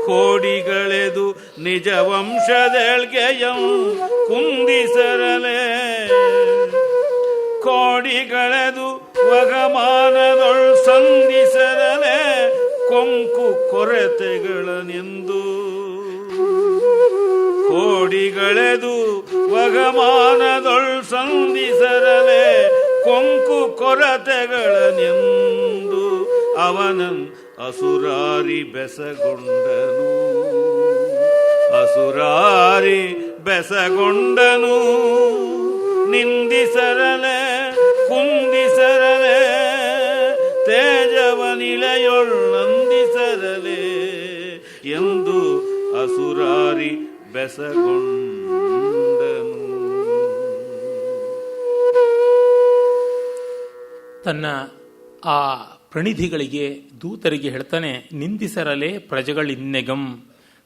ಕೋಡಿಗಳೆದು ನಿಜ ವಂಶದೇಳ್ಗೆಯಂ ಕುಂದಿಸರಲೆ, ಕೋಡಿಗಳೆದು ವಗಮಾನದೊಳ್ ಸಂಧಿಸರಲೆ ಕೊಂಕು ಕೊರತೆಗಳನೆಂದು, ಕೋಡಿಗಳೆದು ವಗಮಾನದೊಳ್ ಸಂಧಿಸರಲೆ ಕೊಂಕು ಕೊರತೆಗಳನೆಂದು, ಅವನನ್ ಅಸುರಾರಿ ಬೆಸಗೊಂಡನು, ಅಸುರಾರಿ ಬೆಸಗೊಂಡನು. ನಿಂದಿಸರಲೆ ಕುಂದಿಸರಲೆ ತೇಜವನಿಲೆಯೊಳ್ ನಂದಿಸರಲೆ ಎಂದು ಅಸುರಾರಿ ಬೆಸಗೊಂಡನು. ತನ್ನ ಆ ಪ್ರಣಿಧಿಗಳಿಗೆ ದೂತರಿಗೆ ಹೇಳ್ತಾನೆ, ನಿಂದಿಸರಲೆ ಪ್ರಜೆಗಳಿನ್ನೆಗಂ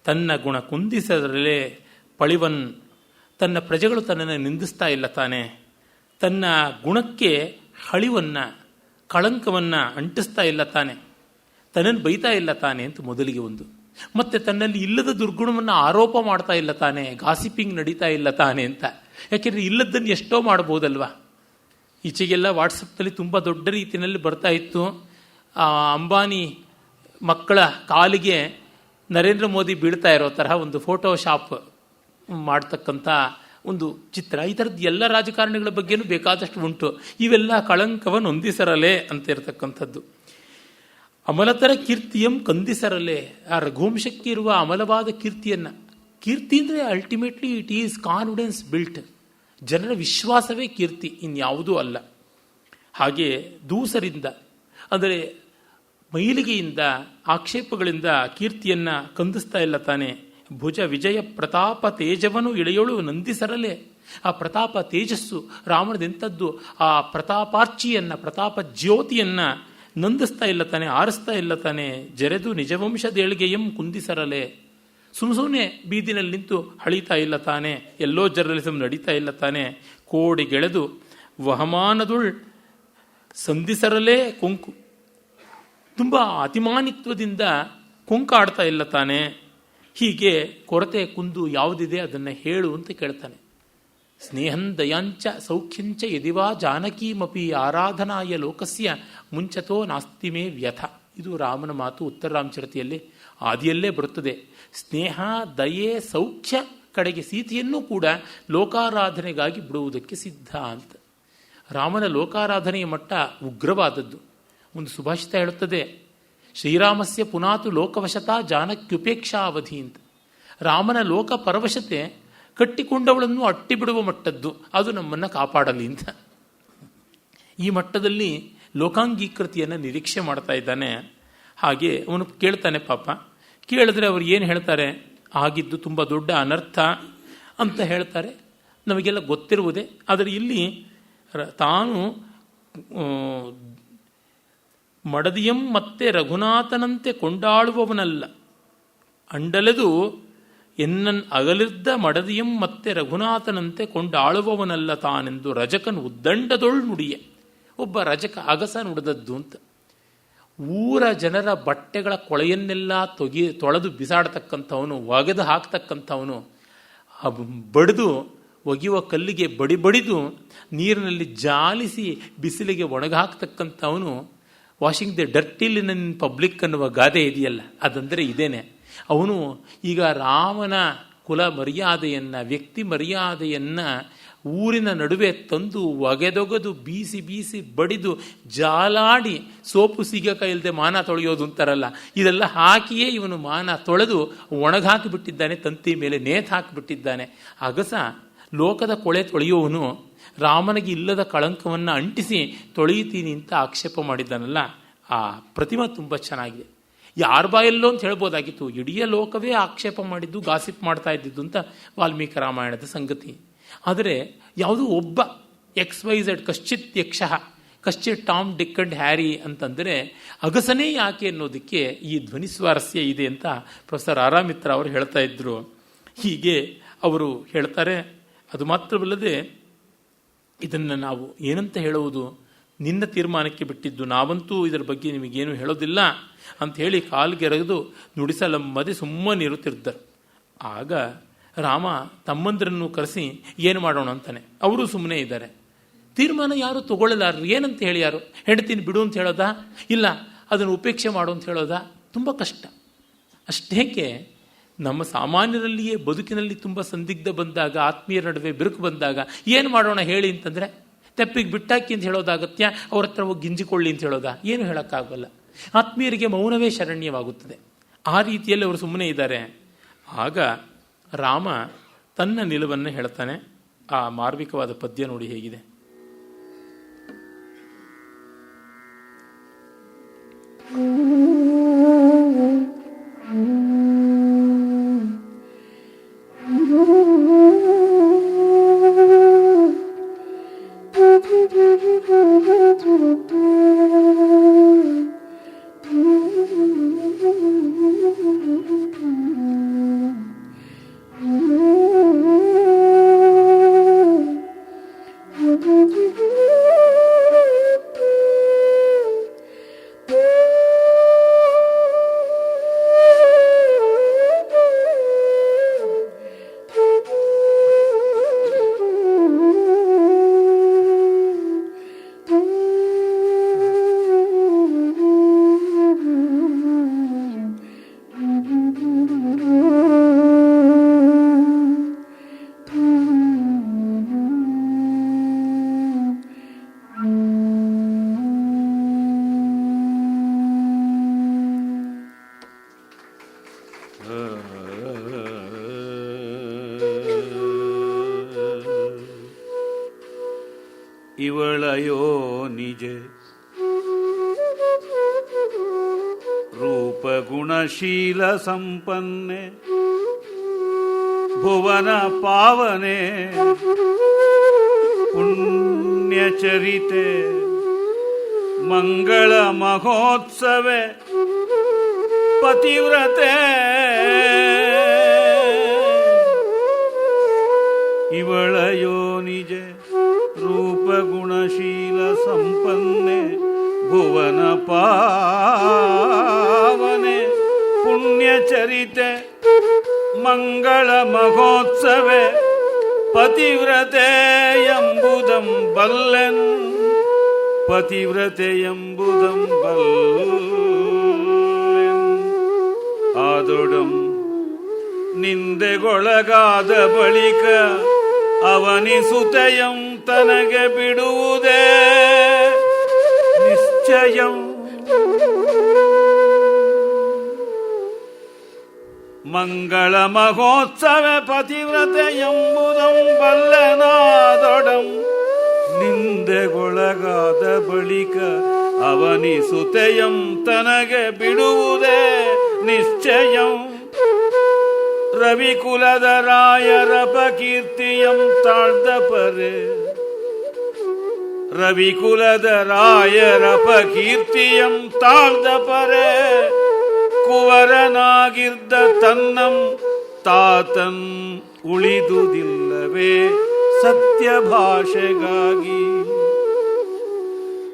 ತನ್ನ ಗುಣ ಕುಂದಿಸರಲೆ ಪಳಿವನ್. ತನ್ನ ಪ್ರಜೆಗಳು ತನ್ನನ್ನು ನಿಂದಿಸ್ತಾ ಇಲ್ಲ ತಾನೆ, ತನ್ನ ಗುಣಕ್ಕೆ ಹಳಿವನ್ನು ಕಳಂಕವನ್ನು ಅಂಟಿಸ್ತಾ ಇಲ್ಲ ತಾನೆ, ತನ್ನನ್ನು ಬೈತಾ ಇಲ್ಲ ತಾನೆ ಅಂತ ಮೊದಲಿಗೆ ಒಂದು. ಮತ್ತೆ ತನ್ನಲ್ಲಿ ಇಲ್ಲದ ದುರ್ಗುಣವನ್ನು ಆರೋಪ ಮಾಡ್ತಾ ಇಲ್ಲ ತಾನೆ, ಗಾಸಿಪಿಂಗ್ ನಡೀತಾ ಇಲ್ಲ ತಾನೆ ಅಂತ. ಯಾಕೆಂದರೆ ಇಲ್ಲದನ್ನು ಎಷ್ಟೋ ಮಾಡ್ಬೋದಲ್ವಾ. ಈಚೆಗೆಲ್ಲ ವಾಟ್ಸಪ್ನಲ್ಲಿ ತುಂಬ ದೊಡ್ಡ ರೀತಿಯಲ್ಲಿ ಬರ್ತಾ ಇತ್ತು, ಅಂಬಾನಿ ಮಕ್ಕಳ ಕಾಲಿಗೆ ನರೇಂದ್ರ ಮೋದಿ ಬೀಳ್ತಾ ಇರೋ ತರಹ ಒಂದು ಫೋಟೋಶಾಪ್ ಮಾಡ್ತಕ್ಕಂಥ ಒಂದು ಚಿತ್ರ. ಈ ಥರದ್ದು ಎಲ್ಲ ರಾಜಕಾರಣಿಗಳ ಬಗ್ಗೆನೂ ಬೇಕಾದಷ್ಟು ಉಂಟು. ಇವೆಲ್ಲ ಕಳಂಕವನ್ನು ಹೊಂದಿಸರಲೆ ಅಂತ ಇರತಕ್ಕಂಥದ್ದು. ಅಮಲತರ ಕೀರ್ತಿಯಂ ಕಂದಿಸರಲೆ, ಆ ರಘುವಂಶಕ್ಕೆ ಇರುವ ಅಮಲವಾದ ಕೀರ್ತಿಯನ್ನು, ಕೀರ್ತಿ ಅಂದರೆ ultimately it is confidence built, ಜನರ ವಿಶ್ವಾಸವೇ ಕೀರ್ತಿ, ಇನ್ಯಾವುದೂ ಅಲ್ಲ. ಹಾಗೆ ದೂಸರಿಂದ ಅಂದರೆ ಮೈಲಿಗೆಯಿಂದ ಆಕ್ಷೇಪಗಳಿಂದ ಕೀರ್ತಿಯನ್ನು ಕಂದಿಸ್ತಾ ಇಲ್ಲ ತಾನೆ. ಭುಜ ವಿಜಯ ಪ್ರತಾಪ ತೇಜವನು ಇಳೆಯೋಳು ನಂದಿಸರಲೆ, ಆ ಪ್ರತಾಪ ತೇಜಸ್ಸು ರಾಮನದೆಂಥದ್ದು, ಆ ಪ್ರತಾಪಾರ್ಚಿಯನ್ನು ಪ್ರತಾಪ ಜ್ಯೋತಿಯನ್ನು ನಂದಿಸ್ತಾ ಇಲ್ಲ ತಾನೆ, ಆರಿಸ್ತಾ ಇಲ್ಲ ತಾನೆ. ಜರೆದು ನಿಜವಂಶದೇಳಿಗೆಯಂ ಕುಂದಿಸರಲೆ, ಸುಮ್ಮನೆ ಬೀದಿನಲ್ಲಿ ನಿಂತು ಹಳಿತಾ ಇಲ್ಲ ತಾನೆ, ಎಲ್ಲೋ ಜರ್ನಲಿಸಮ್ ನಡೀತಾ ಇಲ್ಲ ತಾನೆ. ಕೋಡಿಗೆಳೆದು ವಹಮಾನದುಳ್ ಸಂಧಿಸರಲೇ ಕೊಂಕು, ತುಂಬ ಅತಿಮಾನಿತ್ವದಿಂದ ಕೊಂಕಾಡ್ತಾ ಇಲ್ಲ ತಾನೆ. ಹೀಗೆ ಕೊರತೆ ಕುಂದು ಯಾವುದಿದೆ ಅದನ್ನು ಹೇಳು ಅಂತ ಕೇಳ್ತಾನೆ. ಸ್ನೇಹಂ ದಯಾಂಚ ಸೌಖ್ಯಂಚ ಯದಿವಾ ಜಾನಕೀಮಪಿ ಆರಾಧನಾಯ ಲೋಕಸ್ಯ ಮುಂಚತೋ ನಾಸ್ತಿಮೇ ವ್ಯಥ. ಇದು ರಾಮನ ಮಾತು ಉತ್ತರ ರಾಮಚರಿತೆಯಲ್ಲಿ ಆದಿಯಲ್ಲೇ ಬರುತ್ತದೆ. ಸ್ನೇಹ ದಯೆ ಸೌಖ್ಯ ಕಡೆಗೆ ಸೀತೆಯನ್ನೂ ಕೂಡ ಲೋಕಾರಾಧನೆಗಾಗಿ ಬಿಡುವುದಕ್ಕೆ ಸಿದ್ಧ ಅಂತ. ರಾಮನ ಲೋಕಾರಾಧನೆಯ ಮಟ್ಟ ಉಗ್ರವಾದದ್ದು. ಒಂದು ಸುಭಾಷಿತ ಹೇಳುತ್ತದೆ, ಶ್ರೀರಾಮಸ್ಯ ಪುನಾತು ಲೋಕವಶತಾ ಜಾನಕ್ಯುಪೇಕ್ಷಾ ಅವಧಿ ಅಂತ. ರಾಮನ ಲೋಕ ಪರವಶತೆ ಕಟ್ಟಿಕೊಂಡವಳನ್ನು ಅಟ್ಟಿ ಬಿಡುವ ಮಟ್ಟದ್ದು, ಅದು ನಮ್ಮನ್ನು ಕಾಪಾಡಲಿ ಅಂತ. ಈ ಮಟ್ಟದಲ್ಲಿ ಲೋಕಾಂಗೀಕೃತಿಯನ್ನು ನಿರೀಕ್ಷೆ ಮಾಡ್ತಾ ಇದ್ದಾನೆ. ಹಾಗೆ ಅವನು ಕೇಳ್ತಾನೆ, ಪಾಪ ಕೇಳಿದ್ರೆ ಅವರು ಏನು ಹೇಳ್ತಾರೆ, ಆಗಿದ್ದು ತುಂಬ ದೊಡ್ಡ ಅನರ್ಥ ಅಂತ ಹೇಳ್ತಾರೆ, ನಮಗೆಲ್ಲ ಗೊತ್ತಿರುವುದೇ. ಆದರೆ ಇಲ್ಲಿ ತಾನು ಮಡದಿಯಂ ಮತ್ತೆ ರಘುನಾಥನಂತೆ ಕೊಂಡಾಳುವವನಲ್ಲ, ಅಂಡಲೆದು ಎನ್ನನ್ ಅಗಲಿದ್ದ ಮಡದಿಯಂ ಮತ್ತೆ ರಘುನಾಥನಂತೆ ಕೊಂಡಾಳುವವನಲ್ಲ ತಾನೆಂದು ರಜಕನ್ ಉದ್ದಂಡದೊಳ್ ನುಡಿಯೆ. ಒಬ್ಬ ರಜಕ ಅಗಸ ನುಡಿದದ್ದು ಅಂತ. ಊರ ಜನರ ಬಟ್ಟೆಗಳ ಕೊಳೆಯನ್ನೆಲ್ಲ ತೊಳೆದು ಬಿಸಾಡ್ತಕ್ಕಂಥವನು, ಒಗೆದು ಹಾಕ್ತಕ್ಕಂಥವನು, ಬಡಿದು ಒಗೆಯುವ ಕಲ್ಲಿಗೆ ಬಡಿದು ನೀರಿನಲ್ಲಿ ಜಾಲಿಸಿ ಬಿಸಿಲಿಗೆ ಒಣಗಾಕ್ತಕ್ಕಂಥವನು. Washing the dirty linen in public ಅನ್ನುವ ಗಾದೆ ಇದೆಯಲ್ಲ, ಅದಂದರೆ ಇದೇನೆ. ಅವನು ಈಗ ರಾಮನ ಕುಲ ಮರ್ಯಾದೆಯನ್ನು, ವ್ಯಕ್ತಿ ಮರ್ಯಾದೆಯನ್ನು ಊರಿನ ನಡುವೆ ತಂದು ಒಗೆದೊಗೆದು ಬೀಸಿ ಬಡಿದು ಜಾಲಾಡಿ, ಸೋಪು ಸಿಗಕಾಯಿ ಇಲ್ಲದೆ ಮಾನ ತೊಳೆಯೋದು ಅಂತಾರಲ್ಲ, ಇದೆಲ್ಲ ಹಾಕಿಯೇ ಇವನು ಮಾನ ತೊಳೆದು ಒಣಗಾಕಿಬಿಟ್ಟಿದ್ದಾನೆ, ತಂತಿ ಮೇಲೆ ನೇತು ಹಾಕಿಬಿಟ್ಟಿದ್ದಾನೆ. ಅಗಸ ಲೋಕದ ಕೊಳೆ ತೊಳೆಯುವವನು ರಾಮನಿಗೆ ಇಲ್ಲದ ಕಳಂಕವನ್ನು ಅಂಟಿಸಿ ತೊಳೆಯುತ್ತೀನಿ ಅಂತ ಆಕ್ಷೇಪ ಮಾಡಿದ್ದಾನಲ್ಲ, ಆ ಪ್ರತಿಮೆ ತುಂಬ ಚೆನ್ನಾಗಿದೆ. ಯಾರ ಬಾಯಲ್ಲೋ ಅಂತ ಹೇಳ್ಬೋದಾಗಿತ್ತು, ಇಡೀ ಲೋಕವೇ ಆಕ್ಷೇಪ ಮಾಡಿದ್ದು, ಗಾಸಿಪ್ ಮಾಡ್ತಾ ಇದ್ದಿದ್ದು ಅಂತ ವಾಲ್ಮೀಕಿ ರಾಮಾಯಣದ ಸಂಗತಿ. ಆದರೆ ಯಾವುದೋ ಒಬ್ಬ XYZ ಕಶ್ಚಿತ್ ಯಕ್ಷಃ ಕಶ್ಚಿತ್ ಟಾಮ್ ಡಿಕ್ ಅಂಡ್ ಹ್ಯಾರಿ ಅಂತಂದರೆ ಅಗಸನೇ ಯಾಕೆ ಅನ್ನೋದಕ್ಕೆ ಈ ಧ್ವನಿ ಸ್ವಾರಸ್ಯ ಇದೆ ಅಂತ ಪ್ರೊಫೆಸರ್ ಆರಾಮಿತ್ರ ಅವರು ಹೇಳ್ತಾ ಇದ್ರು. ಹೀಗೆ ಅವರು ಹೇಳ್ತಾರೆ. ಅದು ಮಾತ್ರವಲ್ಲದೆ ಇದನ್ನು ನಾವು ಏನಂತ ಹೇಳುವುದು, ನಿನ್ನ ತೀರ್ಮಾನಕ್ಕೆ ಬಿಟ್ಟಿದ್ದು, ನಾವಂತೂ ಇದರ ಬಗ್ಗೆ ನಿಮಗೇನು ಹೇಳೋದಿಲ್ಲ ಅಂತ ಹೇಳಿ ಕಾಲ್ಗೆರೆದು ನುಡಿಸಲಮ್ಮದೆ ಸುಮ್ಮನಿರುತ್ತಿರ್ತಾರೆ. ಆಗ ರಾಮ ತಮ್ಮಂದ್ರನ್ನು ಕರೆಸಿ ಏನು ಮಾಡೋಣ ಅಂತಾನೆ. ಅವರು ಸುಮ್ಮನೆ ಇದ್ದಾರೆ. ತೀರ್ಮಾನ ಯಾರು ತಗೊಳ್ಳಲಾರರು. ಏನಂತ ಹೇಳಿ ಯಾರು, ಹೆಂಡತಿನ ಬಿಡು ಅಂತ ಹೇಳೋದಾ, ಇಲ್ಲ ಅದನ್ನು ಉಪೇಕ್ಷೆ ಮಾಡು ಅಂತ ಹೇಳೋದಾ? ತುಂಬ ಕಷ್ಟ. ಅಷ್ಟೇಕೆ ನಮ್ಮ ಸಾಮಾನ್ಯರಲ್ಲಿಯೇ ಬದುಕಿನಲ್ಲಿ ತುಂಬ ಸಂದಿಗ್ಧ ಬಂದಾಗ, ಆತ್ಮೀಯರ ನಡುವೆ ಬಿರುಕು ಬಂದಾಗ ಏನು ಮಾಡೋಣ ಹೇಳಿ ಅಂತಂದರೆ, ತೆಪ್ಪಿಗೆ ಬಿಟ್ಟಾಕಿ ಅಂತ ಹೇಳೋದಾಗತ್ಯ, ಅವ್ರ ಹತ್ರ ಹೋಗಿ ಗಿಂಜಿಕೊಳ್ಳಿ ಅಂತ ಹೇಳೋದಾ? ಏನು ಹೇಳೋಕ್ಕಾಗಲ್ಲ. ಆತ್ಮೀಯರಿಗೆ ಮೌನವೇ ಶರಣ್ಯವಾಗುತ್ತದೆ. ಆ ರೀತಿಯಲ್ಲಿ ಅವರು ಸುಮ್ಮನೆ ಇದ್ದಾರೆ. ಆಗ ರಾಮ ತನ್ನ ನಿಲುವನ್ನು ಹೇಳ್ತಾನೆ. ಆ ಮಾರ್ಮಿಕವಾದ ಪದ್ಯ ನೋಡಿ ಹೇಗಿದೆ. ಇವಳಯೋ ನಿಜ ರೂಪಗುಣಶೀಲ ಸಂಪನ್ನೆ ಭುವನ ಪಾವನೆ ಪುಣ್ಯಚರಿತೆ ಮಂಗಳ ಮಹೋತ್ಸವೆ ಪತಿವ್ರತೆ ಇವಳಯೋ ನಿಜ ರೂಪಗುಣಶೀಲ ಸಂಪನ್ನೆ ಭುವನ ಪಾವನೆ ಪುಣ್ಯಚರಿತೆ ಮಂಗಳ ಮಹೋತ್ಸವೆ ಪತಿವ್ರತೆ ಎಂಬುದಂ ಬಲ್ಲೆನ್ ಪತಿವ್ರತೆ ಎಂಬುದಂ ಬಲ್ಲೆನ್ ಆದೊಡಂ ನಿಂದೆಗೊಳಗಾದ ಬಳಿಕ ಅವನಿಸುತೆಯಂ ತನಗೆ ಬಿಡುವುದೇ ನಿಶ್ಚಯಂ ಮಂಗಳ ಮಹೋತ್ಸವ ಪತಿವ್ರತೆ ಎಂಬುದಂ ಬಲ್ಲನಾದೊಡಂ ನಿಂದೆಗೊಳಗಾದ ಬಳಿಕ ಅವನಿಸುತೆಯಂ ತನಗೆ ಬಿಡುವುದೇ ನಿಶ್ಚಯಂ ರವಿಕುಲದ ರಾಯರ ಅಪಕೀರ್ತಿಯಂ ತಾಳ್ದ ಪರೆ ರವಿಕುಲದ ರಾಯರ ಅಪಕೀರ್ತಿಯಂ ತಾಳ್ದ ಪರೆ ಕುವರನಾಗಿದ್ದ ತನ್ನಂ ತಾತನ್ ಉಳಿದುದಿಲ್ಲವೇ ಸತ್ಯ ಭಾಷೆಗಾಗಿ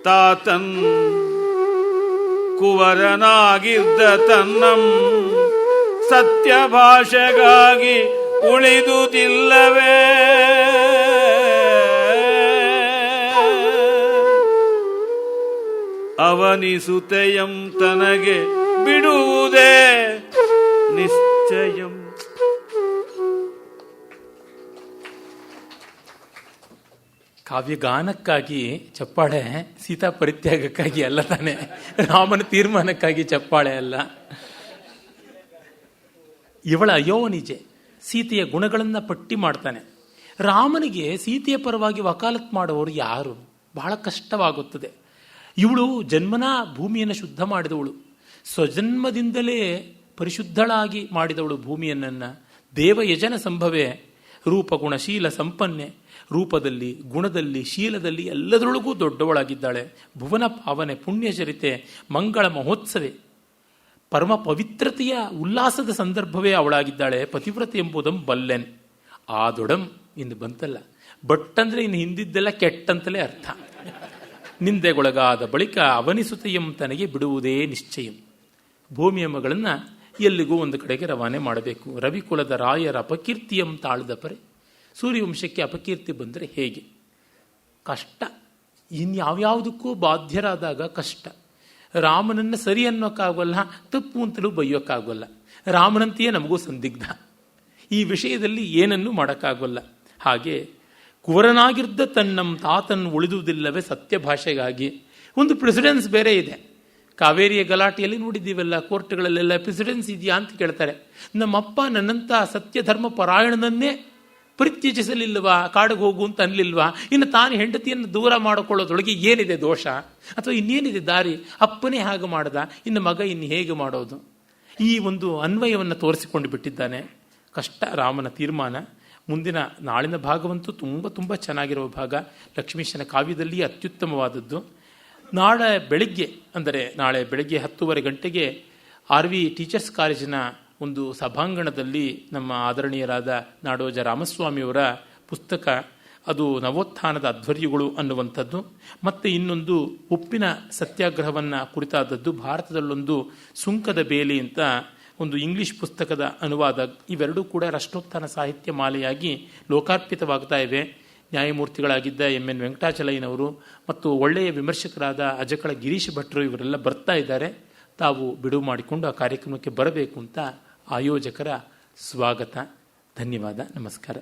ತಾತನ್ ಕುವರನಾಗಿದ್ದ ತನ್ನಂ ಸತ್ಯ ಭಾಷೆಗಾಗಿ ಉಳಿದುದಿಲ್ಲವೇ ಅವನಿಸುತೆಯಂ ತನಗೆ ಬಿಡುವುದೇ ನಿಶ್ಚಯಂ. ಕಾವ್ಯಗಾನಕ್ಕಾಗಿ ಚಪ್ಪಾಳೆ, ಸೀತಾ ಪರಿತ್ಯಾಗಕ್ಕಾಗಿ ಅಲ್ಲ ತಾನೆ, ರಾಮನ ತೀರ್ಮಾನಕ್ಕಾಗಿ ಚಪ್ಪಾಳೆ ಅಲ್ಲ. ಇವಳ ಅಯೋನಿಜೆ ಸೀತೆಯ ಗುಣಗಳನ್ನು ಪಟ್ಟಿ ಮಾಡ್ತಾನೆ. ರಾಮನಿಗೆ ಸೀತೆಯ ಪರವಾಗಿ ವಕಾಲತ್ ಮಾಡುವವರು ಯಾರು? ಬಹಳ ಕಷ್ಟವಾಗುತ್ತದೆ. ಇವಳು ಜನ್ಮನಾ ಭೂಮಿಯನ್ನು ಶುದ್ಧ ಮಾಡಿದವಳು, ಸ್ವಜನ್ಮದಿಂದಲೇ ಪರಿಶುದ್ಧಳಾಗಿ ಮಾಡಿದವಳು ಭೂಮಿಯನ್ನ. ದೇವಯಜನ ಸಂಭವೇ ರೂಪಗುಣಶೀಲ ಸಂಪನ್ನೆ, ರೂಪದಲ್ಲಿ ಗುಣದಲ್ಲಿ ಶೀಲದಲ್ಲಿ ಎಲ್ಲದರೊಳಗೂ ದೊಡ್ಡವಳಾಗಿದ್ದಾಳೆ. ಭುವನ ಪಾವನೆ ಪುಣ್ಯಚರಿತೆ ಮಂಗಳ ಮಹೋತ್ಸವೇ, ಪರಮ ಪವಿತ್ರತೆಯ ಉಲ್ಲಾಸದ ಸಂದರ್ಭವೇ ಅವಳಾಗಿದ್ದಾಳೆ. ಪತಿವ್ರತೆ ಎಂಬುದಂ ಬಲ್ಲೆನ್ ಆದೊಡಂ ಇಂದು ಬಂತಲ್ಲ, ಬಟ್ ಅಂದರೆ ಇನ್ನು ಹಿಂದಿದ್ದೆಲ್ಲ ಕೆಟ್ಟಂತಲೇ ಅರ್ಥ. ನಿಂದೆಗೊಳಗಾದ ಬಳಿಕ ಅವನಿಸುತೆಯಂ ತನಗೆ ಬಿಡುವುದೇ ನಿಶ್ಚಯಂ. ಭೂಮಿಯ ಮಗಳನ್ನು ಎಲ್ಲಿಗೂ ಒಂದು ಕಡೆಗೆ ರವಾನೆ ಮಾಡಬೇಕು. ರವಿಕುಲದ ರಾಯರ ಅಪಕೀರ್ತಿಯಂ ತಾಳ್ದ ಪರೆ, ಸೂರ್ಯವಂಶಕ್ಕೆ ಅಪಕೀರ್ತಿ ಬಂದರೆ ಹೇಗೆ ಕಷ್ಟ. ಇನ್ಯಾವ್ಯಾವುದಕ್ಕೂ ಬಾಧ್ಯರಾದಾಗ ಕಷ್ಟ. ರಾಮನನ್ನು ಸರಿ ಅನ್ನೋಕ್ಕಾಗೋಲ್ಲ, ತಪ್ಪು ಅಂತಲೂ ಬೈಯೋಕ್ಕಾಗೋಲ್ಲ. ರಾಮನಂತೆಯೇ ನಮಗೂ ಸಂದಿಗ್ಧ. ಈ ವಿಷಯದಲ್ಲಿ ಏನನ್ನೂ ಮಾಡೋಕ್ಕಾಗೋಲ್ಲ. ಹಾಗೆ ಕುವರನಾಗಿದ್ದ ತನ್ನಂ ತಾತನ್ ಉಳಿದುವುದಿಲ್ಲವೇ ಸತ್ಯ ಭಾಷೆಗಾಗಿ. ಒಂದು ಪ್ರೆಸಿಡೆನ್ಸ್ ಬೇರೆ ಇದೆ. ಕಾವೇರಿಯ ಗಲಾಟೆಯಲ್ಲಿ ನೋಡಿದ್ದೀವಲ್ಲ, ಕೋರ್ಟ್ಗಳಲ್ಲೆಲ್ಲ ಪ್ರೆಸಿಡೆನ್ಸ್ ಇದೆಯಾ ಅಂತ ಕೇಳ್ತಾರೆ. ನಮ್ಮಪ್ಪ ನನ್ನಂಥ ಸತ್ಯಧರ್ಮ ಪರಾಯಣನನ್ನೇ ಪರಿತ್ಯಜಿಸಲಿಲ್ವಾ, ಕಾಡಿಗೆ ಹೋಗು ಅಂತ ಅನ್ಲಿಲ್ವಾ? ಇನ್ನು ತಾನು ಹೆಂಡತಿಯನ್ನು ದೂರ ಮಾಡಿಕೊಳ್ಳೋದ್ರೊಳಗೆ ಏನಿದೆ ದೋಷ? ಅಥವಾ ಇನ್ನೇನಿದೆ ದಾರಿ? ಅಪ್ಪನೇ ಹಾಗೆ ಮಾಡ್ದ, ಇನ್ನು ಮಗ ಇನ್ನು ಹೇಗೆ ಮಾಡೋದು? ಈ ಒಂದು ಅನ್ವಯವನ್ನು ತೋರಿಸಿಕೊಂಡು ಬಿಟ್ಟಿದ್ದಾನೆ. ಕಷ್ಟ ರಾಮನ ತೀರ್ಮಾನ. ಮುಂದಿನ ನಾಳಿನ ಭಾಗವಂತೂ ತುಂಬ ತುಂಬ ಚೆನ್ನಾಗಿರುವ ಭಾಗ. ಲಕ್ಷ್ಮೀಶನ ಕಾವ್ಯದಲ್ಲಿ ಅತ್ಯುತ್ತಮವಾದದ್ದು. ನಾಳೆ ಬೆಳಗ್ಗೆ, ಅಂದರೆ ನಾಳೆ ಬೆಳಗ್ಗೆ 10:30 ಗಂಟೆಗೆ RV ಟೀಚರ್ಸ್ ಕಾಲೇಜಿನ ಒಂದು ಸಭಾಂಗಣದಲ್ಲಿ ನಮ್ಮ ಆದರಣೀಯರಾದ ನಾಡೋಜ ರಾಮಸ್ವಾಮಿಯವರ ಪುಸ್ತಕ, ಅದು ನವೋತ್ಥಾನದ ಅಧ್ವರ್ಯಗಳು ಅನ್ನುವಂಥದ್ದು, ಮತ್ತು ಇನ್ನೊಂದು ಉಪ್ಪಿನ ಸತ್ಯಾಗ್ರಹವನ್ನು ಕುರಿತಾದದ್ದು, ಭಾರತದಲ್ಲೊಂದು ಸುಂಕದ ಬೇಲಿ ಅಂತ ಒಂದು ಇಂಗ್ಲಿಷ್ ಪುಸ್ತಕದ ಅನುವಾದ. ಇವೆರಡೂ ಕೂಡ ರಾಷ್ಟ್ರೋತ್ಥಾನ ಸಾಹಿತ್ಯ ಮಾಲೆಯಾಗಿ ಲೋಕಾರ್ಪಿತವಾಗ್ತಾ ಇವೆ. ನ್ಯಾಯಮೂರ್ತಿಗಳಾಗಿದ್ದ MN ವೆಂಕಟಾಚಲಯ್ಯನವರು ಮತ್ತು ಒಳ್ಳೆಯ ವಿಮರ್ಶಕರಾದ ಅಜಕಳ ಗಿರೀಶ್ ಭಟ್ರು ಇವರೆಲ್ಲ ಬರ್ತಾ ಇದ್ದಾರೆ. ತಾವು ಬಿಡುವು ಮಾಡಿಕೊಂಡು ಆ ಕಾರ್ಯಕ್ರಮಕ್ಕೆ ಬರಬೇಕು ಅಂತ ಆಯೋಜಕರ ಸ್ವಾಗತ. ಧನ್ಯವಾದ. ನಮಸ್ಕಾರ.